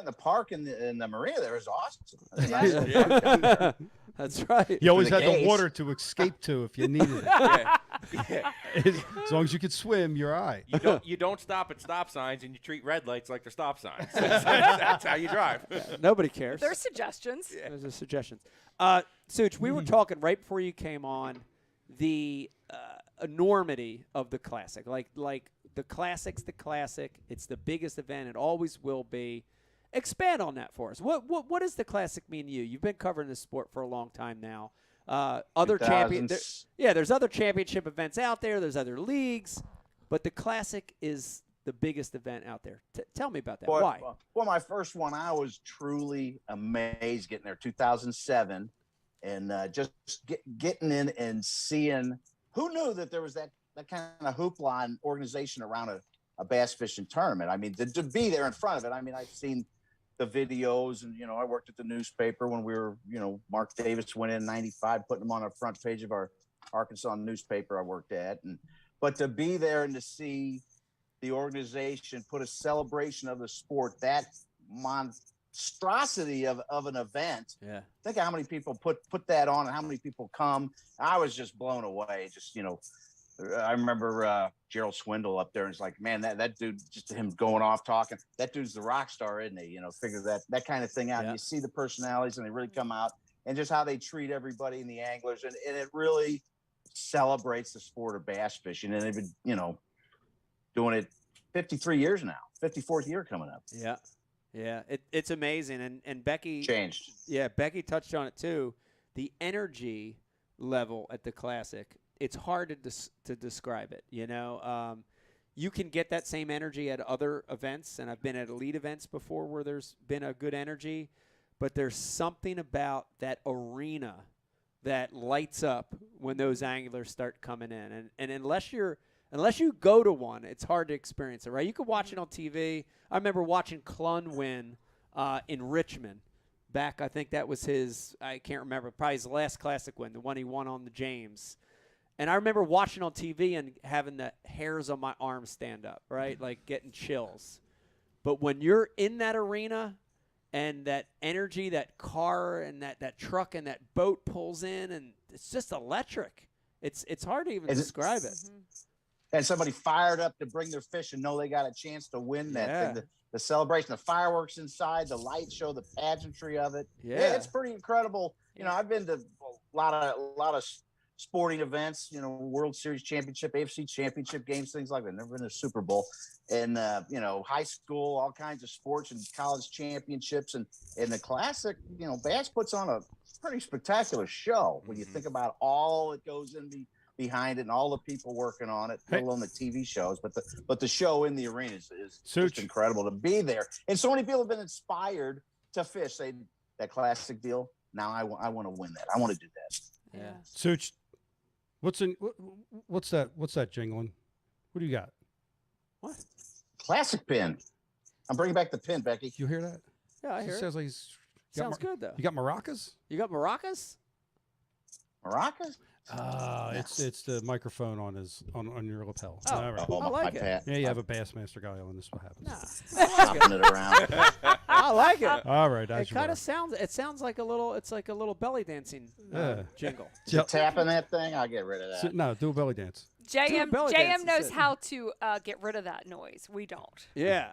the park, in the marina, there was awesome. Yeah. That's right. You always had gates. the water to escape to if you needed it. As long as you could swim, you're all right. You don't stop at stop signs, and you treat red lights like they're stop signs. That's how you drive. Nobody cares. There's suggestions. Those are suggestions. Such, we were talking right before you came on the enormity of the Classic. Like the Classic's the Classic. It's the biggest event. It always will be. Expand on that for us. What does the Classic mean to you? You've been covering this sport for a long time now. There's other championship events out there. There's other leagues, but the Classic is the biggest event out there. Tell me about that. Why? Well, my first one, I was truly amazed getting there, 2007, and just getting in and seeing. Who knew that there was that kind of hoopla and organization around a bass fishing tournament? I mean, to be there in front of it. I mean, I've seen the videos, and I worked at the newspaper when we were, Mark Davis went in '95, putting them on the front page of our Arkansas newspaper I worked at, but to be there and to see the organization put a celebration of the sport, that monstrosity of an event. Yeah, think of how many people put that on and how many people come. I was just blown away. Just I remember Gerald Swindle up there, and it's like, man, that dude, just him going off talking, that dude's the rock star, isn't he? Figure that kind of thing out. Yeah. You see the personalities, and they really come out, and just how they treat everybody and the anglers, and it really celebrates the sport of bass fishing. And they've been, doing it 53 years now, 54th year coming up. Yeah. Yeah, it's amazing. And Becky changed. Yeah, Becky touched on it too. The energy level at the Classic, it's hard to describe it. You can get that same energy at other events, and I've been at elite events before where there's been a good energy, but there's something about that arena that lights up when those anglers start coming in. And unless you go to one, it's hard to experience it, right? You can watch it on TV. I remember watching Clun win in Richmond back, I think that was I can't remember, probably his last Classic win, the one he won on the James. And I remember watching on TV and having the hairs on my arms stand up, right? Like getting chills. But when you're in that arena and that energy, that car and that truck and that boat pulls in, and it's just electric. It's hard to even describe it. And somebody fired up to bring their fish and know they got a chance to win that thing. The celebration, the fireworks inside, the light show, the pageantry of it. Yeah, it's pretty incredible. I've been to a lot of sporting events, World Series championship, AFC championship games, things like that. Never been to a Super Bowl. And, high school, all kinds of sports and college championships. And the Classic, Bass puts on a pretty spectacular show when you think about all that goes in behind it and all the people working on it, let alone the TV shows. But the show in the arena is just incredible to be there. And so many people have been inspired to fish. That Classic deal, now I want to win that. I want to do that. Yeah. Such, What's that jingling? What do you got? What? Classic pin. I'm bringing back the pin, Becky. You hear that? Yeah, I hear it. Sounds like he's Sounds good though. You got maracas? You got maracas? Maracas? It's the microphone on your lapel. Oh, All right. I like it. Yeah, you have a Bassmaster guy on. This is what happens. Chopping it around. I like it. All right, It kind of sounds. It sounds like a little. It's like a little belly dancing jingle. Tapping that thing, I'll get rid of that. No, do a belly dance. JM knows how to get rid of that noise. We don't. Yeah.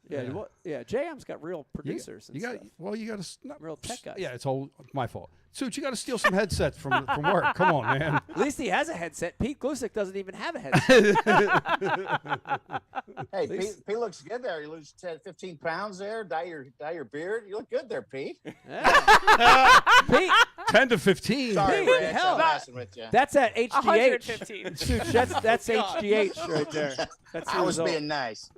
Yeah, Yeah. yeah. JM's got real producers. You got real tech guys. Yeah, it's all my fault. Such, you got to steal some headsets from work. Come on, man. At least he has a headset. Pete Glusick doesn't even have a headset. Hey, Pete looks good there. You lose 10, 15 pounds there. Dye your beard. You look good there, Pete. Pete. 10 to 15. Sorry, Pete, Rich, hell, I'm messing with you. That's at HGH. 115. Such, that's HGH right there. That's I the was result. being nice.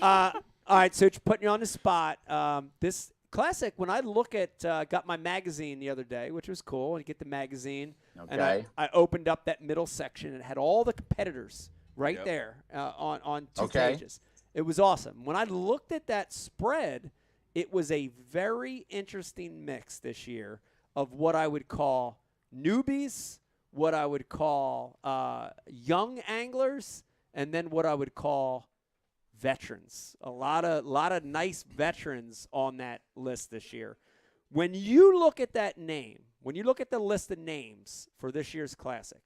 All right, Such, putting you on the spot. This Classic, when I look at, got my magazine the other day, which was cool. You get the magazine, and I opened up that middle section and it had all the competitors right there on two pages. It was awesome. When I looked at that spread, it was a very interesting mix this year of what I would call newbies, what I would call young anglers, and then what I would call veterans. A lot of nice veterans on that list this year. When you look at that name, when you look at the list of names for this year's Classic,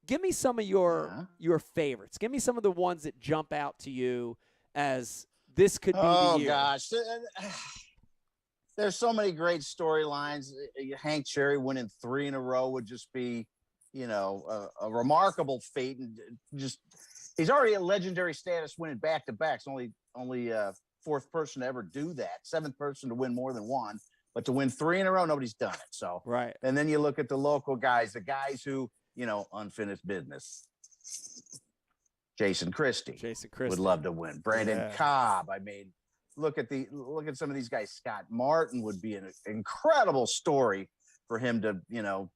give me some of your favorites. Give me some of the ones that jump out to you as this could be the year. Oh gosh, there's so many great storylines. Hank Cherry winning 3 in a row would just be, a remarkable feat, and just. He's already at legendary status winning back-to-backs. Only fourth person to ever do that. Seventh person to win more than one. But to win 3 in a row, nobody's done it. So right. And then you look at the local guys, the guys who, unfinished business. Jason Christie would love to win. Brandon Cobb. I mean, look at some of these guys. Scott Martin would be an incredible story for him to,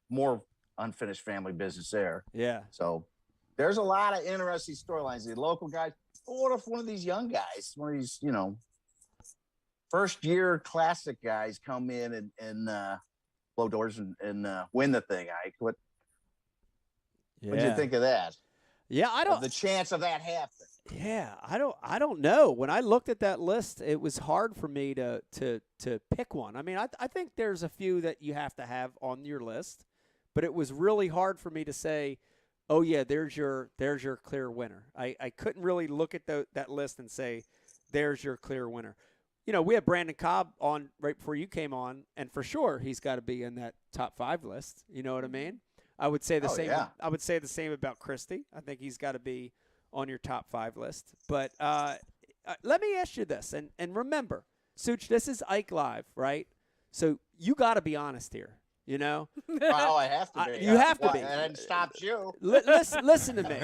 more unfinished family business there. Yeah. So there's a lot of interesting storylines. The local guys. What if one of these young guys, one of these, first-year Classic guys come in and blow doors and win the thing, Ike? What do you think of that? Yeah, I don't. The chance of that happening. Yeah, I don't know. When I looked at that list, it was hard for me to pick one. I mean, I think there's a few that you have to have on your list, but it was really hard for me to say, oh yeah, there's your clear winner. I couldn't really look at that list and say, there's your clear winner. We had Brandon Cobb on right before you came on, and for sure he's got to be in that top 5 list. You know what I mean? I would say the same. Yeah. I would say the same about Christie. I think he's got to be on your top 5 list. But let me ask you this, and remember, Such, this is Ike Live, right? So you got to be honest here. Oh, I have to be. You have to be. And it stops you. Listen to me.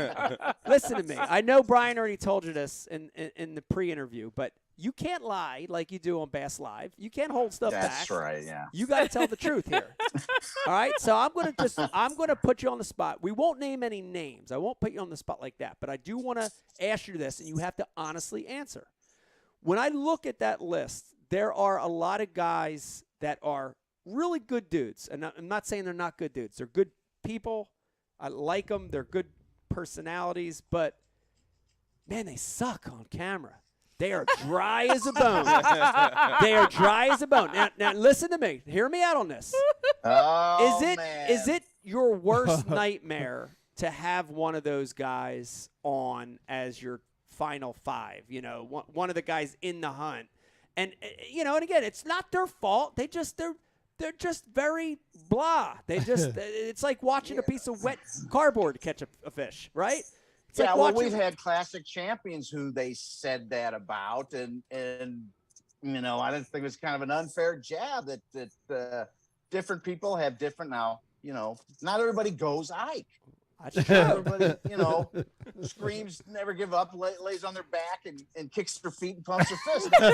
Listen to me. I know Brian already told you this in the pre-interview, but you can't lie like you do on Bass Live. You can't hold stuff back. That's right. Yeah. You got to tell the truth here. All right. So I'm gonna put you on the spot. We won't name any names. I won't put you on the spot like that. But I do want to ask you this, and you have to honestly answer. When I look at that list, there are a lot of guys that are really good dudes. And I'm not saying they're not good dudes. They're good people. I like them. They're good personalities. But, man, they suck on camera. They are dry as a bone. They are dry as a bone. Now, listen to me. Hear me out on this. Is it your worst nightmare to have one of those guys on as your final 5? One of the guys in the hunt. And, and again, it's not their fault. They're just very blah. It's like watching a piece of wet cardboard catch a fish, right? It's like we've had Classic champions who they said that about, and I didn't think it was kind of an unfair jab that different people have different. Now, not everybody goes Ike. That's true. Everybody, screams, never give up, lays on their back and kicks their feet and pumps their fist. But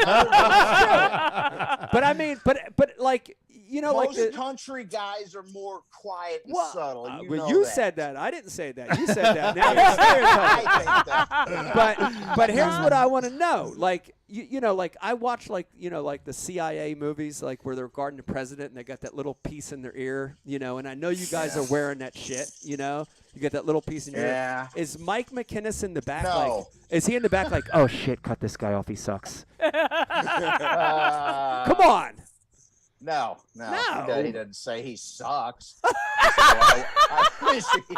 I mean, but like, most country guys are more quiet and subtle. And you said that. I didn't say that. You said that. Now you're stereotyping. But here's what I want to know. Like, like I watch like the CIA movies, like where they're guarding the president and they got that little piece in their ear, and I know you guys are wearing that shit, you get that little piece in your ear. Is Mike McInnes in the back? No. Like, is he in the back like, oh shit, cut this guy off, he sucks? Come on. No. He doesn't say he sucks. I wish he'd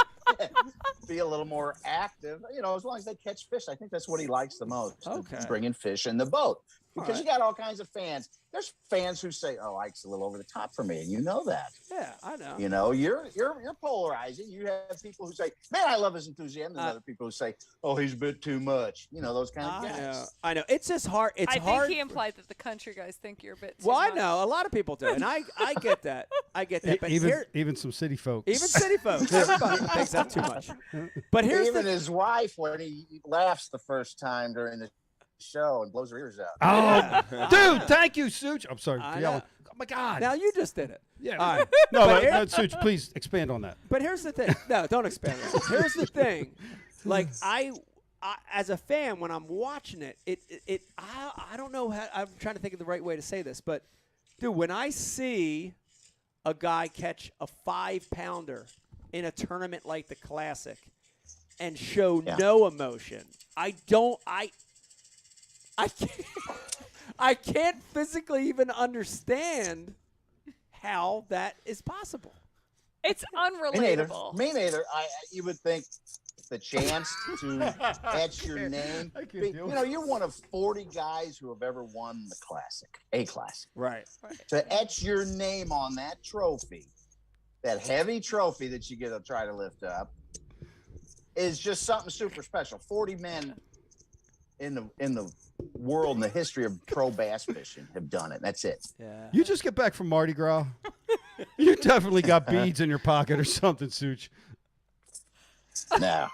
be a little more active. As long as they catch fish, I think that's what he likes the most. Okay. Bringing fish in the boat. Because you got all kinds of fans. There's fans who say, "Oh, Ike's a little over the top for me," and you know that. Yeah, I know. You're polarizing. You have people who say, "Man, I love his enthusiasm," and other people who say, "Oh, he's a bit too much." Those kind of guys. I know. It's just hard. It's hard. I think he implied that the country guys think you're a bit too I much. know. A lot of people do, and I get that. I get that. But even some city folks. Even city folks. Everybody thinks that's too much. But here's even his wife, when he laughs the first time during the show and blows her ears out. Oh, dude, thank you, Such. I'm sorry for yelling. Oh my God. Now you just did it. Yeah. All right. No, Such, please expand on that. But here's the thing. No, don't expand on it. Here's the thing. Like I as a fan, when I'm watching it, I don't know how. I'm trying to think of the right way to say this, but dude, when I see a guy catch a 5-pounder in a tournament like the Classic and show no emotion, I can't physically even understand how that is possible. It's unrelatable. Me neither. You would think the chance to etch your name. You're one of 40 guys who have ever won the Classic, a Classic. Right. To etch your name on that trophy, that heavy trophy that you get to try to lift up, is just something super special. 40 men in the world, in the history of pro bass fishing, have done it. That's it. Yeah. You just get back from Mardi Gras. You definitely got beads in your pocket or something, Such. No.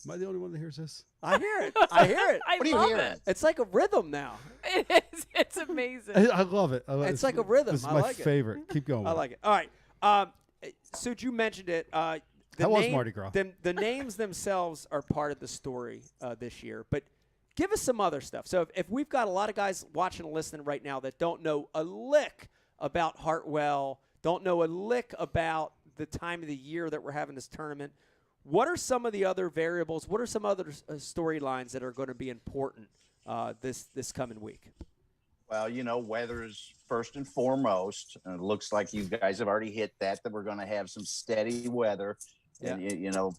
Am I the only one that hears this? I hear it. I hear it. I love it. It's like a rhythm now. It is. It's amazing. I love it. It's like a rhythm. This is I my like favorite. Keep going. I like it. All right. Such, you mentioned it. How was Mardi Gras? The names themselves are part of the story this year, but give us some other stuff. So if we've got a lot of guys watching and listening right now that don't know a lick about Hartwell, don't know a lick about the time of the year that we're having this tournament, what are some of the other variables? What are some other storylines that are going to be important this coming week? Well, weather is first and foremost. And it looks like you guys have already hit that we're going to have some steady weather. Yeah. And,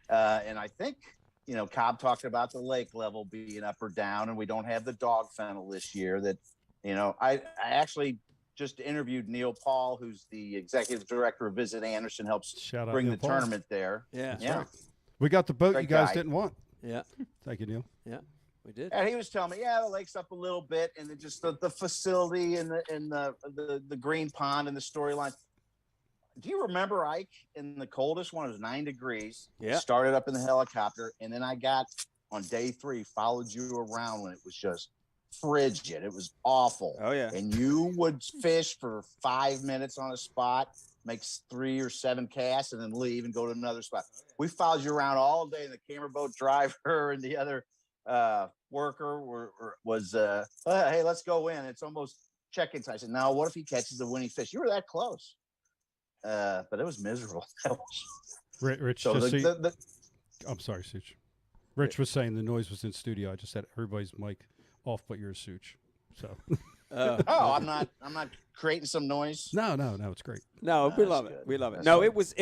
and I think, Cobb talked about the lake level being up or down, and we don't have the dog fennel this year. That, I actually just interviewed Neil Paul, who's the executive director of Visit Anderson, helps bring the tournament there. Yeah. We got the boat Great you guys guy. didn't want. Yeah. Thank you, Neil. Yeah, we did. And he was telling me, the lake's up a little bit, and it just the facility and the green pond and the storyline. Do you remember Ike in the coldest one? It was 9 degrees. Yeah. Started up in the helicopter, and then I got on day 3, followed you around when it was just frigid. It was awful. Oh yeah. And you would fish for 5 minutes on a spot, make 3 or 7 casts, and then leave and go to another spot. We followed you around all day. The camera boat driver and the other worker was hey, let's go in. It's almost check-in time. I said, now what if he catches the winning fish? You were that close. But it was miserable. Rich, so I'm sorry, Such. Rich was saying the noise was in studio. I just had everybody's mic off but yours, Such. So. I'm not creating some noise. No, it's great. No, we love it. We love it. No, it was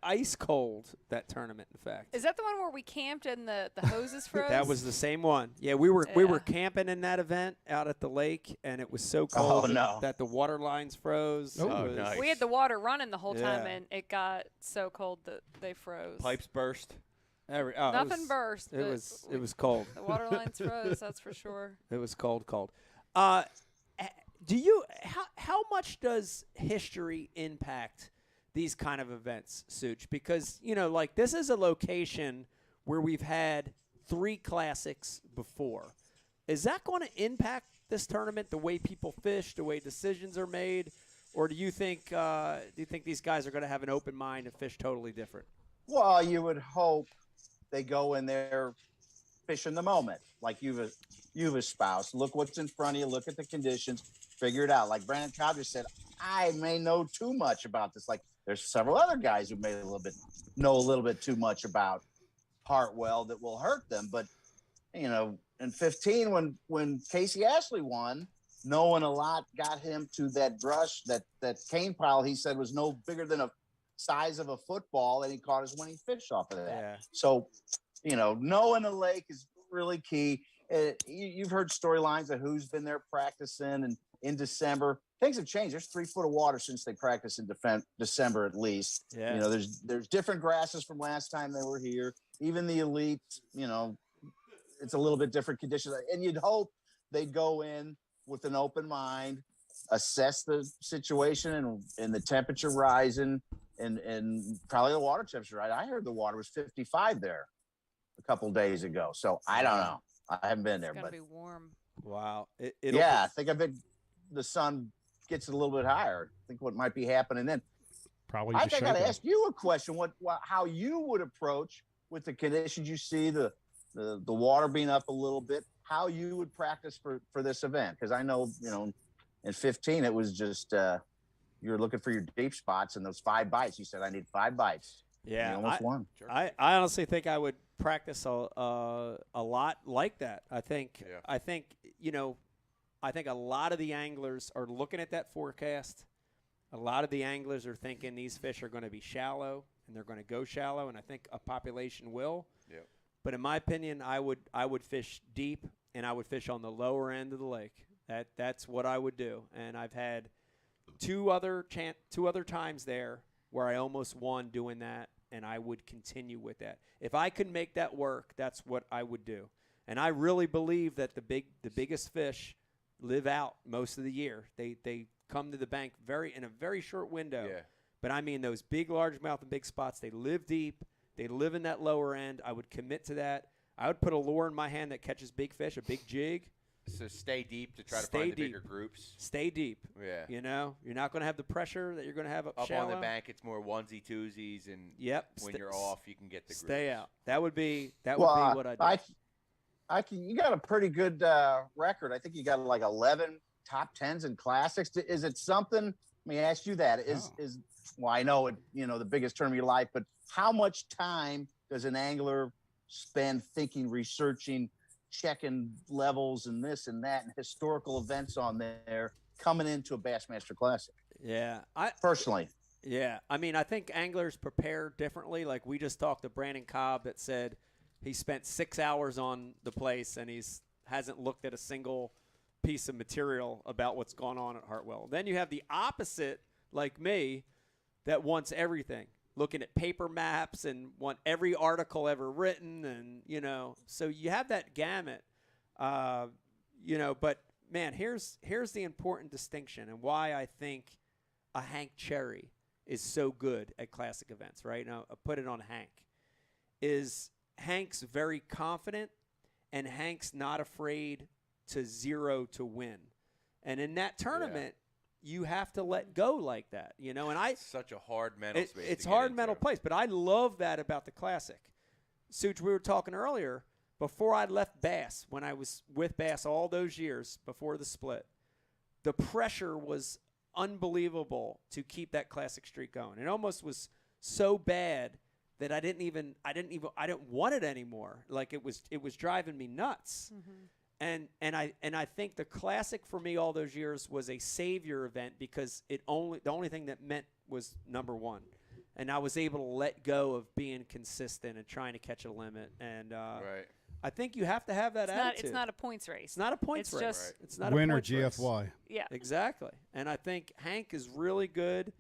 ice cold, that tournament. In fact, Is that the one where we camped and the hoses froze? that was the same one. Yeah, we were camping in that event out at the lake, and it was so cold that the water lines froze. Oh, nice. We had the water running the whole time, Yeah. and it got so cold that they froze. Pipes burst. Nothing burst. It was cold. The water lines froze. That's for sure. It was cold. How much does history impact these kind of events, Such, because, like this is a location where we've had 3 classics before. Is that going to impact this tournament, the way people fish, the way decisions are made, or do you think these guys are going to have an open mind and fish totally different? Well, you would hope they go in there fishing the moment, like you've espoused. Look what's in front of you. Look at the conditions. Figure it out. Like Brandon Cobb just said, I may know too much about this. Like there's several other guys who may know a little bit too much about Hartwell that will hurt them. But in 15, when Casey Ashley won, knowing a lot got him to that brush, that cane pile he said was no bigger than a size of a football, and he caught his winning fish off of that. Yeah. So, knowing the lake is really key. You've heard storylines of who's been there practicing, and in December things have changed. There's 3 foot of water since they practiced in December at least. Yeah. There's different grasses from last time they were here. Even the elite, it's a little bit different conditions, and you'd hope they'd go in with an open mind, assess the situation and the temperature rising and probably the water temperature. Right, I heard the water was 55 there a couple of days ago, so I don't know. I haven't been there, It's gotta but be warm. Wow. I think the sun gets a little bit higher. I think what might be happening then. Probably. I got to ask you a question. How you would approach with the conditions you see, the water being up a little bit, how you would practice for this event? Because I know, in 15, it was just you were looking for your deep spots and those 5 bites. You said, I need 5 bites. Yeah. You almost won. I honestly think I would practice a lot like that. I think a lot of the anglers are looking at that forecast. A lot of the anglers are thinking these fish are going to be shallow, and they're going to go shallow, and I think a population will. Yep. But in my opinion, I would fish deep, and I would fish on the lower end of the lake. That's what I would do. And I've had two other times there where I almost won doing that, and I would continue with that. If I could make that work, that's what I would do. And I really believe that the biggest fish live out most of the year. They come to the bank in a very short window. Yeah. But I mean those big largemouth and big spots, they live deep. They live in that lower end. I would commit to that. I would put a lure in my hand that catches big fish, a big jig. So stay deep to try to find the bigger groups. Stay deep. Yeah. You're not going to have the pressure that you're going to have up shallow. On the bank, it's more onesie twosies, and when you're off, you can get the groups. Stay out. That would be what I'd do. You got a pretty good record. I think you got like 11 top 10s in classics. Is it something? Let me ask you that. Well, I know it. The biggest tournament of your life, but how much time does an angler spend thinking, researching, checking levels and this and that, and historical events on there coming into a Bassmaster Classic? Yeah, personally. Yeah, I mean, I think anglers prepare differently. Like we just talked to Brandon Cobb that said he spent 6 hours on the place and hasn't looked at a single piece of material about what's going on at Hartwell. Then you have the opposite, like me, that wants everything, looking at paper maps and want every article ever written, and so you have that gamut, but man, here's the important distinction and why I think a Hank Cherry is so good at classic events. Right now, I'll put it on Hank. Is Hank's very confident, and Hank's not afraid to zero to win, and in that tournament. Yeah. You have to let go like that, and it's such a hard mental space. It's hard mental place, but I love that about the Classic. Such, we were talking earlier, before I left Bass, when I was with Bass all those years before the split, the pressure was unbelievable to keep that Classic streak going. It almost was so bad that I didn't want it anymore. Like it was driving me nuts. Mm-hmm. And I think the Classic for me all those years was a savior event because the only thing that meant was number one, and I was able to let go of being consistent and trying to catch a limit. And right. I think you have to have that attitude. It's not a points race. It's not a points race. Just It's not win a or points GFY. race. Yeah, exactly. And I think Hank is really good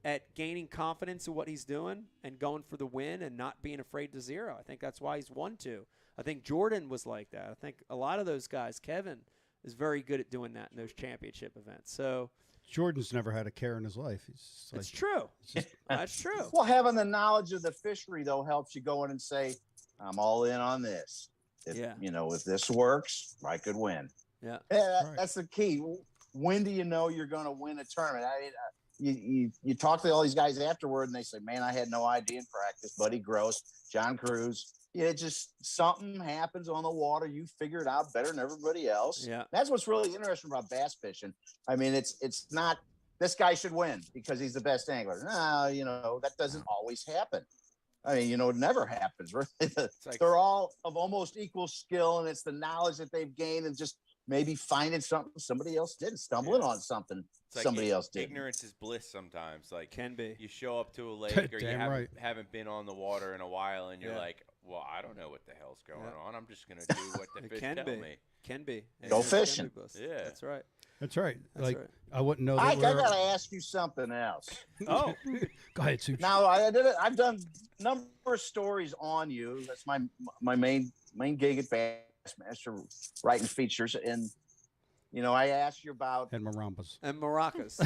at gaining confidence in what he's doing and going for the win and not being afraid to zero. I think that's why he's won 2. I think Jordan was like that. I think a lot of those guys, Kevin, is very good at doing that in those championship events. So Jordan's never had a care in his life. It's true. That's true. Well, having the knowledge of the fishery though helps you go in and say, "I'm all in on this." If this works, I could win. Yeah, that's the key. When do you know you're going to win a tournament? You talk to all these guys afterward, and they say, "Man, I had no idea in practice." Buddy Gross, John Cruz. It just something happens on the water. You figure it out better than everybody else. Yeah, that's what's really interesting about bass fishing. I mean, it's not this guy should win because he's the best angler. No, that doesn't always happen. I mean, it never happens. Really. They're all of almost equal skill, and it's the knowledge that they've gained and just maybe finding something somebody else didn't, stumbling on something somebody else did. Ignorance is bliss sometimes. Like can be. You show up to a lake or you Damn haven't been on the water in a while, and you're like, well, I don't know what the hell's going on. I'm just going to do what the fish tell me. Can be. Go fishing. Yeah. That's right. That's right. That's right. I wouldn't know that. I got to ask you something else. Oh. Go ahead, Suchin. Now, I've done a number of stories on you. That's my main gig at Bassmaster, writing features. And, I asked you about... And maracas. And maracas.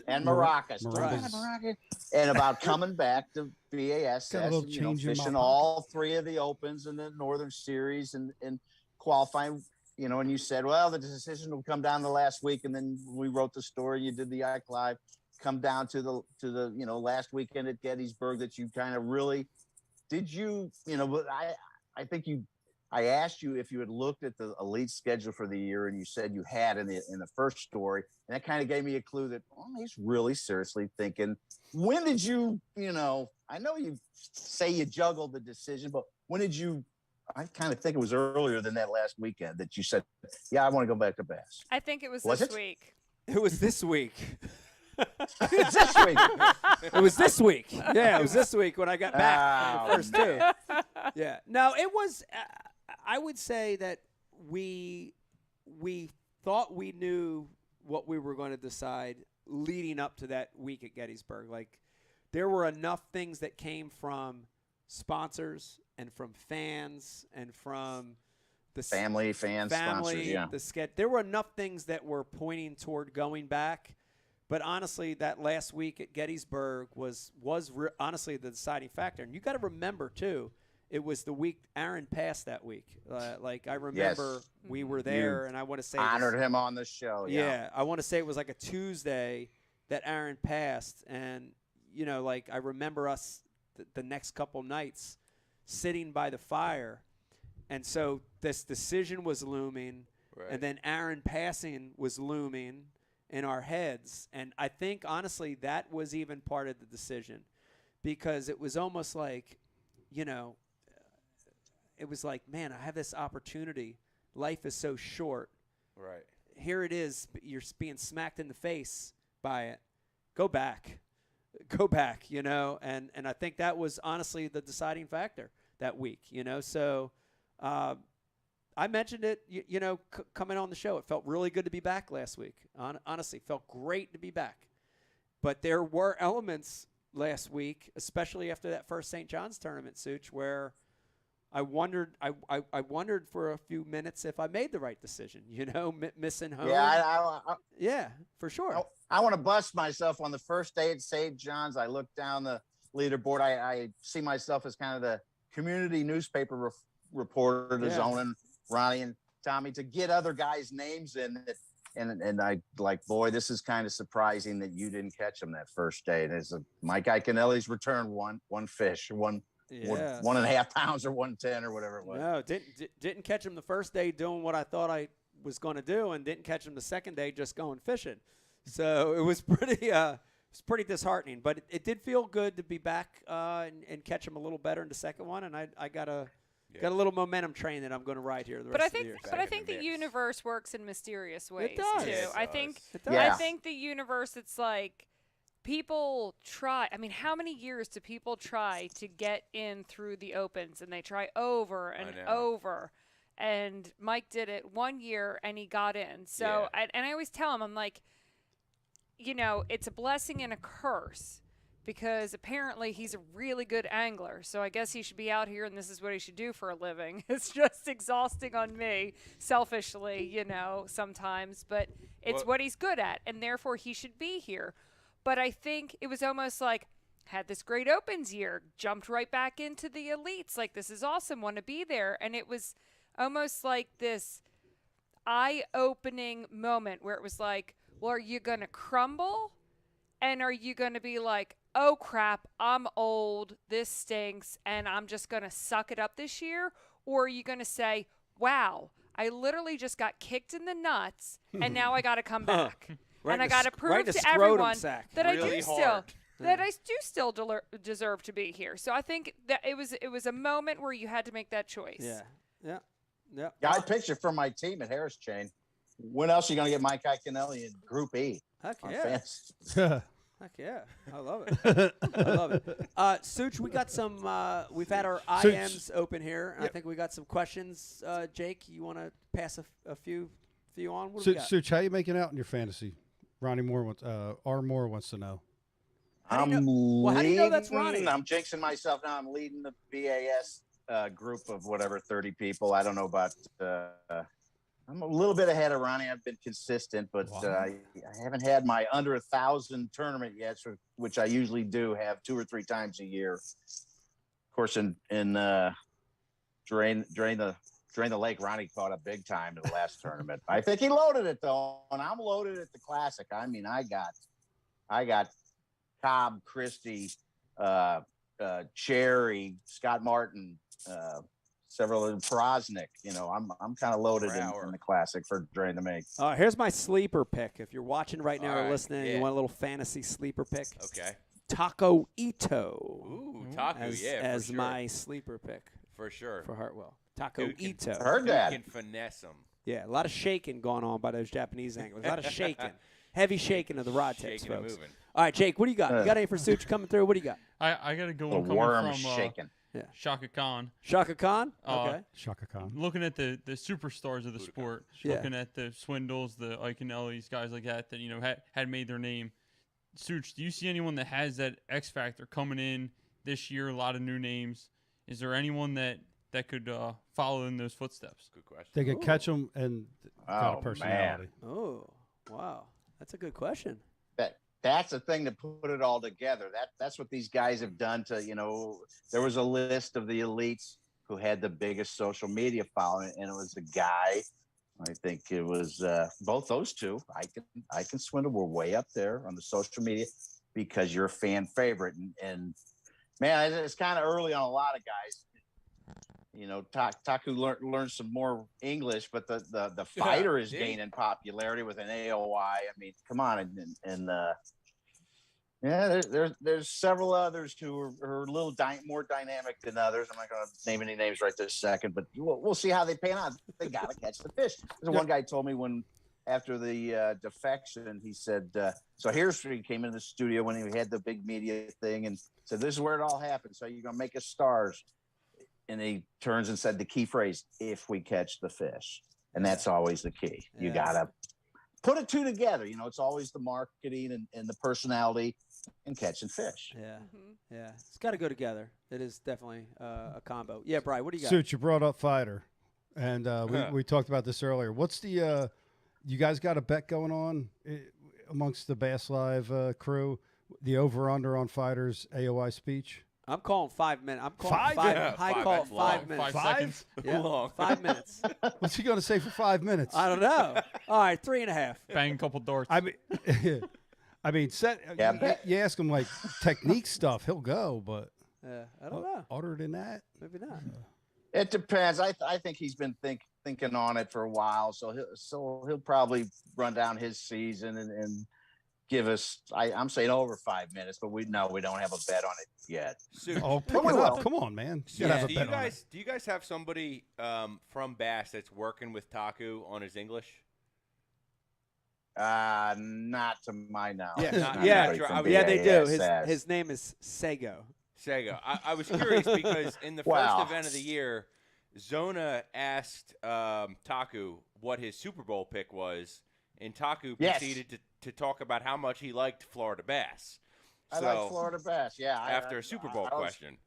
And maracas. Maracas. And about coming back to B.A.S.S. Got a little change in fishing my all three of the Opens and the Northern Series and qualifying... and you said, well, the decision will come down the last week, and then we wrote the story. You did the Ike Live, come down to the last weekend at Gettysburg that you kind of really did. I think I asked you if you had looked at the elite schedule for the year, and you said you had in the first story, and that kind of gave me a clue that he's really seriously thinking. When did you? I know you say you juggled the decision, but when did you? I kind of think it was earlier than that last weekend that you said, "Yeah, I want to go back to Bass." I think it was this week. It was this week. It's this week. It was this week. Yeah, it was this week when I got back from the first two. Yeah. No, it was. I would say that we thought we knew what we were going to decide leading up to that week at Gettysburg. Like, there were enough things that came from sponsors and from fans and from the family, sponsors, yeah. The sketch. There were enough things that were pointing toward going back. But honestly, that last week at Gettysburg was honestly the deciding factor. And you got to remember, too, it was the week Aaron passed that week. I remember we were there, and I want to say honored him on the show. Yeah, I want to say it was like a Tuesday that Aaron passed. And, I remember us the next couple nights sitting by the fire. And so this decision was looming, and then Aaron passing was looming in our heads. And I think, honestly, that was even part of the decision, because it was almost like, it was like, man, I have this opportunity. Life is so short. Right. Here it is. You're being smacked in the face by it. Go back. Go back, and I think that was honestly the deciding factor that week, So I mentioned it, coming on the show. It felt really good to be back last week. Honestly, felt great to be back. But there were elements last week, especially after that first St. John's tournament, Such, where I wondered for a few minutes if I made the right decision, missing home. Yeah, yeah, for sure. I want to bust myself on the first day at St. John's. I looked down the leaderboard. I see myself as kind of the community newspaper reporter to Zonin, Ronnie, and Tommy to get other guys' names in it. And I boy, this is kind of surprising that you didn't catch them that first day. And it's Mike Iaconelli's return one fish, 1.5 pounds or 110 or whatever it was. No, didn't catch him the first day doing what I thought I was going to do, and didn't catch him the second day just going fishing. So it was pretty disheartening, but it did feel good to be back and catch him a little better in the second one. And I got a little momentum train that I'm going to ride here the rest of the year. But I think the universe works in mysterious ways it does. too. It I does. think It does. I think the universe. It's like people try. I mean, how many years do people try to get in through the Opens, and they try over and over. And Mike did it one year, and he got in. So I always tell him, I'm like, it's a blessing and a curse, because apparently he's a really good angler. So I guess he should be out here and this is what he should do for a living. It's just exhausting on me, selfishly, you know, sometimes, but it's what he's good at, and therefore he should be here. But I think it was almost like, had this great opens year, jumped right back into the elites. Like, this is awesome, want to be there. And it was almost like this eye-opening moment where it was like, well, are you going to crumble? And are you going to be like, oh, crap, I'm old, this stinks, and I'm just going to suck it up this year? Or are you going to say, wow, I literally just got kicked in the nuts, and now I got to come back. Right, and I got to prove to everyone that really I do still deserve to be here. So I think that it was a moment where you had to make that choice. Yeah. Yeah, I picture from my team at Harris Chain. When else are you going to get Mike Iaconelli in Group E? Heck on yeah. fantasy? Heck yeah. I love it. I love it. Such, we got some, we've had our IMs open here. And I think we got some questions. Jake, you want to pass a few on? What do we got? Such, how you making out in your fantasy? Ronnie Moore wants, R. Moore wants to know. How do you know that's Ronnie? I'm jinxing myself now. I'm leading the B.A.S. Group of whatever 30 people. I don't know about. I'm a little bit ahead of Ronnie. I've been consistent, but I haven't had my under 1,000 tournament yet, which I usually do have 2 or 3 times a year. Of course, in drain the lake, Ronnie caught a big time in the last tournament. I think he loaded it though, and I'm loaded at the Classic. I mean, I got Cobb, Christie, Cherry, Scott Martin, several of Prosnick. You know, I'm kind of loaded in the Classic for Drain the Lake. Here's my sleeper pick. If you're watching right now or listening, yeah. you want a little fantasy sleeper pick. Okay. Taco Ito. Ooh, Taco, as for sure. my sleeper pick. For sure. For Hartwell. Taco Ito. Heard that. Can finesse them. Yeah, a lot of shaking going on by those Japanese anglers. A lot of shaking. Heavy shaking of the rod tips, Shaking and folks. moving. All right, Jake, what do you got? You got any for Such coming through? What do you got? I got to go The on coming worm from shaking. Yeah. Shaka Khan. Shaka Khan? Okay. Shaka Khan. Looking at the superstars of the sport, Yeah. looking at the Swindles, the Iaconellis, guys like that you know had made their name. Such, do you see anyone that has that X factor coming in this year? A lot of new names. Is there anyone that could follow in those footsteps? Good question. They could catch them and got a Oh, personality. Oh, wow. That's a good question. That's the thing to put it all together. That's what these guys have done to, you know, there was a list of the elites who had the biggest social media following, and it was a guy. I think it was both those two. I can Swindle were way up there on the social media because you're a fan favorite. And man, it's kind of early on a lot of guys. You know, Taku learned some more English, but the fighter is gaining popularity with an AOI. I mean, come on, there's several others who are a little more dynamic than others. I'm not going to name any names right this second, but we'll see how they pan out. They got to catch the fish. There's one guy told me after the defection, he said, so here's where he came into the studio when he had the big media thing and said, this is where it all happened. So you're going to make us stars. And he turns and said the key phrase, if we catch the fish. And that's always the key. You got to put it two together. You know, it's always the marketing and the personality and catching fish. Yeah. Yeah. It's got to go together. It is definitely a combo. Yeah, Brian, what do you got? Such, you brought up fighter. And we talked about this earlier. What's the you guys got a bet going on amongst the Bass Live crew? The over-under on fighters AOI speech? I'm calling 5 minutes. I'm calling Five? five. Yeah, I five, call that's 5 long. minutes. 5 seconds? Yeah, Long. 5 minutes. What's he going to say for 5 minutes? I don't know. All right, 3.5. Bang a couple darts. I mean, you ask him like technique stuff, he'll go, but I don't know. Other than that, maybe not. It depends. I think he's been thinking on it for a while, so he'll probably run down his season and give us. I'm saying over 5 minutes, but we don't have a bet on it yet. Oh, pick it up! Come on, man. Do you guys have somebody from Bass that's working with Taku on his English? Not to my knowledge. They do. His name is Sego. Sego. I was curious because in the first event of the year, Zona asked Taku what his Super Bowl pick was, and Taku proceeded to talk about how much he liked Florida Bass. I like Florida bass. Yeah. After a Super Bowl question.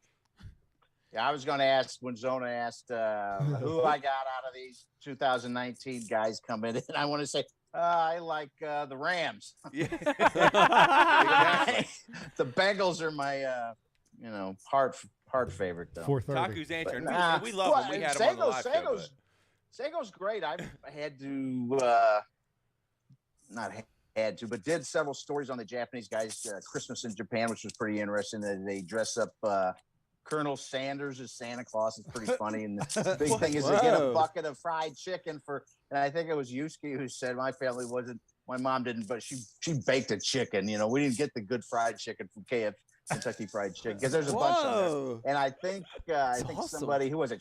Yeah, I was going to ask when Zona asked who I got out of these 2019 guys coming in. I want to say I like the Rams. Yeah. The Bengals are my hard favorite though. 4:30. Taku's answering. We love him. We had him on the live show. Sago's great. I've had to not had to, but did several stories on the Japanese guys' Christmas in Japan, which was pretty interesting. They dress up Colonel Sanders as Santa Claus. Is pretty funny. And the big thing is they get a bucket of fried chicken and I think it was Yusuke who said my mom didn't, but she baked a chicken. We didn't get the good fried chicken from Kentucky Fried Chicken because there's a bunch of there. And I think awesome. Somebody who was it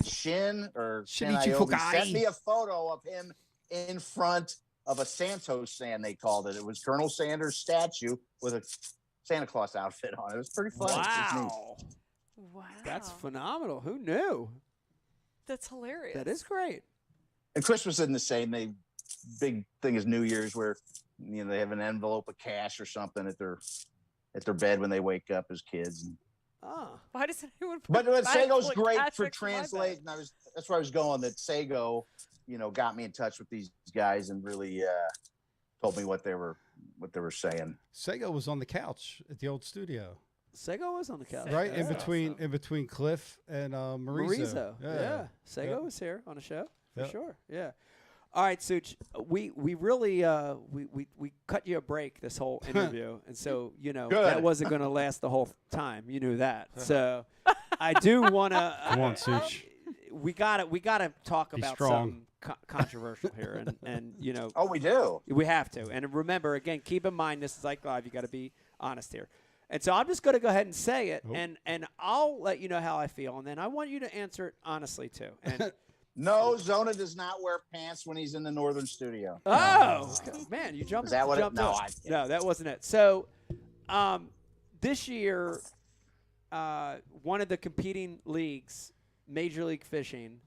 Shin or Shinichi sent me a photo of him in front of a Santos stand, they called it. It was Colonel Sanders' statue with a Santa Claus outfit on. It was pretty funny. Wow. That's phenomenal. Who knew? That's hilarious. That is great. And Christmas isn't the same. Big thing is New Year's where they have an envelope of cash or something at their bed when they wake up as kids. Why does anyone put But Sago's great for Patrick translating. That's where I was going, that Sago got me in touch with these guys and really told me what they were saying. Sago was on the couch at the old studio. Sago was on the couch, right in between Cliff and Marizo. Yeah. Sago was here on the show for sure. Yeah. All right, Such. We really we cut you a break this whole interview, and so that wasn't going to last the whole time. You knew that. So I do want to. Come on, Such. We gotta talk about something controversial here, and Oh, we do. We have to. And remember, again, keep in mind this is Ike Live. You got to be honest here. And so I'm just going to go ahead and say it, and I'll let you know how I feel, and then I want you to answer it honestly too. And no, Zona does not wear pants when he's in the Northern Studio. Oh, man, you jumped. Is that what? No, that wasn't it. So, this year, one of the competing leagues, Major League Fishing,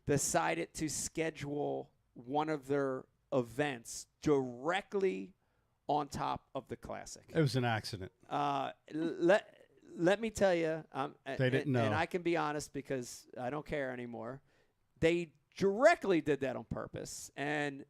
decided to schedule one of their events directly on top of the Classic. It was an accident. Let me tell you, they didn't know. And I can be honest because I don't care anymore. They directly did that on purpose, and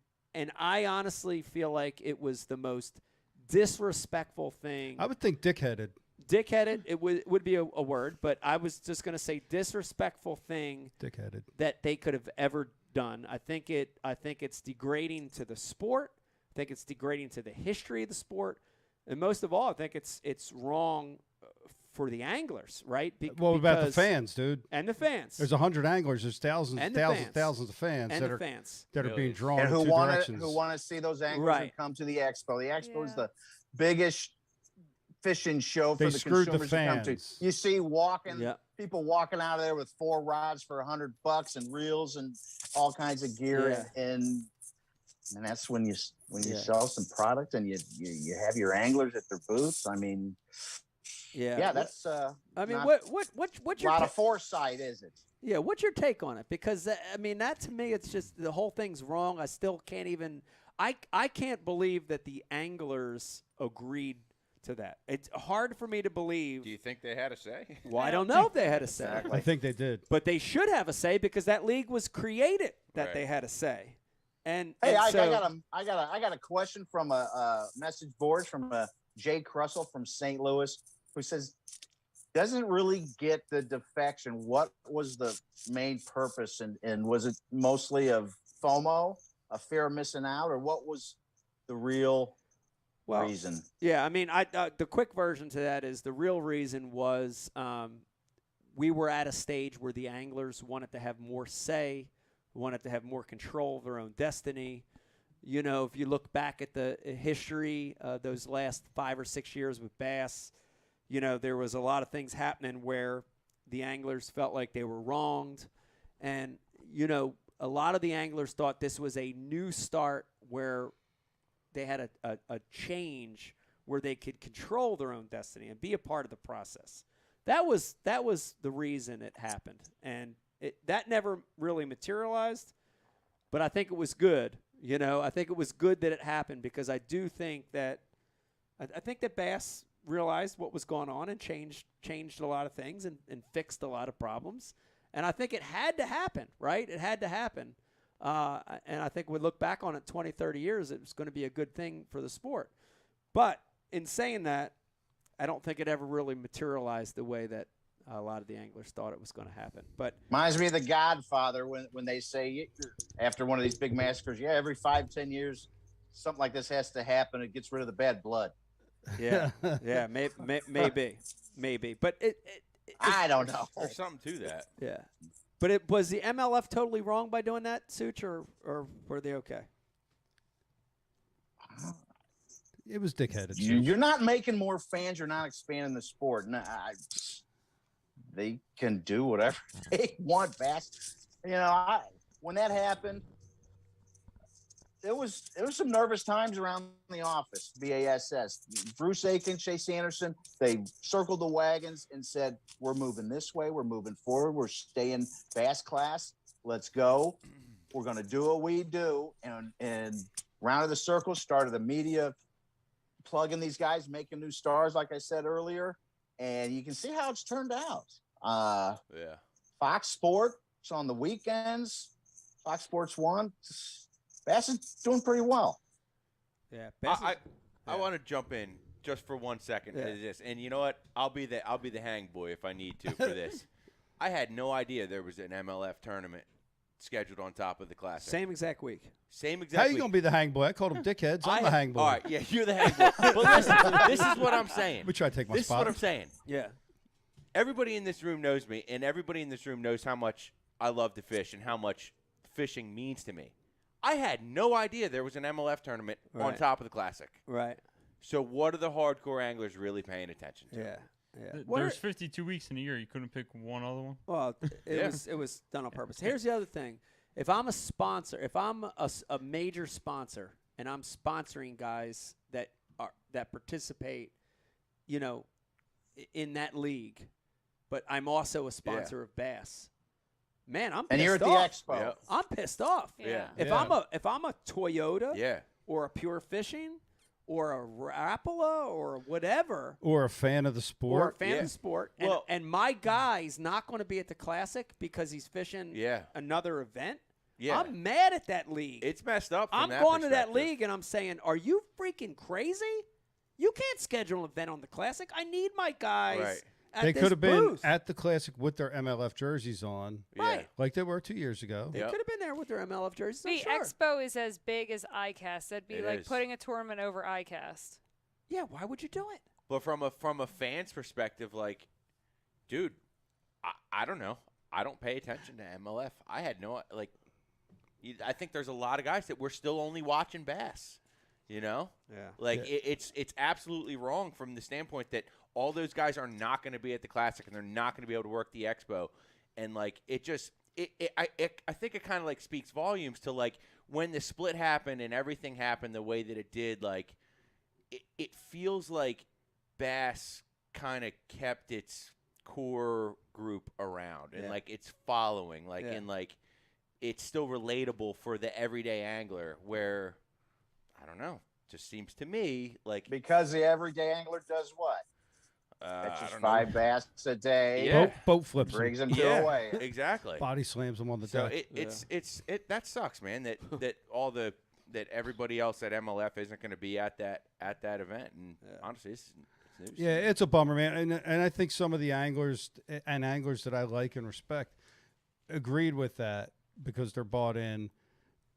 I honestly feel like it was the most disrespectful thing. I would think dickheaded. Dickheaded, it would be a word, but I was just going to say disrespectful thing. Dickheaded. That they could have ever done. I think it's degrading to the sport. I think it's degrading to the history of the sport, and most of all, I think it's wrong for the anglers, right? What about the fans, dude? And the fans. There's 100 anglers. There's thousands of fans that are being drawn in two directions. Who want to see those anglers who come to the expo. The expo is the biggest fishing show for the consumers to come to. You see people walking out of there with 4 rods for $100 and reels and all kinds of gear, and that's when you sell some product and you have your anglers at their booths. I mean, that's I mean, what's your lot of foresight, is it? Yeah, what's your take on it? Because I mean, that to me, it's just the whole thing's wrong. I still can't even. I can't believe that the anglers agreed to that. It's hard for me to believe. Do you think they had a say? Well, I don't know if they had a say. I think they did. But they should have a say because that league was created that they had a say. And hey, and I got a question from a message board from Jay Crussell from St. Louis, who says doesn't really get the defection. What was the main purpose, and was it mostly of FOMO, a fear of missing out, or what was the real reason? Yeah, I mean, the quick version to that is the real reason was we were at a stage where the anglers wanted to have more say, wanted to have more control of their own destiny. You know, if you look back at the history, those last 5 or 6 years with B.A.S.S, you know, there was a lot of things happening where the anglers felt like they were wronged. And, you know, a lot of the anglers thought this was a new start where they had a change where they could control their own destiny and be a part of the process. That was the reason it happened. And that never really materialized, but I think it was good. You know, I think it was good that it happened because I do think that I think that B.A.S.S realized what was going on and changed a lot of things and fixed a lot of problems. And I think it had to happen, right? It had to happen. And I think we look back on it 20, 30 years, it's going to be a good thing for the sport. But in saying that, I don't think it ever really materialized the way that a lot of the anglers thought it was going to happen. But reminds me of The Godfather when they say after one of these big massacres, every 5-10 years, something like this has to happen. It gets rid of the bad blood. Yeah, yeah, maybe. But I don't know. There's something to that. Yeah. But it was the MLF totally wrong by doing that, Such, or were they okay? It was dickheaded. You're not making more fans. You're not expanding the sport. No, they can do whatever they want. Bass, when that happened, there was some nervous times around the office. B.A.S.S. Bruce Aiken, Chase Anderson, they circled the wagons and said, "We're moving this way. We're moving forward. We're staying Bass class. Let's go. We're going to do what we do." And round of the circle started the media plugging these guys, making new stars, like I said earlier. And you can see how it's turned out. Fox Sports on the weekends, Fox Sports 1. Bass is doing pretty well. Yeah, I want to jump in just for 1 second to this, and you know what? I'll be the hang boy if I need to for this. I had no idea there was an MLF tournament scheduled on top of the Classic. Same exact week. How you gonna be the hang boy? I called them dickheads. I'm the hang boy. All right, yeah, you're the hang boy. But listen, this is what I'm saying. Let me try to take my spot. This is what I'm saying. Yeah. Everybody in this room knows me, and everybody in this room knows how much I love to fish and how much fishing means to me. I had no idea there was an MLF tournament on top of the Classic. Right. So what are the hardcore anglers really paying attention to? Yeah. There's 52 weeks in a year. You couldn't pick one other one? Well, it was done on purpose. Here's the other thing. If I'm a sponsor, if I'm a major sponsor and I'm sponsoring guys that participate, in that league, but I'm also a sponsor of Bass. Man, I'm pissed off. And you're at the expo. Yeah. I'm pissed off. Yeah. If I'm a Toyota or a Pure Fishing or a Rapala or whatever, or a fan of the sport, or a fan of the sport, and my guy's not going to be at the Classic because he's fishing another event, I'm mad at that league. It's messed up. I'm going to that league and I'm saying, are you freaking crazy? You can't schedule an event on the Classic. I need my guys. Right. They could have been at the Classic with their MLF jerseys on, right? Like they were 2 years ago. They could have been there with their MLF jerseys. The Expo is as big as ICAST. That'd be like putting a tournament over ICAST. Yeah, why would you do it? But from a fan's perspective, like, dude, I don't know. I don't pay attention to MLF. I had no I think there's a lot of guys that we're still only watching Bass. It's absolutely wrong from the standpoint that all those guys are not going to be at the Classic and they're not going to be able to work the Expo, and I think it kind of speaks volumes to when the split happened and everything happened the way that it did. It feels like Bass kind of kept its core group around and its following it's still relatable for the everyday angler, where I don't know, just seems to me because the everyday angler does what? Catches 5 bass a day. Boat flips brings them to away. Exactly. Body slams them on the deck. That sucks, man. That everybody else at MLF isn't going to be at that event. And honestly, it's news. Yeah, it's a bummer, man. And I think some of the anglers that I like and respect agreed with that because they're bought in,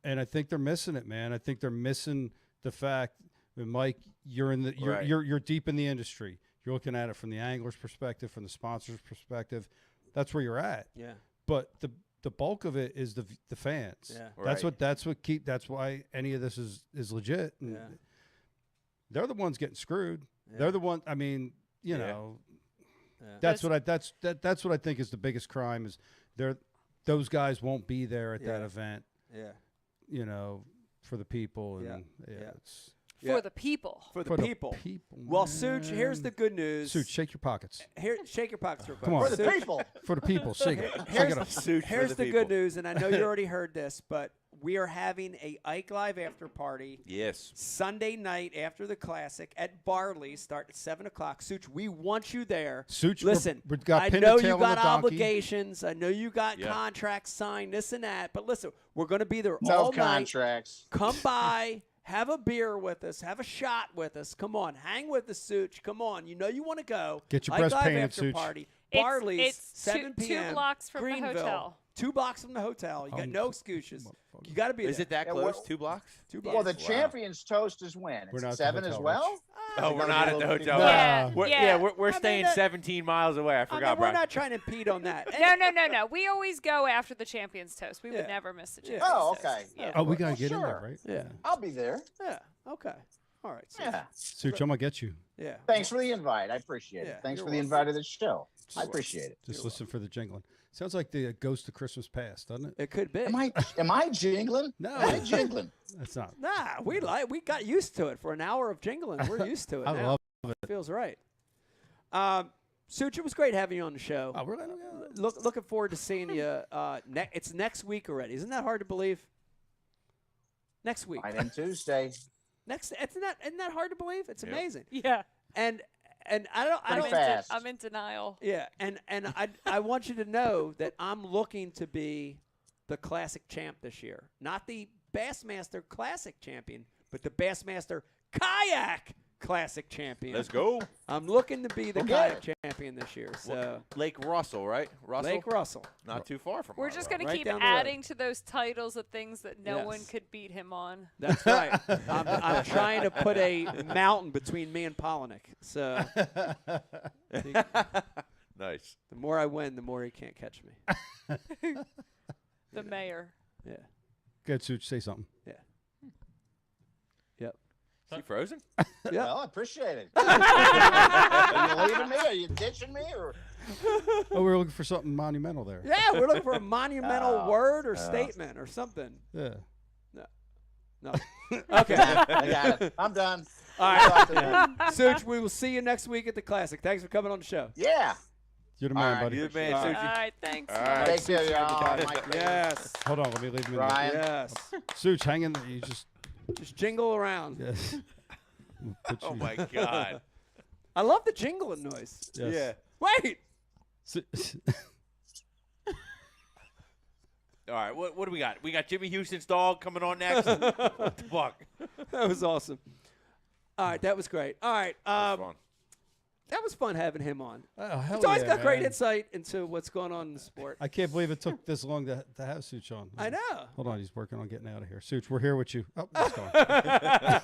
and I think they're missing it, man. I think they're missing the fact that, Mike, you're deep in the industry. You're looking at it from the angler's perspective, from the sponsor's perspective. That's where you're at. Yeah. But the bulk of it is the fans. Yeah. That's why any of this is legit. And they're the ones getting screwed. Yeah. They're the one. I mean, you know, that's what I think is the biggest crime is those guys won't be there at that event. Yeah. You know, for the people and it's. For the people. For the people. Well, Such, here's the good news. Such, shake your pockets. Shake your pockets real quick. Come on. For the people. For the people. Sing it. Here's the good news, and I know you already heard this, but we are having a Ike Live after party. Yes. Sunday night after the Classic at Barley's, start at 7 o'clock. Such, we want you there. Such, listen, we got I pin know the tail you on the got donkey. obligations. I know you got contracts signed, this and that. But listen, we're going to be there No all contracts. night. Come by. Have a beer with us. Have a shot with us. Come on. Hang with the Such. Come on. You know you want to go. Get your Ike breast Live painted, after Such. party. It's- Barley's, it's 7 two p.m. blocks from the Greenville. hotel. 2 blocks from the hotel. You got no excuses. You got to be Is there. it that Yeah, close? well- 2 blocks? 2 blocks. Well, the Champions Toast is when? We're It's not at at the 7 as hotel, well? Rich. Oh, we're not at the hotel. Yeah, We're I staying mean, 17 miles away. I forgot, we're Brian. not trying to impede on that. No. We always go after the Champions Toast. We would Yeah. never miss the Yeah. Champions Oh, Toast. okay. Yeah. Oh, we got to get in Sure. there, right? Yeah. I'll be there. Yeah. Okay. All right. So, Yeah. Such, I'm going to get you. yeah. Thanks for the invite. I appreciate Yeah, it. Thanks you're for the invite to the show. I appreciate it. Just listen for the jingling. Sounds like the Ghost of Christmas Past, doesn't it? It could be. Am I jingling? No. Am I jingling? That's not. Nah, we got used to it for an hour of jingling. We're used to it. I now. love it. Feels right. Such, it was great having you on the show. Oh, really? Looking forward to seeing you. It's next week already. Isn't that hard to believe? Next week. Right in Tuesday. Isn't that hard to believe? It's amazing. Yeah. And I don't Pretty fast. I'm in denial. Yeah, and I want you to know that I'm looking to be the Classic champ this year. Not the Bassmaster Classic champion, but the Bassmaster Kayak Classic champion. Let's go. I'm looking to be the Kayak champion this year. So Lake Russell, right? Russell? Lake Russell. Not too far from We're just going to Right keep down the road. adding to those titles of things that no one Yes. could beat him on. That's right. I'm trying to put a mountain between me and Polinick. So Nice. the more I win, the more he can't catch me. The mayor. Yeah. Good, Such. Say something. Yeah. Yep. Is he frozen? Yeah. Well, I appreciate it. Are you leaving me? Are you ditching me? Or Oh, we were looking for something monumental there. Yeah, we're looking for a monumental word or statement or something. Yeah. No. Okay. I got it. I'm done. All right. Such, we will see you next week at the Classic. Thanks for coming on the show. Yeah. You're the man, right, buddy. You're the man, All Suchi. All right, thanks. All right. Take care, y'all. Mike, Yes. Hold on. Let me leave him in there. Ryan. Yes. Such, hang in there. You just. Just jingle around. Yes. Put Oh, you- my God. I love the jingling noise. Yes. Yeah. Wait. All right, what do we got? We got Jimmy Houston's dog coming on next. What the fuck? That was awesome. All right, that was great. All right. That's fun. That was fun having him on. Oh, hell He's always yeah, got great man. insight into what's going on in the sport. I can't believe it took this long to have Such on. I know. Hold on, he's working on getting out of here. Such, we're here with you. Oh, he's gone. Brian,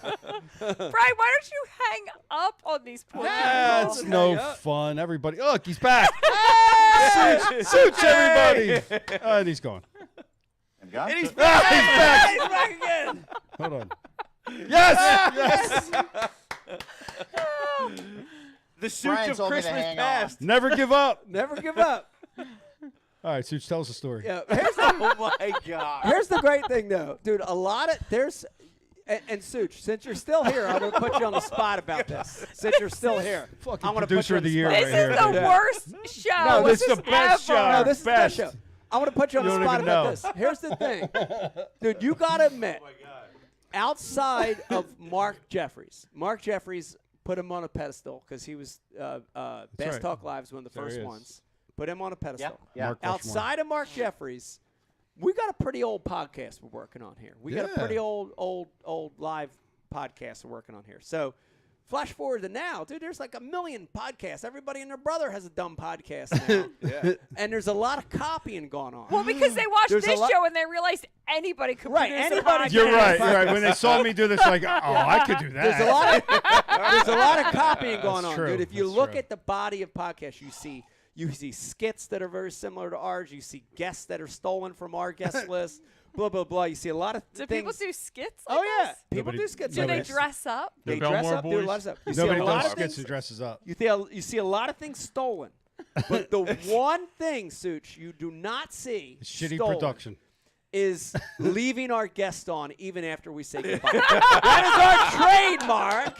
why don't you hang up on these poor That's people? no fun. Everybody, look, he's back. Such, everybody. And he's gone. And gone? And he's Ah, he's back. He's back again. Hold on. Yes. The Such Brian of told me to Christmas hang past. Never give up. Never give up. All right, Such, tell us a story. Yeah. Oh, my God. Here's the great thing, though, dude. A lot of there's, and Such, since you're still here, I'm gonna put you on the spot about this. Since you're still here, Fucking I'm gonna producer put you of the on year spot. This right is here. the dude. worst show. No, this is the best ever. show. No, this is the best Best. show. I want to put you on You the don't spot even about know. this. Here's the thing, dude. You gotta admit, outside of Mark Jeffries put him on a pedestal because he was Best right. Talk Live was one of the There he first is. ones. Put him on a pedestal. Yeah. Mark Rushmore. Outside of Mark Jeffries, we got a pretty old podcast we're working on here. We got a Yeah. pretty old live podcast we're working on here. So, flash forward to now, dude. There's like a million podcasts. Everybody and their brother has a dumb podcast now. Yeah. And there's a lot of copying going on. Well, because they watched There's a this lot- show and they realized anybody could Right, produce anybody a podcast. You're right. You're right. When they saw me do this, like, oh, I could do that. There's a lot of copying going on, true. dude. If you That's look true. at the body of podcasts, you see skits that are very similar to ours. You see guests that are stolen from our guest list. Blah blah blah. You see a lot of Do things. people do skits like Oh yeah, this? people Nobody- do skits. Do like they this. dress up? The They dress Belmore up, do a lot Boys? of stuff. You see Nobody a lot does of skits things. who dresses up. You see a lot of things stolen, but the one thing, Such, you do not see Shitty stolen production. is leaving our guest on even after we say goodbye. That is our trademark.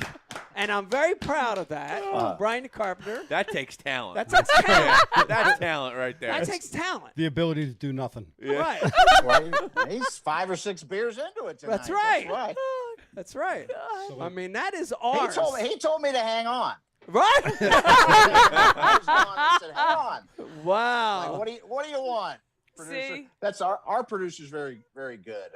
And I'm very proud of that. Brian the Carpenter. That takes talent. That takes talent. That's talent right there. That takes talent. The ability to do nothing. Yeah. Right. Well, he's 5 or 6 beers into it tonight. That's right. That's right. That's right. I mean, that is ours. He told me to hang on. Right? I was gone and said, hang on. Wow. Like, what do you want, producer? See? That's our producer's very, very good.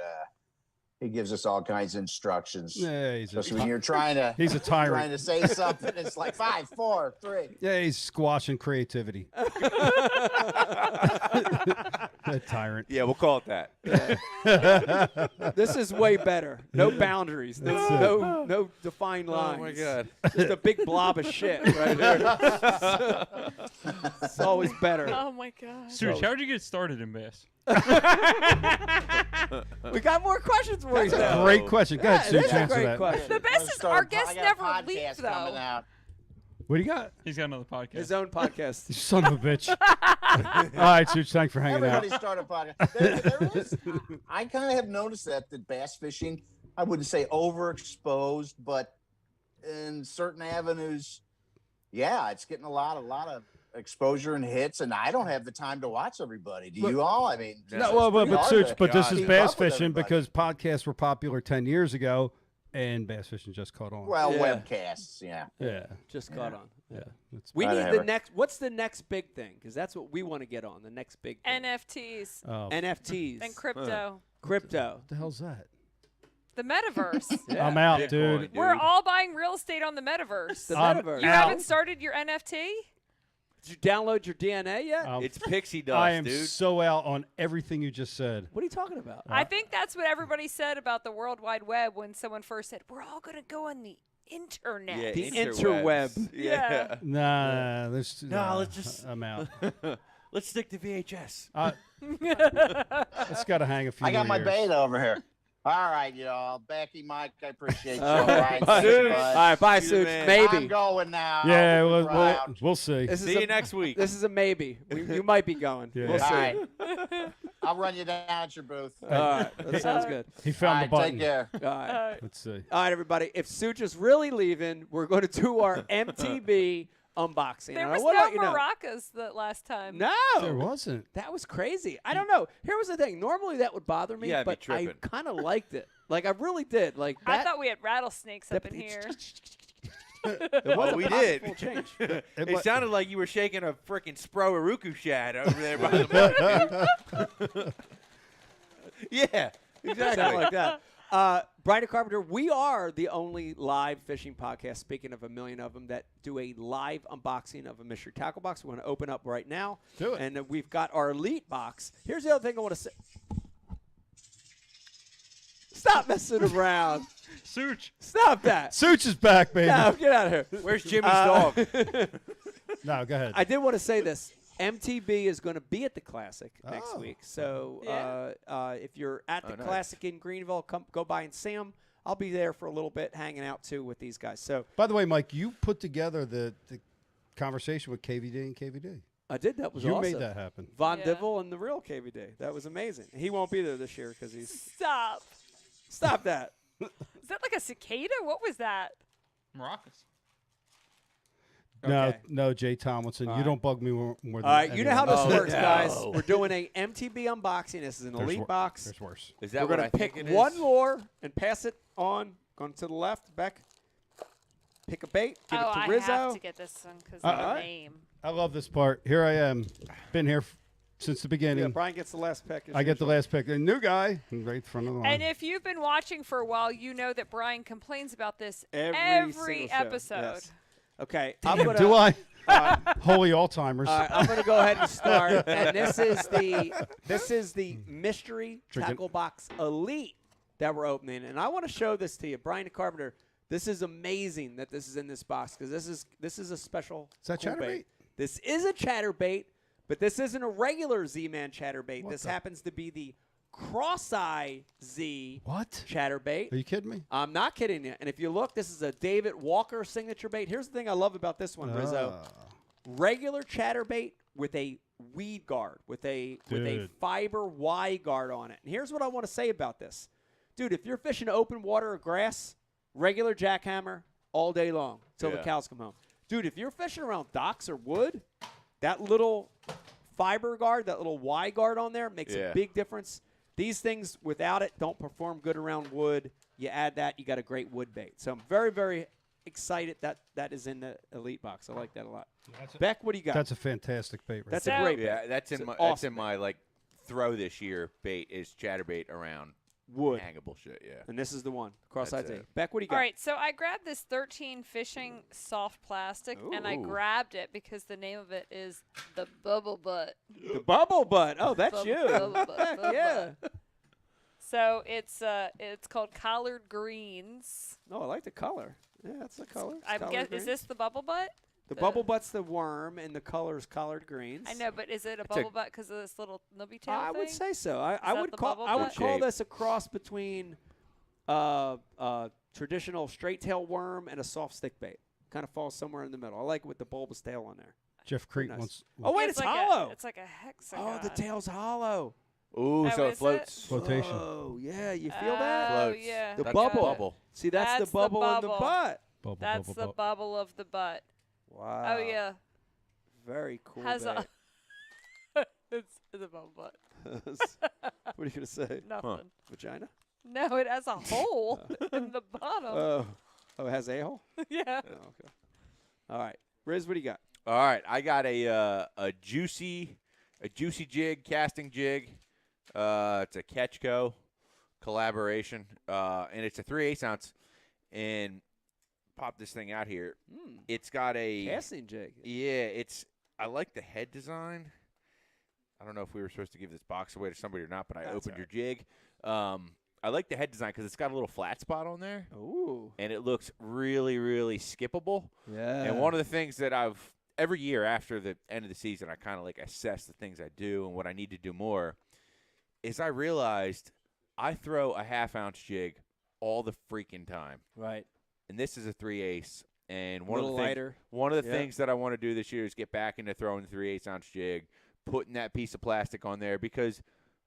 He gives us all kinds of instructions. Yeah, Especially when you're trying to he's a tyrant. trying to say something. It's like 5, 4, 3. Yeah, he's squashing creativity. That tyrant. Yeah, we'll call it that. This is way better. No boundaries. No defined lines. Oh my God. Just a big blob of shit right there. It's always better. Oh my God. Such, how'd you get started in bass? We got more questions for you. That's a great question. Go ahead, Yeah, Such, it is a answer great that. question. The best is our guests never leave though. What do you got? He's got another podcast. His own podcast. You son of a bitch. All right, Such, thanks for hanging Everybody out. start a podcast. There is. I kind of have noticed that bass fishing, I wouldn't say overexposed, but in certain avenues, yeah, it's getting a lot of exposure and hits, and I don't have the time to watch everybody. Do you all? I mean, No, but Such, but this is keep bass up with fishing everybody. because podcasts were popular 10 years ago, and bass fishing just caught on. Well, Yeah. webcasts, yeah. Yeah. Just caught on. Yeah. We Right need ahead. the next. What's the next big thing? Because that's what we want to get on. The next big thing. NFTs Oh, NFTs and crypto. Crypto. what the hell's that? The metaverse. Yeah. I'm out, Bitcoin, dude. We're all buying real estate on the metaverse. The I'm metaverse. You out. haven't started your NFT? Did you download your DNA yet? It's pixie dust, I am dude. so out on everything you just said. What are you talking about? I think that's what everybody said about the World Wide Web when someone first said, we're all going to go on the internet. Yeah, The interwebs. interweb. Yeah. Nah, let's just. I'm out. Let's stick to VHS. It's got to hang a few I got more my years. beta over here. All right, y'all. Becky, Mike, I appreciate you. All right, right, thanks, All bud. right, bye, See you, Such. man. Maybe. I'm going now. Yeah, I'll we'll, be we'll, around. we'll see. This is See a, you next week. This is a maybe. You might be going. Yeah. We'll All see. right. I'll run you down at your booth. All right, that sounds good. He All found right, the button. take care. All right. Let's see. All right, everybody. If Such is really leaving, we're going to do our MTB unboxing. There And I was wanna no let you know- maracas the last time. No. There wasn't. That was crazy. I don't know. Here was the thing. Normally that would bother me, Yeah, I'd be but I tripping. kind of liked it. Like I really did. Like I that. thought we had rattlesnakes up that- in here. It was Oh, a we powerful did. change. It sounded like you were shaking a freaking Spro Uruku shad over there by the mountain. Yeah, exactly. Something like that. Brian the Carpenter, we are the only live fishing podcast, speaking of a million of them, that do a live unboxing of a mystery tackle box. We want to open up right now. Do it. And we've got our elite box. Here's the other thing I want to say. Stop messing around. Such. Stop that. Such is back, baby. No, get out of here. Where's Jimmy's dog? No, go ahead. I did want to say this. MTB is going to be at the Classic next Oh. week. So if you're at the nice. Classic in Greenville, go by and see them. I'll be there for a little bit hanging out, too, with these guys. So By the way, Mike, you put together the conversation with KVD and KVD. I did. That was You awesome. made that happen. Von Yeah. Divel and the real KVD. That was amazing. He won't be there this year because he's – Stop. stop that. Is that like a cicada? What was that? Maracas. Okay. No, Jay Tomlinson. All you right. don't bug me more than All right, you know how anyone this else. works, guys. We're doing a MTB unboxing. This is an There's elite wor- box. There's worse. Is that We're what going I to pick think it one is? lure and pass it on. Going to the left, Beck. Pick a bait. Give oh, it to I Rizzo. have to get this one because of the right. name. I love this part. Here I am. Been here since the Yeah, beginning. Brian gets the last pick. as I get the usual. last pick. A new guy, right in front of the line. And if you've been watching for a while, you know that Brian complains about this Every single show. episode. Yes. Okay, Damn, I'm gonna, do I? Holy Alzheimer's. All right, I'm going to go ahead and start. And this is the mystery Drinking. tackle box elite that we're opening. And I want to show this to you, Brian Carpenter. This is amazing that this is in this box because this is a special. Is that cool chatterbait? bait. This is a chatterbait, but this isn't a regular Z-Man chatterbait. What This the- happens to be the Cross-Eye Z What? chatterbait. Are you kidding me? I'm not kidding you. And if you look, this is a David Walker signature bait. Here's the thing I love about this one, Rizzo. Regular chatterbait with a weed guard, with a Dude. fiber Y guard on it. And here's what I want to say about this. Dude, if you're fishing open water or grass, regular jackhammer, all day long till the Yeah. cows come home. Dude, if you're fishing around docks or wood, that little fiber guard, that little Y guard on there makes a big difference. These things, without it, don't perform good around wood. You add that, you got a great wood bait. So I'm very, very excited that is in the Elite box. I like that a lot. Beck, what do you got? That's a fantastic bait. Right That's there. a great bait. Yeah, that's in It's my an that's awesome in my like throw this year bait is chatterbait around wood. hangable shit. Yeah. And this is the one. Cross-eyed That's Z. it. Beck, what do you got? All right, so I grabbed this 13 fishing soft plastic, and I Ooh. grabbed it because the name of it is the Bubble Butt. The Bubble Butt. Oh, that's Bubble- you. Bubble Butt, Bubble Yeah. Butt. So it's called Collard Greens. No, I like the color. Yeah, that's the color. It's I collard guess greens. is this the Bubble Butt? The Bubble Butt's the worm, and the color's collard greens. I know, but is it a It's Bubble Butt because of this little nubby tail I would thing? say so. I that would the call Bubble I would Butt? call Shape. this a cross between traditional straight tail worm and a soft stick bait. Kind of falls somewhere in the middle. I like it with the bulbous tail on there. Jeff Pretty Crete nice. wants. Oh wait, It's it's like hollow. It's like a hexagon. Oh, the tail's hollow. Ooh, Oh, so is it floats. Flotation. Oh yeah, you feel that? Oh, Floats. yeah. The That's bubble. bubble. See, that's the bubble in the butt. Bubble, That's bubble, the bubble. bubble of the butt. Wow. Oh yeah. Very cool. Has bait. it's a bubble butt. What are you gonna say? Nothing. Vagina? No, it has a hole in the bottom. Oh, it has a hole. Yeah. Oh, okay. All right, Riz, what do you got? All right, I got a juicy jig, casting jig. It's a Ketchco collaboration, and it's a 3/8 ounce. And pop this thing out here. It's got a Casting jig. Yeah, I like the head design. I don't know if we were supposed to give this box away to somebody or not, but I opened your jig. I like the head design because it's got a little flat spot on there. Ooh. And it looks really, really skippable. Yeah. And one of the things that every year after the end of the season, I kind of like assess the things I do and what I need to do more, is I realized I throw a 1/2 ounce jig all the freaking time. Right. And this is a 3/8. And Little lighter. one of the Yep. things that I want to do this year is get back into throwing the 3/8 ounce jig, putting that piece of plastic on there because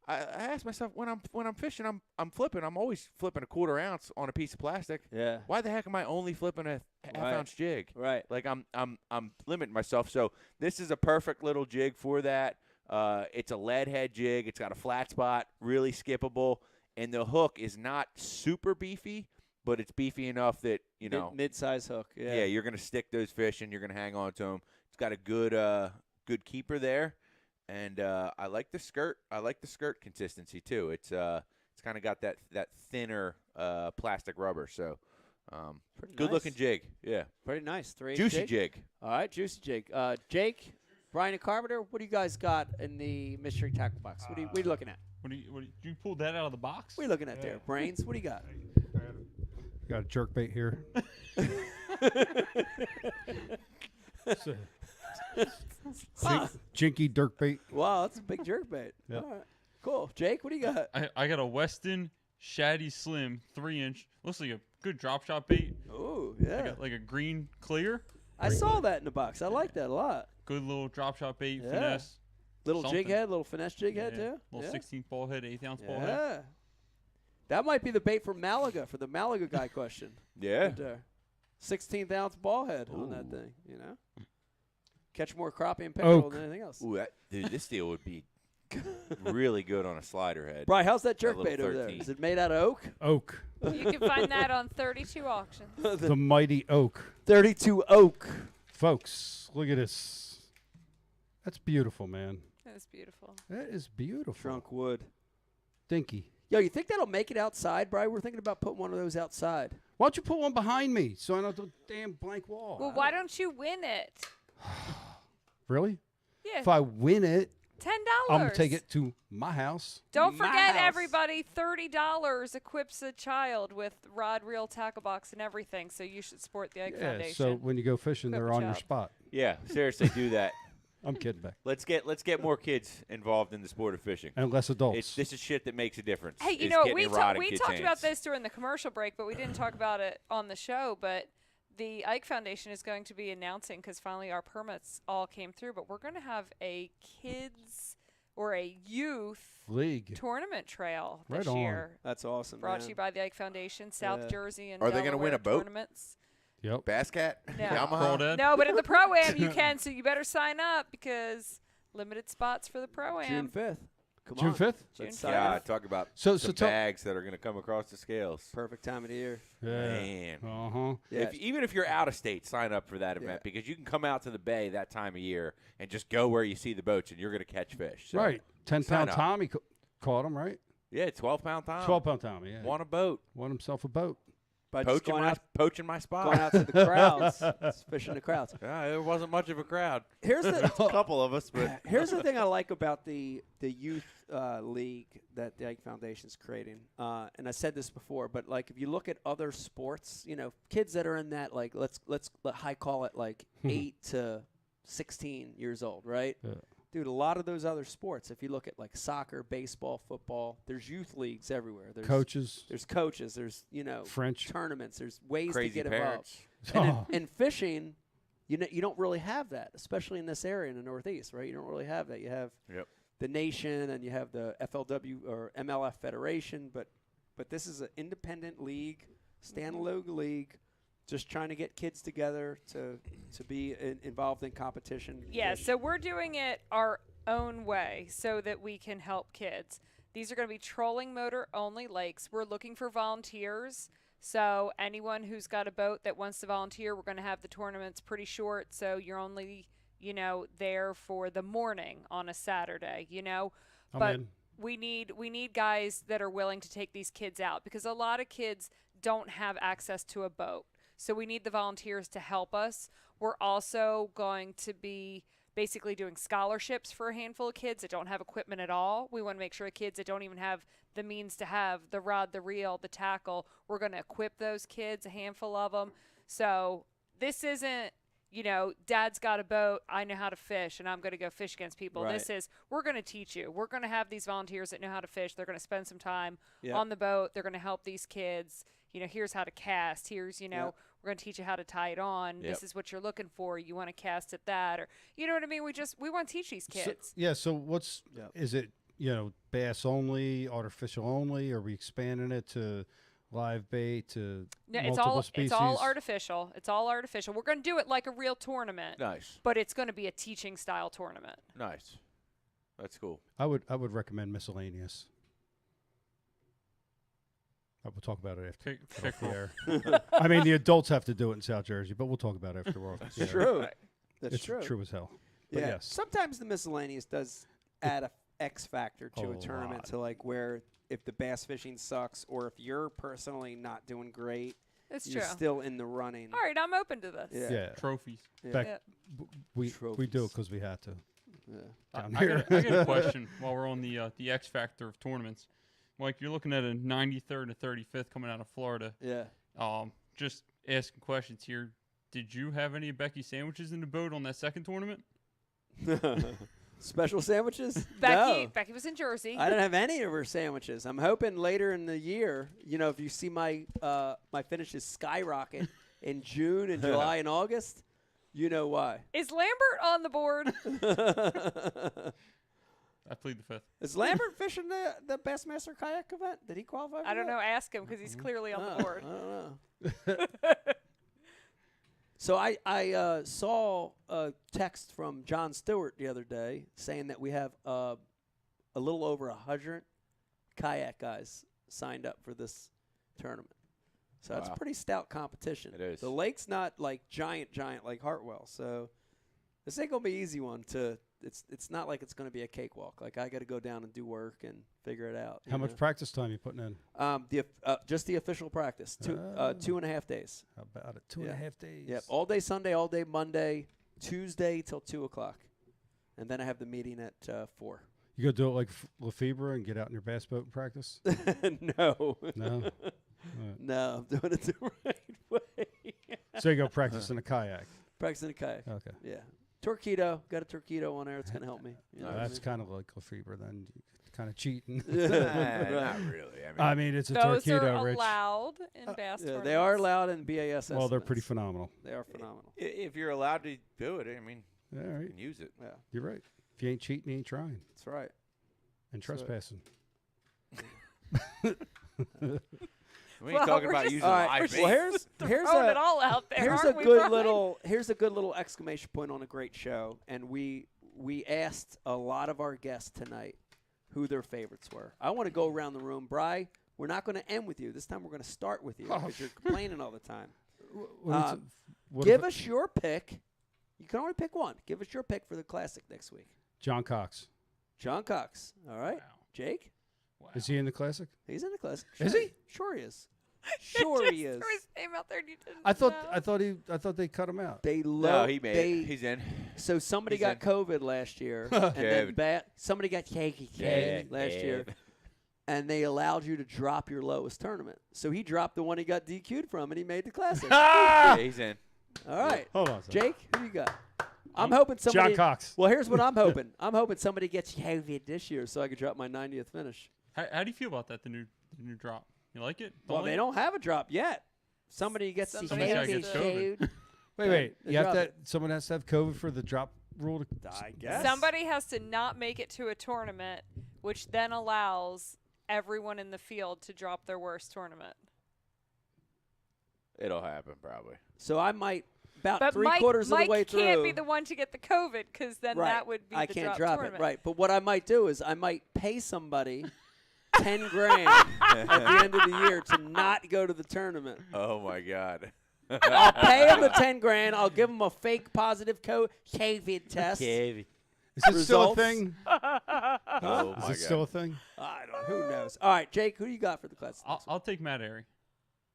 I ask myself when I'm fishing, I'm flipping. I'm always flipping a 1/4 ounce on a piece of plastic. Yeah. Why the heck am I only flipping a 1/2 ounce jig? Right. Like I'm limiting myself. So this is a perfect little jig for that. It's a lead head jig. It's got a flat spot, really skippable, and the hook is not super beefy, but it's beefy enough that mid-size hook. Yeah. Yeah, you're gonna stick those fish and you're gonna hang on to them. It's got a good keeper there. And I like the skirt. I like the skirt consistency too. It's kind of got that thinner plastic rubber. So good looking jig. Yeah. Pretty nice. 3/8 Juicy jig. All right, juicy jig. Jake, Brian, and Carpenter, what do you guys got in the mystery tackle box? What are you looking at? What you pulled that out of the box? What are you looking at there? Brains, what do you got? Got a jerk bait here. Jinky jerk bait. Wow, that's a big jerk bait. Yep. All right. Cool. Jake, what do you got? I got a Weston Shaddy Slim 3-inch. Looks like a good drop shot bait. Oh, yeah. Like a green clear. I saw that in the box. I like that a lot. Good little drop shot bait, Yeah. finesse. Little something. jig head, little finesse jig head, too. Little Yeah. 16th ball head, 1/8 ounce ball head. Yeah. That might be the bait for Malaga, for the Malaga guy question. Yeah. Right there. 16th ounce ball head on that thing, Catch more crappie and pickerel Oak. than anything else. Ooh, this deal would be really good on a slider head. Brian, how's that jerk little bait over there? 13. Is it made out of oak? Oak. You can find that on 32 auctions. The mighty oak. 32 oak. Folks, look at this. That's beautiful, man. That's beautiful. That is beautiful. Trunk wood. Dinky. Yo, you think that'll make it outside, Brian? We're thinking about putting one of those outside. Why don't you put one behind me so I don't have a damn blank wall? Well, why don't you win it? Really? Yeah. If I win it, $10. I'm going to take it to my house. Don't My forget, house. everybody, $30 equips a child with rod, reel, tackle box, and everything. So you should support the Ike Yeah, Foundation. so when you go fishing, Equip they're a on your child. spot. Yeah, seriously, do that. I'm kidding, Beck. Let's get more kids involved in the sport of fishing. And less adults. This is shit that makes a difference. Hey, you is know, getting we a rod in we kids' talked about hands. this during the commercial break, but we didn't talk about it on the show. But the Ike Foundation is going to be announcing, because finally our permits all came through, but we're going to have a kids or a youth League tournament trail Right this on. year. That's awesome, Brought man. to you by the Ike Foundation, South Yeah. Jersey, and Are they gonna win Delaware a boat? tournaments. Yep. Bass Cat. No. Yamaha. No, but at the Pro-Am you can, so you better sign up because limited spots for the Pro-Am. June 5th. Come June on. 5th? June Yeah, 5th. talk about So some tell- bags that are going to come across the scales. Perfect time of the year. Yeah. Man. Uh-huh. Yeah. Even if you're out of state, sign up for that event because you can come out to the bay that time of year and just go where you see the boats and you're going to catch fish. So Right. 10-pound sign up. Tommy caught him, right? Yeah, 12-pound Tom. 12-pound Tommy, yeah. Won a boat. Won himself a boat. By just Poaching my spot. Going out to the crowds, fishing the crowds. Yeah, there wasn't much of a crowd. Here's the a couple of us, but here's the thing I like about the youth league that the Ike Foundation's creating. And I said this before, but like if you look at other sports, you know, kids that are in that like let's high call it like 8 to 16 years old, right? Yeah. Dude, a lot of those other sports, if you look at like soccer, baseball, football, there's youth leagues everywhere. There's Coaches. There's coaches. There's, you know, French tournaments. There's ways Crazy to get parents. involved. And in fishing, you don't really have that, especially in this area in the Northeast, right? You don't really have that. You have the nation and you have the FLW or MLF Federation, but this is an independent league, standalone league. Just trying to get kids together to be involved in competition. Yeah, so we're doing it our own way so that we can help kids. These are going to be trolling motor only lakes. We're looking for volunteers. So anyone who's got a boat that wants to volunteer, we're going to have the tournaments pretty short. So you're only, there for the morning on a Saturday, But we need guys that are willing to take these kids out because a lot of kids don't have access to a boat. So we need the volunteers to help us. We're also going to be basically doing scholarships for a handful of kids that don't have equipment at all. We want to make sure the kids that don't even have the means to have the rod, the reel, the tackle, we're going to equip those kids, a handful of them. So this isn't, Dad's got a boat, I know how to fish, and I'm going to go fish against people. Right. This is, we're going to teach you. We're going to have these volunteers that know how to fish. They're going to spend some time on the boat. They're going to help these kids. Here's how to cast. Here's, we're going to teach you how to tie it on. This is what you're looking for. You want to cast at that, or you know what I mean? We want to teach these kids. So is it, bass only, artificial only? Are we expanding it to live bait to multiple species? It's all artificial. It's all artificial. We're going to do it like a real tournament. Nice. But it's going to be a teaching style tournament. Nice. That's cool. I would recommend miscellaneous. We'll talk about it after the air. I mean, the adults have to do it in South Jersey, but we'll talk about it afterwards. That's true. That's it's true as hell. But yeah. yes. Sometimes the miscellaneous does add a X factor to a tournament to like where if the bass fishing sucks or if you're personally not doing great, you're still in the running. All right, I'm open to this. Yeah. Trophies. In fact, we do it because we had to. Yeah. Down I here. got a question while we're on the X factor of tournaments. Mike, you're looking at a 93rd and a 35th coming out of Florida. Yeah. Just asking questions here. Did you have any of Becky's sandwiches in the boat on that second tournament? Special sandwiches? Becky was in Jersey. I didn't have any of her sandwiches. I'm hoping later in the year, if you see my finishes skyrocket in June and July and August, you know why. Is Lambert on the board? I plead the fifth. Is Lambert fishing the Bassmaster Kayak event? Did he qualify for I don't that? know. Ask him because he's clearly on the board. I don't know. So I saw a text from John Stewart the other day saying that we have a little over 100 kayak guys signed up for this tournament. So that's pretty stout competition. It is. The lake's not like giant like Hartwell. So this ain't going to be an easy one to – it's not like it's going to be a cakewalk. Like I got to go down and do work and figure it out. How much practice time you putting in? Just the official practice, 2.5 days. How about it? 2.5 days? Yep, all day Sunday, all day Monday, Tuesday till 2 o'clock. And then I have the meeting at 4. You go do it like Lefebvre and get out in your bass boat and practice? No. No? No, I'm doing it the right way. So you go practice in a kayak? Practice in a kayak. Okay. Yeah. Torpedo. Got a torpedo on there. It's going to help me. You know that's kind of like Lefebvre then. Kind of cheating. Not really. I mean, it's a those torpedo, are Rich. allowed in bass tournaments. They are allowed in B.A.S.S. Well, they're pretty phenomenal. They are phenomenal. If you're allowed to do it, I mean, you can use it. Yeah. You're right. If you ain't cheating, you ain't trying. That's right. And trespassing. We ain't talking about using live bait. Well, here's throwing it all out there. Here's aren't a we, good Brian? little exclamation point on a great show, and we asked a lot of our guests tonight who their favorites were. I want to go around the room. Bri, we're not going to end with you. This time we're going to start with you because you're complaining all the time. Give us your pick. You can only pick one. Give us your pick for the Classic next week. John Cox. John Cox. All right. Wow. Jake? Wow. Is he in the Classic? He's in the Classic. Is he? Sure he is. Sure he is. Threw his name out there and you didn't I thought they cut him out. No, he made it. He's in. So somebody got COVID last year, and then somebody got COVID last year, and they allowed you to drop your lowest tournament. So he dropped the one he got DQ'd from, and he made the Classic. Yeah, he's in. All right. Hold on a second. Jake, who you got? I'm hoping somebody. John Cox. Well, here's what I'm hoping. I'm hoping somebody gets COVID this year so I could drop my 90th finish. How do you feel about that? The new drop. You like it? Well, they don't have a drop yet. Somebody gets the Somebody gets COVID. Wait. You have to. Someone has to have COVID for the drop rule. I guess somebody has to not make it to a tournament, which then allows everyone in the field to drop their worst tournament. It'll happen probably. So I might about But three-quarters of the way through. Mike can't be the one to get the COVID because then Right. that would be I the can't drop drop tournament. it, right? But what I might do is I might pay somebody $10,000 at the end of the year to not go to the tournament. Oh my God. I'll pay him the $10,000. I'll give him a fake positive COVID test. Is it still a thing? Oh Is my it still a thing? I don't. Who knows? All right, Jake. Who do you got for the class? I'll take Matt Airy.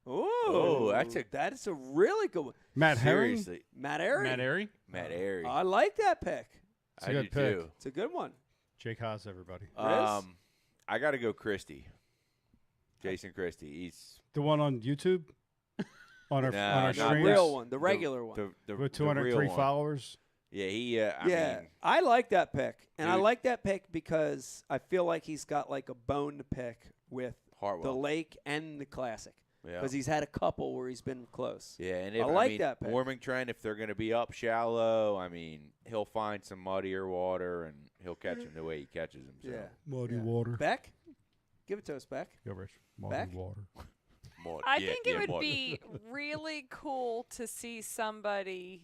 Oh, that's that is a really good one. Matt Herring? Seriously. Matt Airy. Matt Airy. Matt Airy. I like that pick. It's a I good do pick. too. It's a good one. Jake Haas, everybody. I got to go Christie. Jason Christie. He's The one on YouTube? on our No, on our not The stream? real one, the regular one. the With the 203 real one. followers? Yeah, he. I Yeah, mean, I like that pick, and I Dude. like that pick because I feel like he's got like a bone to pick with Hartwell. the Lake and the Classic Yeah. because he's had a couple where he's been close. Yeah, and I if, like mean, that pick. warming trend, if they're going to be up shallow, I mean, he'll find some muddier water and he'll catch him the way he catches him. So. Yeah. Muddy water. Beck, give it to us, Beck. Go, Rich. Muddy Back? water. I think it would be really cool to see somebody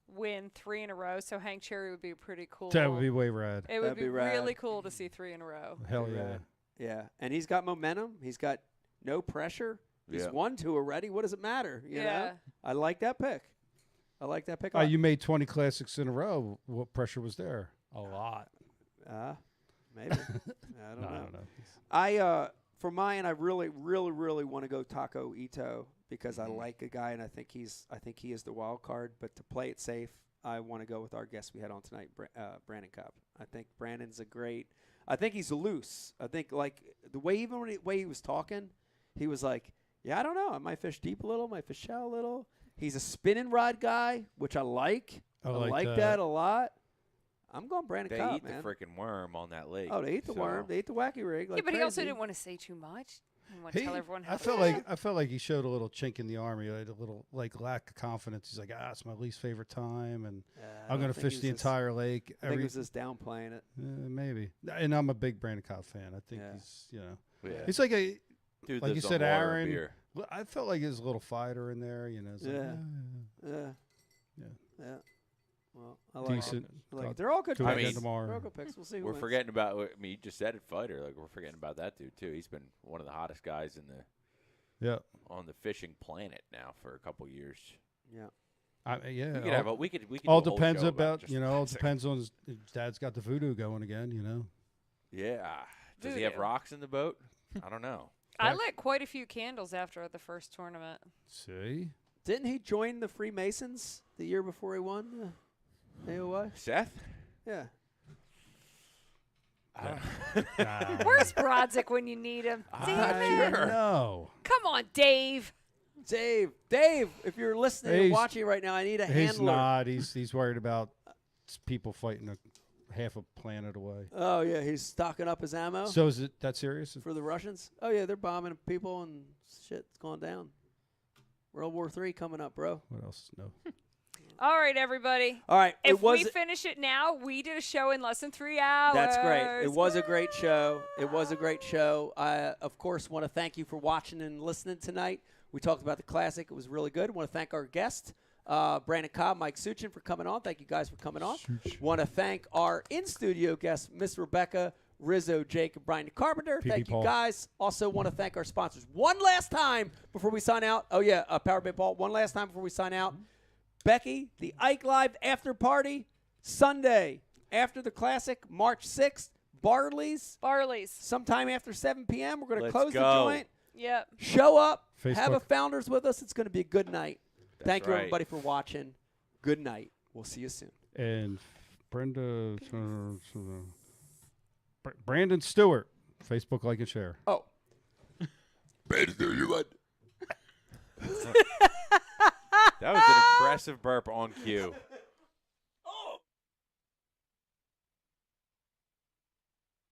win 3 in a row. So Hank Cherry would be pretty cool. That would be way rad. It would That'd be be rad. really cool to see 3 in a row. Hell yeah. Yeah, and he's got momentum. He's got no pressure. He's Yeah. won 2 already. What does it matter? You Yeah. know? I like that pick. I like that pick. You made 20 classics in a row. What pressure was there? A lot. Maybe. I don't No, I know. don't know. For mine, I really want to go Taco Ito because I like the guy and I think he is the wild card. But to play it safe, I want to go with our guest we had on tonight, Brandon Cobb. I think Brandon's I think he's loose. I think like the way he was talking, he was like, yeah, I don't know. I might fish deep a little, might fish shallow a little. He's a spinning rod guy, which I like. I like that a lot. I'm going Brandon They Cobb, eat man. the freaking worm on that lake. Oh, they eat the worm. They eat the wacky rig. Like yeah, but he also crazy. didn't want to say too much. He didn't want to tell everyone how I felt like he showed a little chink in the armor. He had a little like lack of confidence. He's like, it's my least favorite time, and I I'm don't going to think fish he the was just- entire lake. I think he was just downplaying it. Maybe. And I'm a big Brandon Cobb fan. I think he's, Yeah. he's like a, Dude like you lives on said, water and Aaron. beer. Well, I felt like there's a little fighter in there. You know. It's like, Yeah. Well, I like Decent. it. I like it. They're all good Two picks. weekend tomorrow. They're all good picks. We'll see who We're wins. forgetting about. I mean, you just said it, fighter. Like we're forgetting about that dude too. He's been one of the hottest guys in the on the fishing planet now for a couple years. Yeah. Yeah. We could have a, we could all do a whole depends show about just all that. depends on his dad's got the voodoo going again. You know. Yeah. Does he have Voodoo. rocks in the boat? I don't know. I lit quite a few candles after the first tournament. See. Didn't he join the Freemasons the year before he won? AOY? Seth? Yeah. Where's Brodzik when you need him? Damn it. No. Come on, Dave. Dave, if you're listening and He's- watching right now, I need a He's handler. not. He's worried about people fighting half a planet away. Oh, yeah, he's stocking up his ammo. So is it that serious? For the Russians? Oh, yeah, they're bombing people and shit's going down. World War III coming up, bro. What else? No. All right, everybody. All right. If we finish it now, we did a show in less than 3 hours. That's great. It was a great show. It was a great show. I, of course, want to thank you for watching and listening tonight. We talked about the Classic. It was really good. I want to thank our guests, Brandon Cobb, Mike Suchin, for coming on. Thank you guys for coming on. Want to thank our in-studio guests, Miss Rebecca, Rizzo, Jake, and Brian Carpenter. Thank you, guys. Also want to thank our sponsors one last time before we sign out. Oh, yeah, Powerbait Paul. One last time before we sign out. Becky, the Ike Live after party, Sunday after the Classic, March 6th. Barley's. Sometime after 7 p.m. We're going to close the joint. Yep. Show up. Facebook. Have a Founders with us. It's going to be a good night. Thank you, right. everybody, for watching. Good night. We'll see you soon. And Brandon Stewart, Facebook, like and share. Oh. Brandon Stewart. That was an impressive burp on cue.